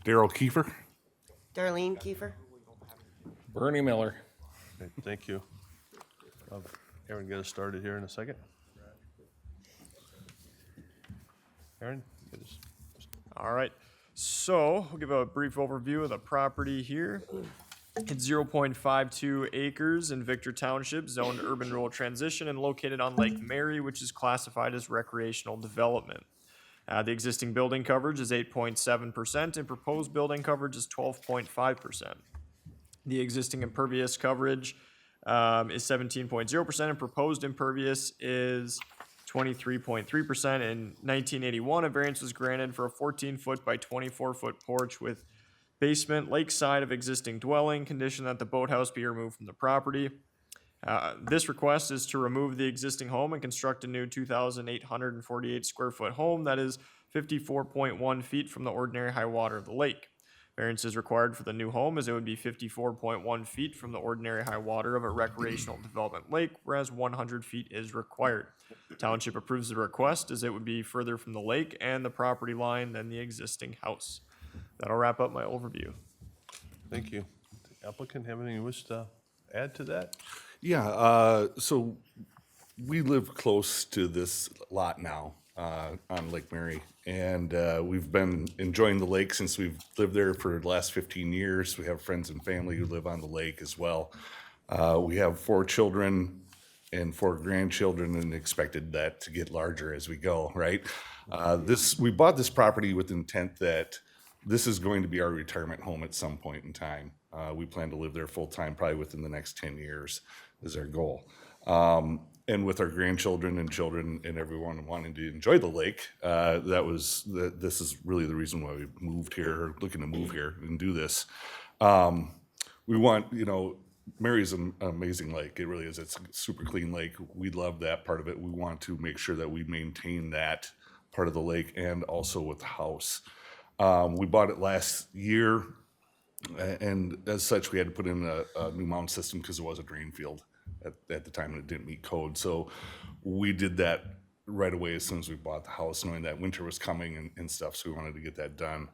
Daryl Kiefer. Darlene Kiefer. Bernie Miller. Okay, thank you. Aaron, get us started here in a second. Aaron, get us. All right, so we'll give a brief overview of the property here. It's 0.52 acres in Victor Township, zoned urban rural transition, and located on Lake Mary, which is classified as recreational development. The existing building coverage is 8.7%, and proposed building coverage is 12.5%. The existing impervious coverage is 17.0%, and proposed impervious is 23.3%. In 1981, a variance was granted for a 14-foot by 24-foot porch with basement lakeside of existing dwelling, condition that the boathouse be removed from the property. This request is to remove the existing home and construct a new 2,848 square foot home that is 54.1 feet from the ordinary high water of the lake. Variance is required for the new home as it would be 54.1 feet from the ordinary high water of a recreational development lake, whereas 100 feet is required. Township approves the request as it would be further from the lake and the property line than the existing house. That'll wrap up my overview. Thank you. The applicant have anything you wish to add to that? Yeah, so we live close to this lot now. on Lake Mary. And we've been enjoying the lake since we've lived there for the last 15 years. We have friends and family who live on the lake as well. We have 4 children and 4 grandchildren, and expected that to get larger as we go, right? We bought this property with the intent that this is going to be our retirement home at some point in time. We plan to live there full-time, probably within the next 10 years is our goal. And with our grandchildren and children and everyone wanting to enjoy the lake, this is really the reason why we moved here, or looking to move here and do this. We want, Mary's an amazing lake. It really is. It's a super clean lake. We love that part of it. We want to make sure that we maintain that part of the lake, and also with the house. We bought it last year, and as such, we had to put in a new mound system because it was a drain field at the time, and it didn't meet code. So we did that right away as soon as we bought the house, knowing that winter was coming and stuff, so we wanted to get that done.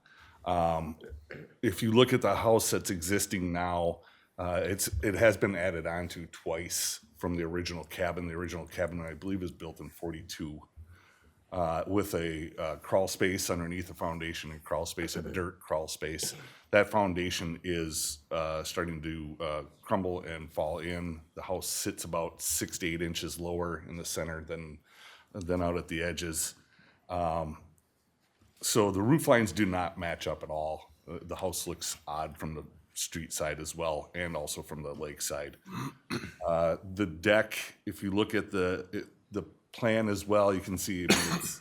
If you look at the house that's existing now, it has been added on to twice from the original cabin. The original cabin, I believe, is built in 42. With a crawl space underneath the foundation, and crawl space, a dirt crawl space. That foundation is starting to crumble and fall in. The house sits about 6 to 8 inches lower in the center than out at the edges. So the roof lines do not match up at all. The house looks odd from the street side as well, and also from the lake side. The deck, if you look at the plan as well, you can see it's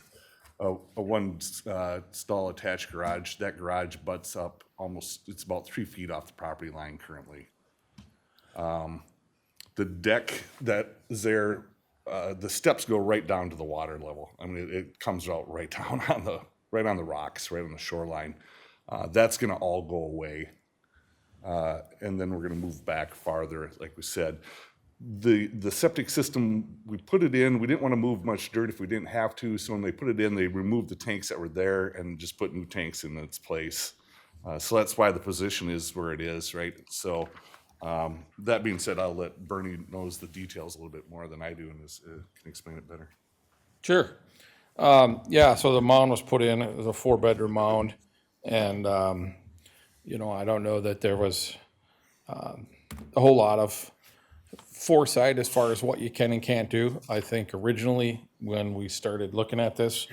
a one stall attached garage. That garage butts up it's about 3 feet off the property line currently. The deck that is there, the steps go right down to the water level. I mean, it comes out right down on the rocks, right on the shoreline. That's gonna all go away. And then we're gonna move back farther, like we said. The septic system, we put it in, we didn't want to move much dirt if we didn't have to, so when they put it in, they removed the tanks that were there and just put new tanks in its place. So that's why the position is where it is, right? So that being said, I'll let Bernie knows the details a little bit more than I do, and can explain it better. Sure. So the mound was put in, it was a 4-bedroom mound, and, I don't know that there was a whole lot of foresight as far as what you can and can't do. I think originally, when we started looking at this,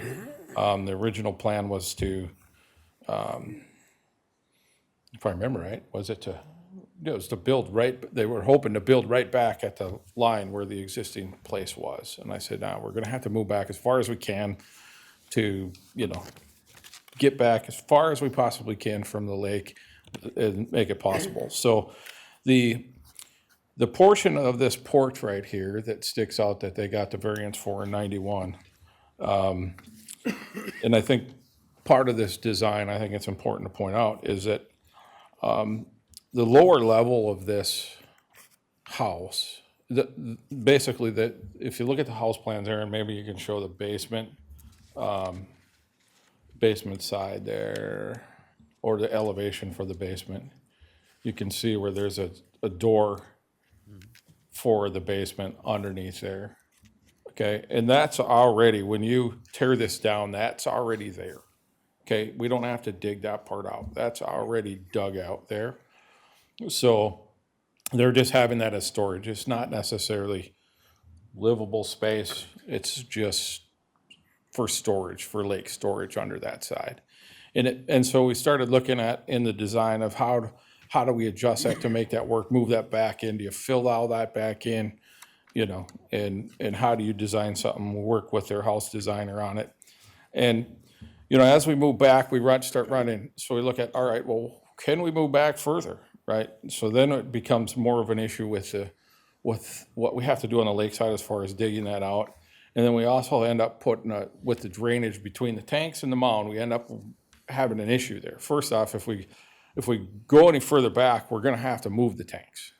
the original plan was to, if I remember right, was to build right, they were hoping to build right back at the line where the existing place was. And I said, no, we're gonna have to move back as far as we can to, get back as far as we possibly can from the lake and make it possible. So the portion of this porch right here that sticks out that they got the variance for in 91, and I think part of this design, I think it's important to point out, is that the lower level of this house, basically, that if you look at the house plans there, and maybe you can show the basement side there, or the elevation for the basement, you can see where there's a door for the basement underneath there. Okay, and that's already, when you tear this down, that's already there. Okay, we don't have to dig that part out. That's already dug out there. So they're just having that as storage. It's not necessarily livable space. It's just for storage, for lake storage under that side. And so we started looking at in the design of how do we adjust that to make that work, move that back in, do you fill all that back in, and how do you design something, work with their house designer on it. And, as we move back, we start running, so we look at, all right, well, can we move back further, right? So then it becomes more of an issue with what we have to do on the lakeside as far as digging that out. And then we also end up putting with the drainage between the tanks and the mound, we end up having an issue there. First off, if we go any further back, we're gonna have to move the tanks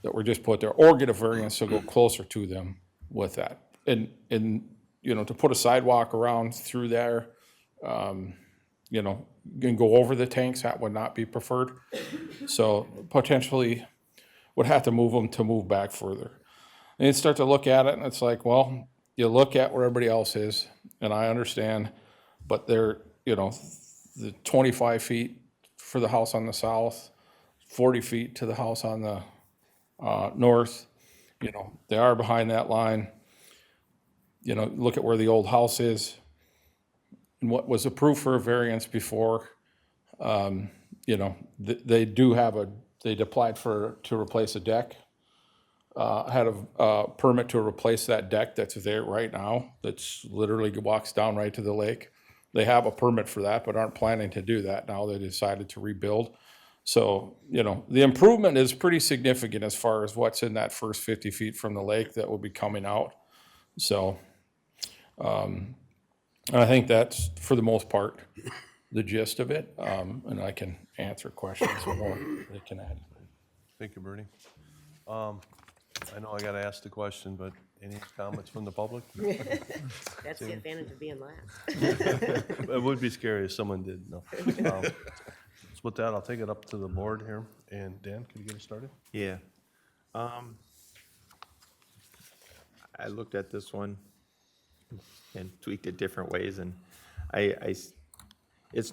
that were just put there, or get a variance to go closer to them with that. And to put a sidewalk around through there, and go over the tanks, that would not be preferred. So potentially would have to move them to move back further. And you start to look at it, and it's like, well, you look at where everybody else is, and I understand, but they're, you know, the 25 feet for the house on the south, 40 feet to the house on the north, you know, they are behind that line. You know, look at where the old house is and what was approved for a variance before. You know, they do have they'd applied to replace a deck. Had a permit to replace that deck that's there right now, that's literally walks down right to the lake. They have a permit for that, but aren't planning to do that now. They decided to rebuild. So, you know, the improvement is pretty significant as far as what's in that first 50 feet from the lake that will be coming out. So, and I think that's, for the most part, the gist of it. And I can answer questions more they can add. Thank you, Bernie. I know I got to ask the question, but any comments from the public? That's the advantage of being last. It would be scary if someone did, no. So with that, I'll take it up to the board here. And Dan, can you get us started? Yeah. I looked at this one and tweaked it different ways, and it's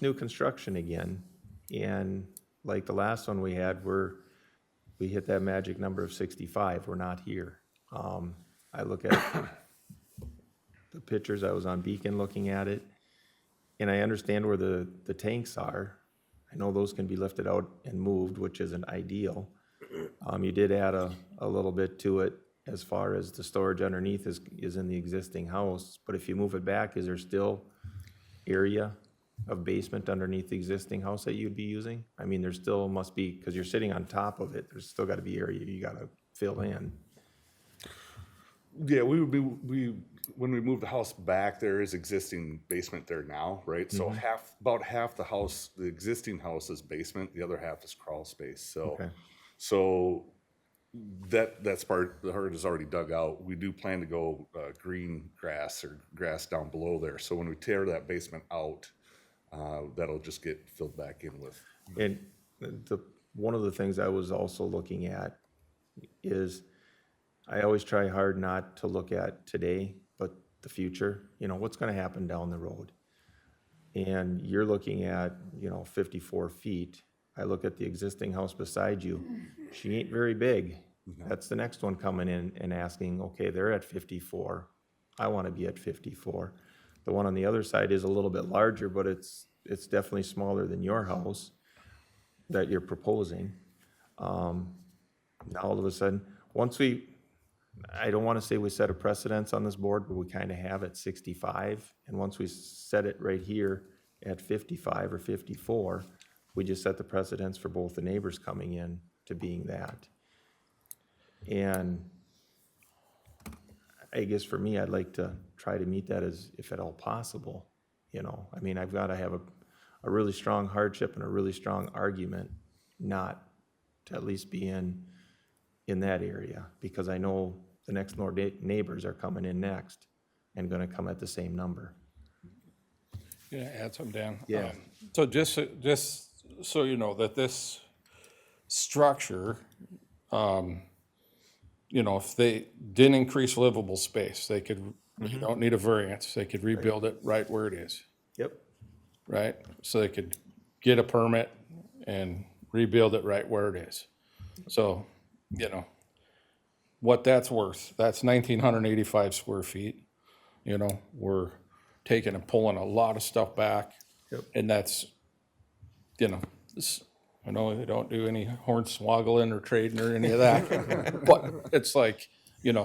new construction again. And like the last one we had, we hit that magic number of 65. We're not here. I look at the pictures. I was on Beacon looking at it, and I understand where the tanks are. I know those can be lifted out and moved, which isn't ideal. You did add a little bit to it as far as the storage underneath is in the existing house, but if you move it back, is there still area of basement underneath the existing house that you'd be using? I mean, there still must be, because you're sitting on top of it, there's still got to be area you got to fill in. Yeah, when we move the house back, there is existing basement there now, right? So about half the house, the existing house is basement, the other half is crawl space. So, Okay. so that's part, the herd is already dug out. We do plan to go green grass or grass down below there. So when we tear that basement out, that'll just get filled back in with. And one of the things I was also looking at is I always try hard not to look at today, but the future. You know, what's going to happen down the road? And you're looking at, 54 feet. I look at the existing house beside you. She ain't very big. That's the next one coming in and asking, okay, they're at 54. I want to be at 54. The one on the other side is a little bit larger, but it's definitely smaller than your house that you're proposing. Now all of a sudden, I don't want to say we set a precedence on this board, but we kind of have at 65. And once we set it right here at 55 or 54, we just set the precedence for both the neighbors coming in to being that. And I guess for me, I'd like to try to meet that as, if at all possible, I mean, I've got to have a really strong hardship and a really strong argument not to at least be in that area, because I know the next door neighbors are coming in next and gonna come at the same number. Yeah, add something, Dan. Yeah. So just so you know that this structure, if they didn't increase livable space, they could, you don't need a variance, they could rebuild it right where it is, Yep. right? So they could get a permit and rebuild it right where it is. So, what that's worth, that's 1,985 square feet. We're taking and pulling a lot of stuff back. Yep. And that's, I know they don't do any hornswoggling or trading or any of that, but it's like,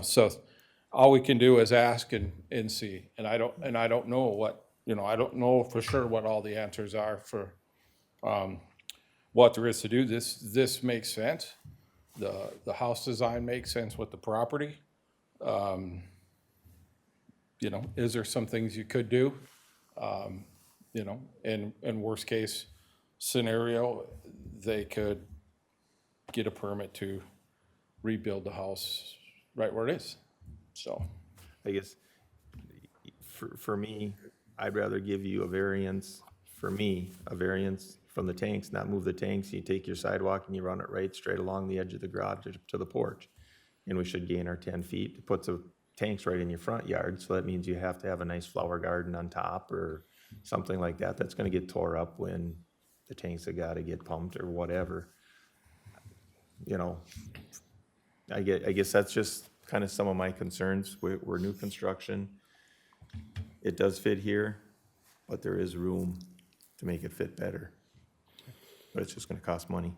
so all we can do is ask and see. And I don't know what, I don't know for sure what all the answers are for what there is to do. This makes sense. The house design makes sense with the property. Is there some things you could do? In worst case scenario, they could get a permit to rebuild the house right where it is. So I guess for me, I'd rather give you a variance from the tanks, not move the tanks. You take your sidewalk and you run it right straight along the edge of the garage to the porch. And we should gain our 10 feet. It puts a tanks right in your front yard, so that means you have to have a nice flower garden on top or something like that. That's gonna get tore up when the tanks have gotta get pumped or whatever. You know, I guess that's just kind of some of my concerns. We're new construction. It does fit here, but there is room to make it fit better. But it's just gonna cost money.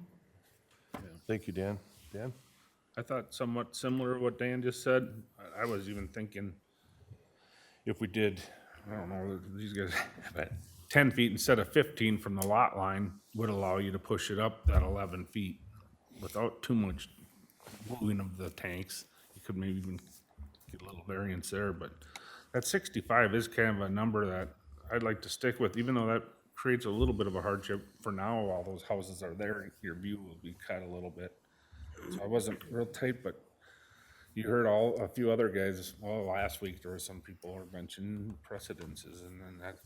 Thank you, Dan. Dan? I thought somewhat similar to what Dan just said. I was even thinking if we did, I don't know, these guys, but 10 feet instead of 15 from the lot line would allow you to push it up that 11 feet without too much moving of the tanks. You could maybe even get a little variance there, but that 65 is kind of a number that I'd like to stick with, even though that creates a little bit of a hardship for now. While those houses are there, your view will be cut a little bit. So I wasn't real tight, but you heard a few other guys, well, last week there were some people who mentioned precedences and then that,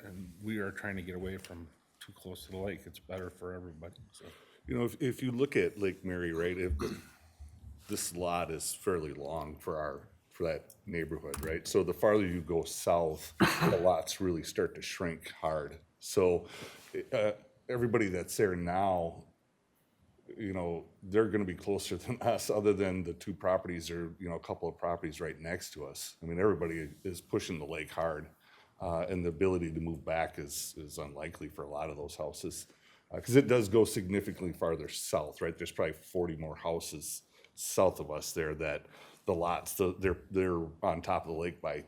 and we are trying to get away from too close to the lake. It's better for everybody, so. You know, if you look at Lake Mary, right, this lot is fairly long for that neighborhood, right? So the farther you go south, the lots really start to shrink hard. So everybody that's there now, you know, they're gonna be closer than us, other than the two properties or, you know, a couple of properties right next to us. I mean, everybody is pushing the lake hard, and the ability to move back is unlikely for a lot of those houses. Because it does go significantly farther south, right? There's probably 40 more houses south of us there that the lots, they're on top of the lake by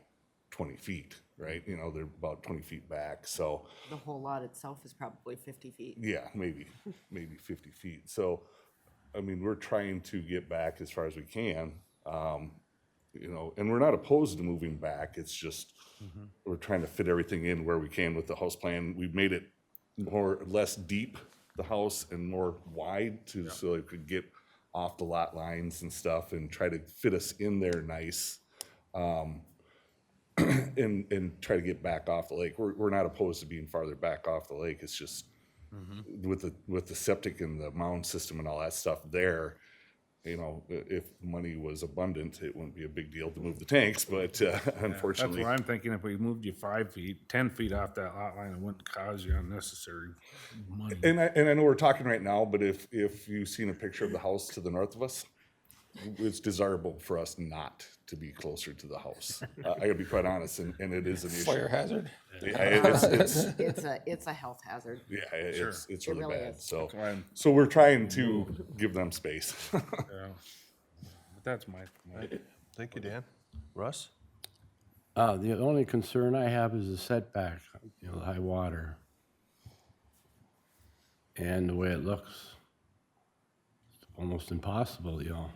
20 feet, right? You know, they're about 20 feet back, so. The whole lot itself is probably 50 feet. Yeah, maybe 50 feet. So, I mean, we're trying to get back as far as we can, you know, and we're not opposed to moving back. It's just, we're trying to fit everything in where we can with the house plan. We've made it less deep, the house, and more wide so it could get off the lot lines and stuff and try to fit us in there nice. And try to get back off the lake. We're not opposed to being farther back off the lake. It's just with the septic and the mound system and all that stuff there, you know, if money was abundant, it wouldn't be a big deal to move the tanks, but unfortunately. That's what I'm thinking. If we moved you 5 feet, 10 feet off that lot line, it wouldn't cause you unnecessary money. And I know we're talking right now, but if you've seen a picture of the house to the north of us, it's desirable for us not to be closer to the house. I gotta be quite honest, and it is an issue. Fire hazard? Yeah, It's a health hazard. yeah, it's really really bad. is. So we're trying to give them space. Yeah. But that's my. Thank you, Dan. Russ? The only concern I have is the setback, you know, the high water. And the way it looks, it's almost impossible, you know.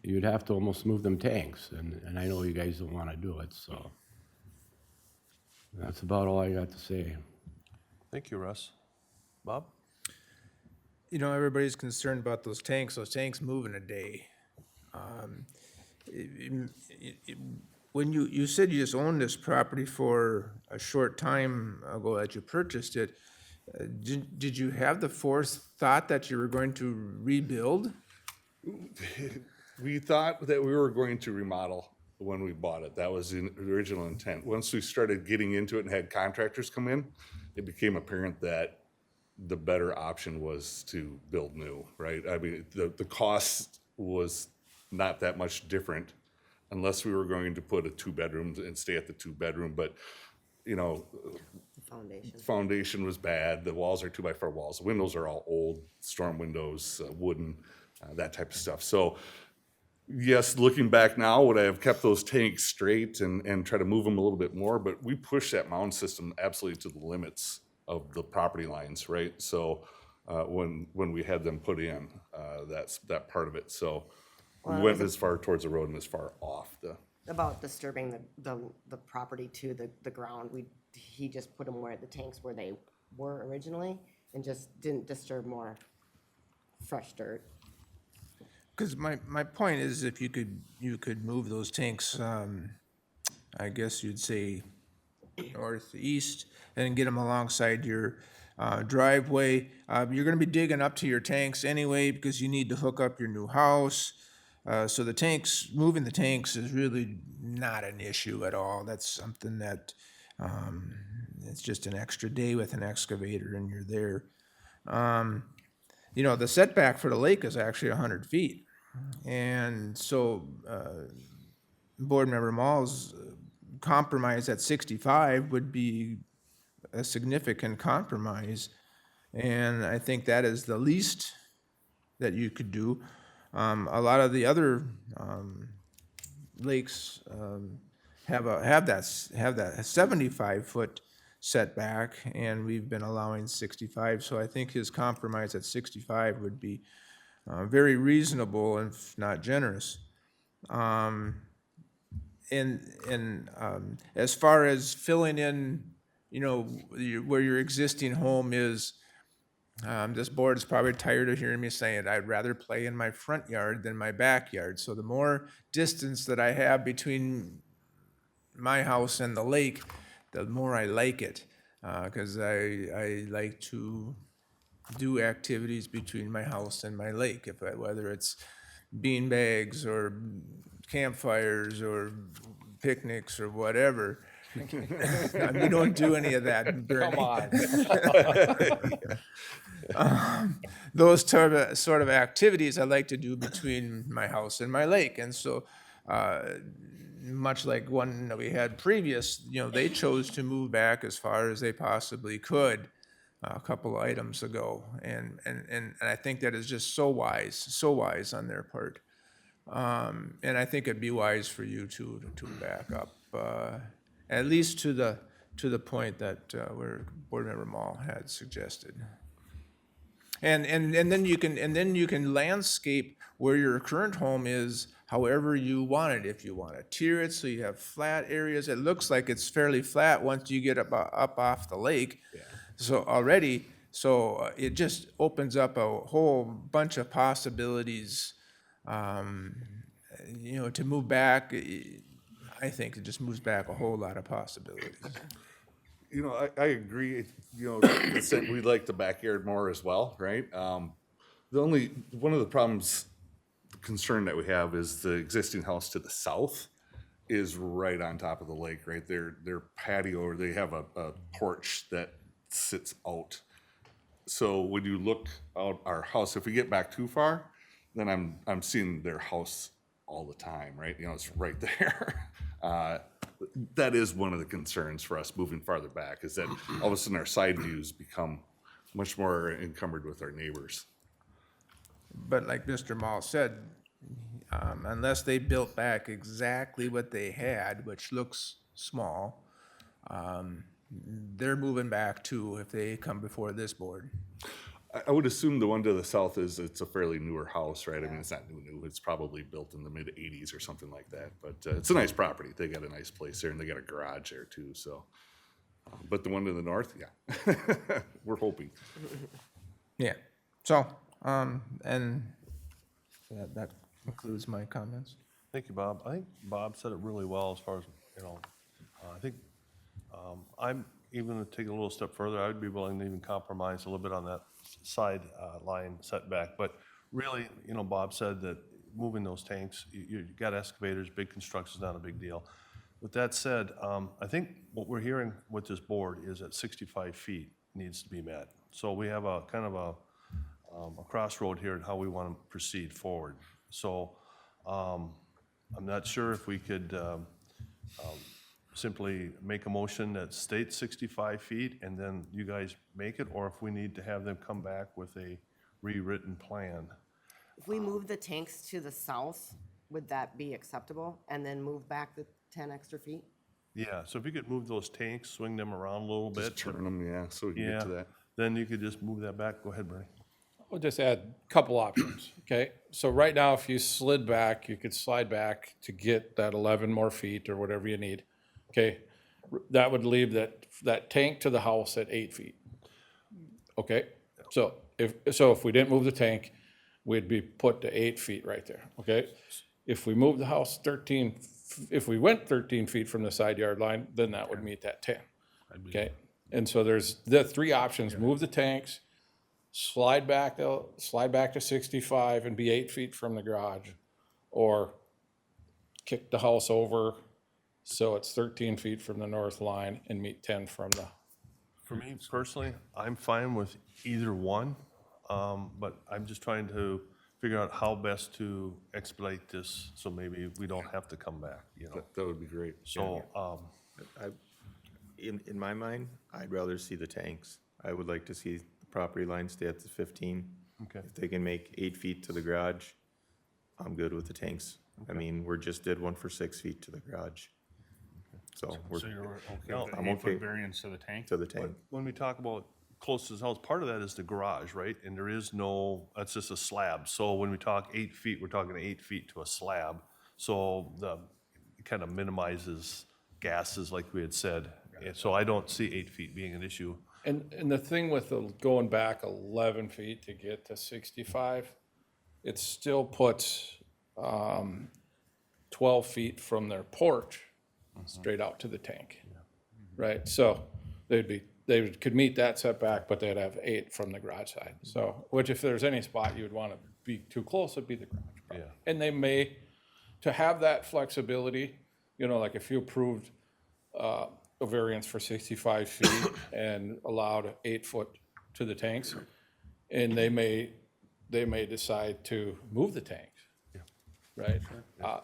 You'd have to almost move them tanks, and I know you guys don't want to do it, so. That's about all I got to say. Thank you, Russ. Bob? You know, everybody's concerned about those tanks move in a day. When you said you just owned this property for a short time ago that you purchased it, did you have the forethought that you were going to rebuild? We thought that we were going to remodel when we bought it. That was the original intent. Once we started getting into it and had contractors come in, it became apparent that the better option was to build new, right? I mean, the cost was not that much different unless we were going to put a 2-bedroom and stay at the 2-bedroom, but you know, foundation was bad. The walls are 2x4 walls. The windows are all old, storm windows, wooden, that type of stuff. So yes, looking back now, would I have kept those tanks straight and try to move them a little bit more? But we pushed that mound system absolutely to the limits of the property lines, right? So when we had them put in, that's that part of it. So we went as far towards the road and as far off the. About disturbing the property to the ground, he just put them where the tanks where they were originally and just didn't disturb more fresh dirt. Because my point is, if you could move those tanks, I guess you'd say north, east, and get them alongside your driveway. You're gonna be digging up to your tanks anyway because you need to hook up your new house. So the tanks, moving the tanks is really not an issue at all. That's something that, it's just an extra day with an excavator and you're there. You know, the setback for the lake is actually 100 feet. And so, Board Member Mall's compromise at 65 would be a significant compromise. And I think that is the least that you could do. A lot of the other lakes have that 75-foot setback, and we've been allowing 65. So I think his compromise at 65 would be very reasonable, if not generous. And as far as filling in, you know, where your existing home is, this board is probably tired of hearing me saying I'd rather play in my front yard than my backyard. So the more distance that I have between my house and the lake, the more I like it, because I like to do activities between my house and my lake, whether it's bean bags or campfires or picnics or whatever. We don't do any of that, Bernie. Those sort of activities I like to do between my house and my lake. And so, much like one that we had previous, you know, they chose to move back as far as they possibly could a couple of items ago. And I think that is just so wise on their part. And I think it'd be wise for you to back up, at least to the point that where Board Member Mall had suggested. And then you can landscape where your current home is however you want it. If you want to tier it so you have flat areas, it looks like it's fairly flat once you get up off the lake. So already, it just opens up a whole bunch of possibilities. You know, to move back, I think it just moves back a whole lot of possibilities. You know, I agree, you know, that we like the backyard more as well, right? One of the problems, the concern that we have is the existing house to the south is right on top of the lake, right? Their patio, they have a porch that sits out. So when you look out our house, if we get back too far, then I'm seeing their house all the time, right? You know, it's right there. That is one of the concerns for us moving farther back, is that all of a sudden our side views become much more encumbered with our neighbors. But like Mr. Mall said, unless they built back exactly what they had, which looks small, they're moving back too if they come before this board. I would assume the one to the south it's a fairly newer house, right? I mean, it's not new. It's probably built in the mid-'80s or something like that. But it's a nice property. They got a nice place there, and they got a garage there too. So, but the one to the north, yeah, we're hoping. Yeah. So, and that concludes my comments. Thank you, Bob. I think Bob said it really well as far as, you know, I think I'm even to take it a little step further, I would be willing to even compromise a little bit on that side line setback. But really, you know, Bob said that moving those tanks, you got excavators, big construction is not a big deal. With that said, I think what we're hearing with this board is that 65 feet needs to be met. So we have a kind of a crossroad here in how we want to proceed forward. So I'm not sure if we could simply make a motion that states 65 feet and then you guys make it, or if we need to have them come back with a rewritten plan. If we move the tanks to the south, would that be acceptable? And then move back the 10 extra feet? Yeah, so if you could move those tanks, swing them around a little bit. Just turn them, yeah, so we can get to that. Then you could just move that back. Go ahead, Bernie. We'll just add a couple options, okay? So right now, if you slid back, you could slide back to get that 11 more feet or whatever you need, okay? That would leave that tank to the house at 8 feet, okay? So if we didn't move the tank, we'd be put to 8 feet right there, okay? If we move the house if we went 13 feet from the side yard line, then that would meet that 10, okay? And so there's the three options: move the tanks, slide back to 65 and be 8 feet from the garage, or kick the house over so it's 13 feet from the north line and meet 10 from the, For me personally, I'm fine with either one, but I'm just trying to figure out how best to expedite this, so maybe we don't have to come back, you know? That would be great. So, In my mind, I'd rather see the tanks. I would like to see the property line stay at the 15. Okay. If they can make 8 feet to the garage, I'm good with the tanks. I mean, we just did one for 6 feet to the garage. So we're, So you're okay No, with the I'm 8-foot okay. variance to the tank? to the tank. when we talk about close to the house, part of that is the garage, right? And there is no, that's just a slab. So when we talk 8 feet, we're talking 8 feet to a slab. So it kind of minimizes gases like we had said. And so I don't see 8 feet being an issue. and the thing with the going back 11 feet to get to 65, it still puts 12 feet from their porch straight out to the tank. Right, so they could meet that setback, but they'd have 8 from the garage side. So, which if there's any spot you would want to be too close, it'd be the garage. Yeah. And they may, to have that flexibility, you know, like if you approved a variance for 65 feet and allowed 8 foot to the tanks, and they may decide to move the tanks. Right?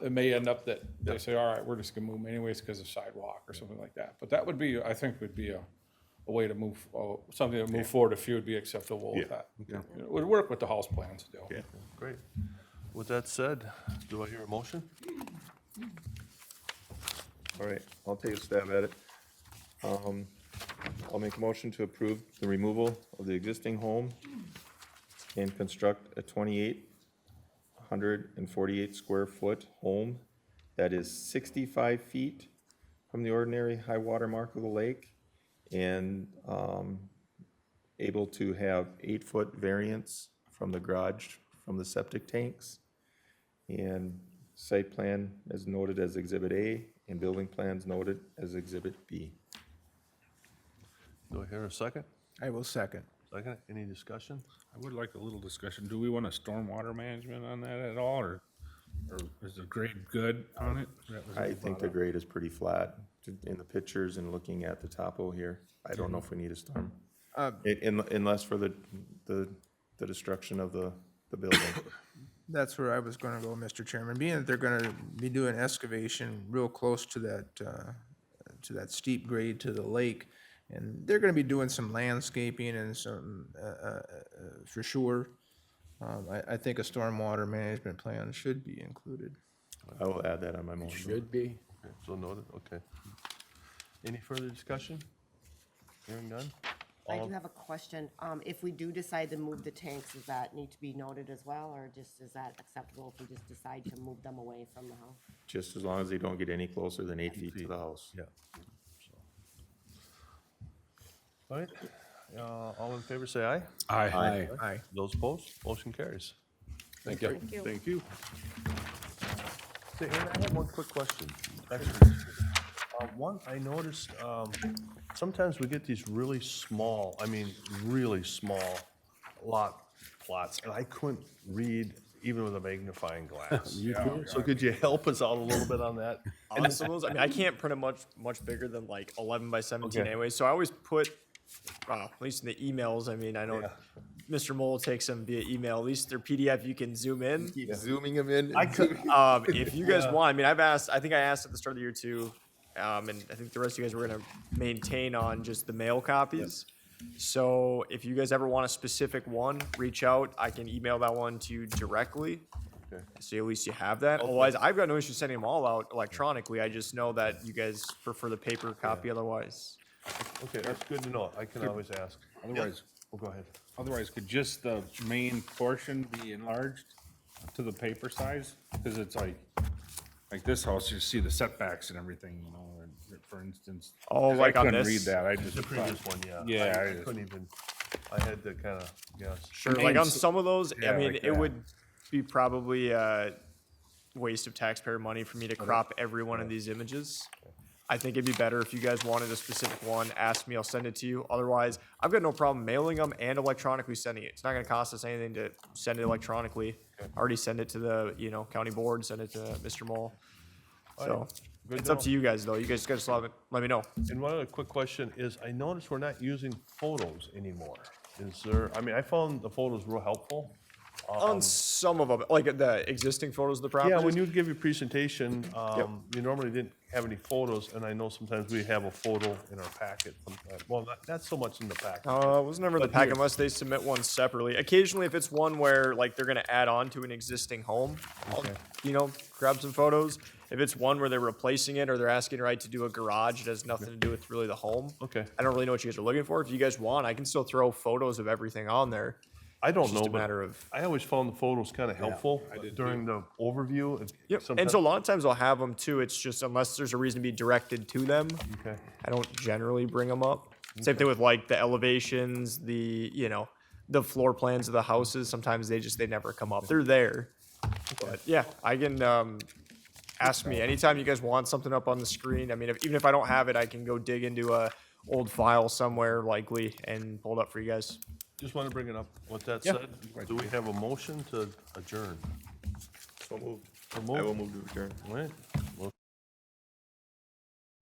It may end up that they say, all right, we're just gonna move them anyways because of sidewalk or something like that. But that would be, I think, would be a way to move, something to move forward if you would be acceptable with that. It would work with the house plans still. Yeah, great. With that said, do I hear a motion? All right, I'll take a stab at it. I'll make a motion to approve the removal of the existing home and construct a 2,848 square foot home that is 65 feet from the ordinary high water mark of the lake and able to have 8 foot variance from the garage, from the septic tanks. And site plan is noted as Exhibit A and building plans noted as Exhibit B. Do I hear a second? I will second. Second, any discussion? I would like a little discussion. Do we want a stormwater management on that at all, or is the grade good on it? That was I think the grade is pretty flat in the pictures and looking at the topo here. I don't know if we need a storm. Unless for the destruction of the building. That's where I was gonna go, Mr. Chairman. Being that they're gonna be doing excavation real close to that steep grade to the lake, and they're gonna be doing some landscaping and some, for sure. I think a stormwater management plan should be included. I will add that on my motion. Should be. Okay, so noted, okay. Any further discussion? Hearing none? I All- do have a question. If we do decide to move the tanks, does that need to be noted as well, or just, is that acceptable if we just decide to move them away from the house? Just as long as they don't get any closer than 8 feet to the house. Yeah. All right, all in favor, say aye. Aye. Aye. Those opposed, motion carries. Thank you. Thank you. Say, Aaron, I have one quick question. Actually, one, I noticed, sometimes we get these really small, really small lot plots, and I couldn't read even with a magnifying glass. So could you help us out a little bit on that? And some of those, I can't print them much bigger than like 11 by 17 Okay. anyway. So I always put, at least in the emails. I mean, I know Yeah. Mr. Mole takes them via email. At least their PDF, you can zoom in. Keep zooming them in. I could, If you guys want, I mean, I think I asked at the start of the year too, and I think the rest of you guys were gonna maintain on just the mail copies. So if you guys ever want a specific one, reach out. I can email that one to you directly. Okay. So at least you have that. Otherwise, I've got no issue sending them all out electronically. I just know that you guys prefer the paper copy otherwise. okay, that's good to know. I can always ask. Otherwise, Oh, go ahead. otherwise, could just the main portion be enlarged to the paper size? Because it's like this house, you see the setbacks and everything, you know, and for instance. Oh, like I on couldn't this? read that. I just The previous thought- one, yeah. Yeah, I couldn't even, I had to kind of, guess. Sure. Like on Names- some of those, Yeah, I mean, like it that. would be probably a waste of taxpayer money for me to crop every one of these images. I think it'd be better if you guys wanted a specific one, ask me, I'll send it to you. Otherwise, I've got no problem mailing them and electronically sending it. It's not gonna cost us anything to send it electronically. Already send it to the, county board, send it to Mr. Mole. So, Good it's to up know. to you guys, though. You guys gotta just let me know. And one other quick question is, I noticed we're not using photos anymore. Is there, I mean, I found the photos real helpful. On some of them, like the existing photos of the property. Yeah, when you give your presentation, you normally didn't have any photos, and I know sometimes we have a photo in our packet. Well, not so much in the packet. It was never in the But pack here- unless they submit one separately. Occasionally, if it's one where like they're gonna add on to an existing home, I'll, grab some photos. If it's one where they're replacing it or they're asking Wright to do a garage, it has nothing to do with really the home. Okay. I don't really know what you guys are looking for. If you guys want, I can still throw photos of everything on there. I don't It's just know, a but matter of. I always found the photos kind of helpful during the overview. Yep. And Sometimes- so a lot of times I'll have them too. It's just unless there's a reason to be directed to them. Okay. I don't generally bring them up. Same thing with like the elevations, the floor plans of the houses. Sometimes they never come up. They're there. But yeah, I can ask me anytime you guys want something up on the screen. I mean, even if I don't have it, I can go dig into a old file somewhere likely and pull it up for you guys. Just want to bring it up. With that Yeah. said, do we have a motion to adjourn? So moved. So I will moved. move to adjourn. All right.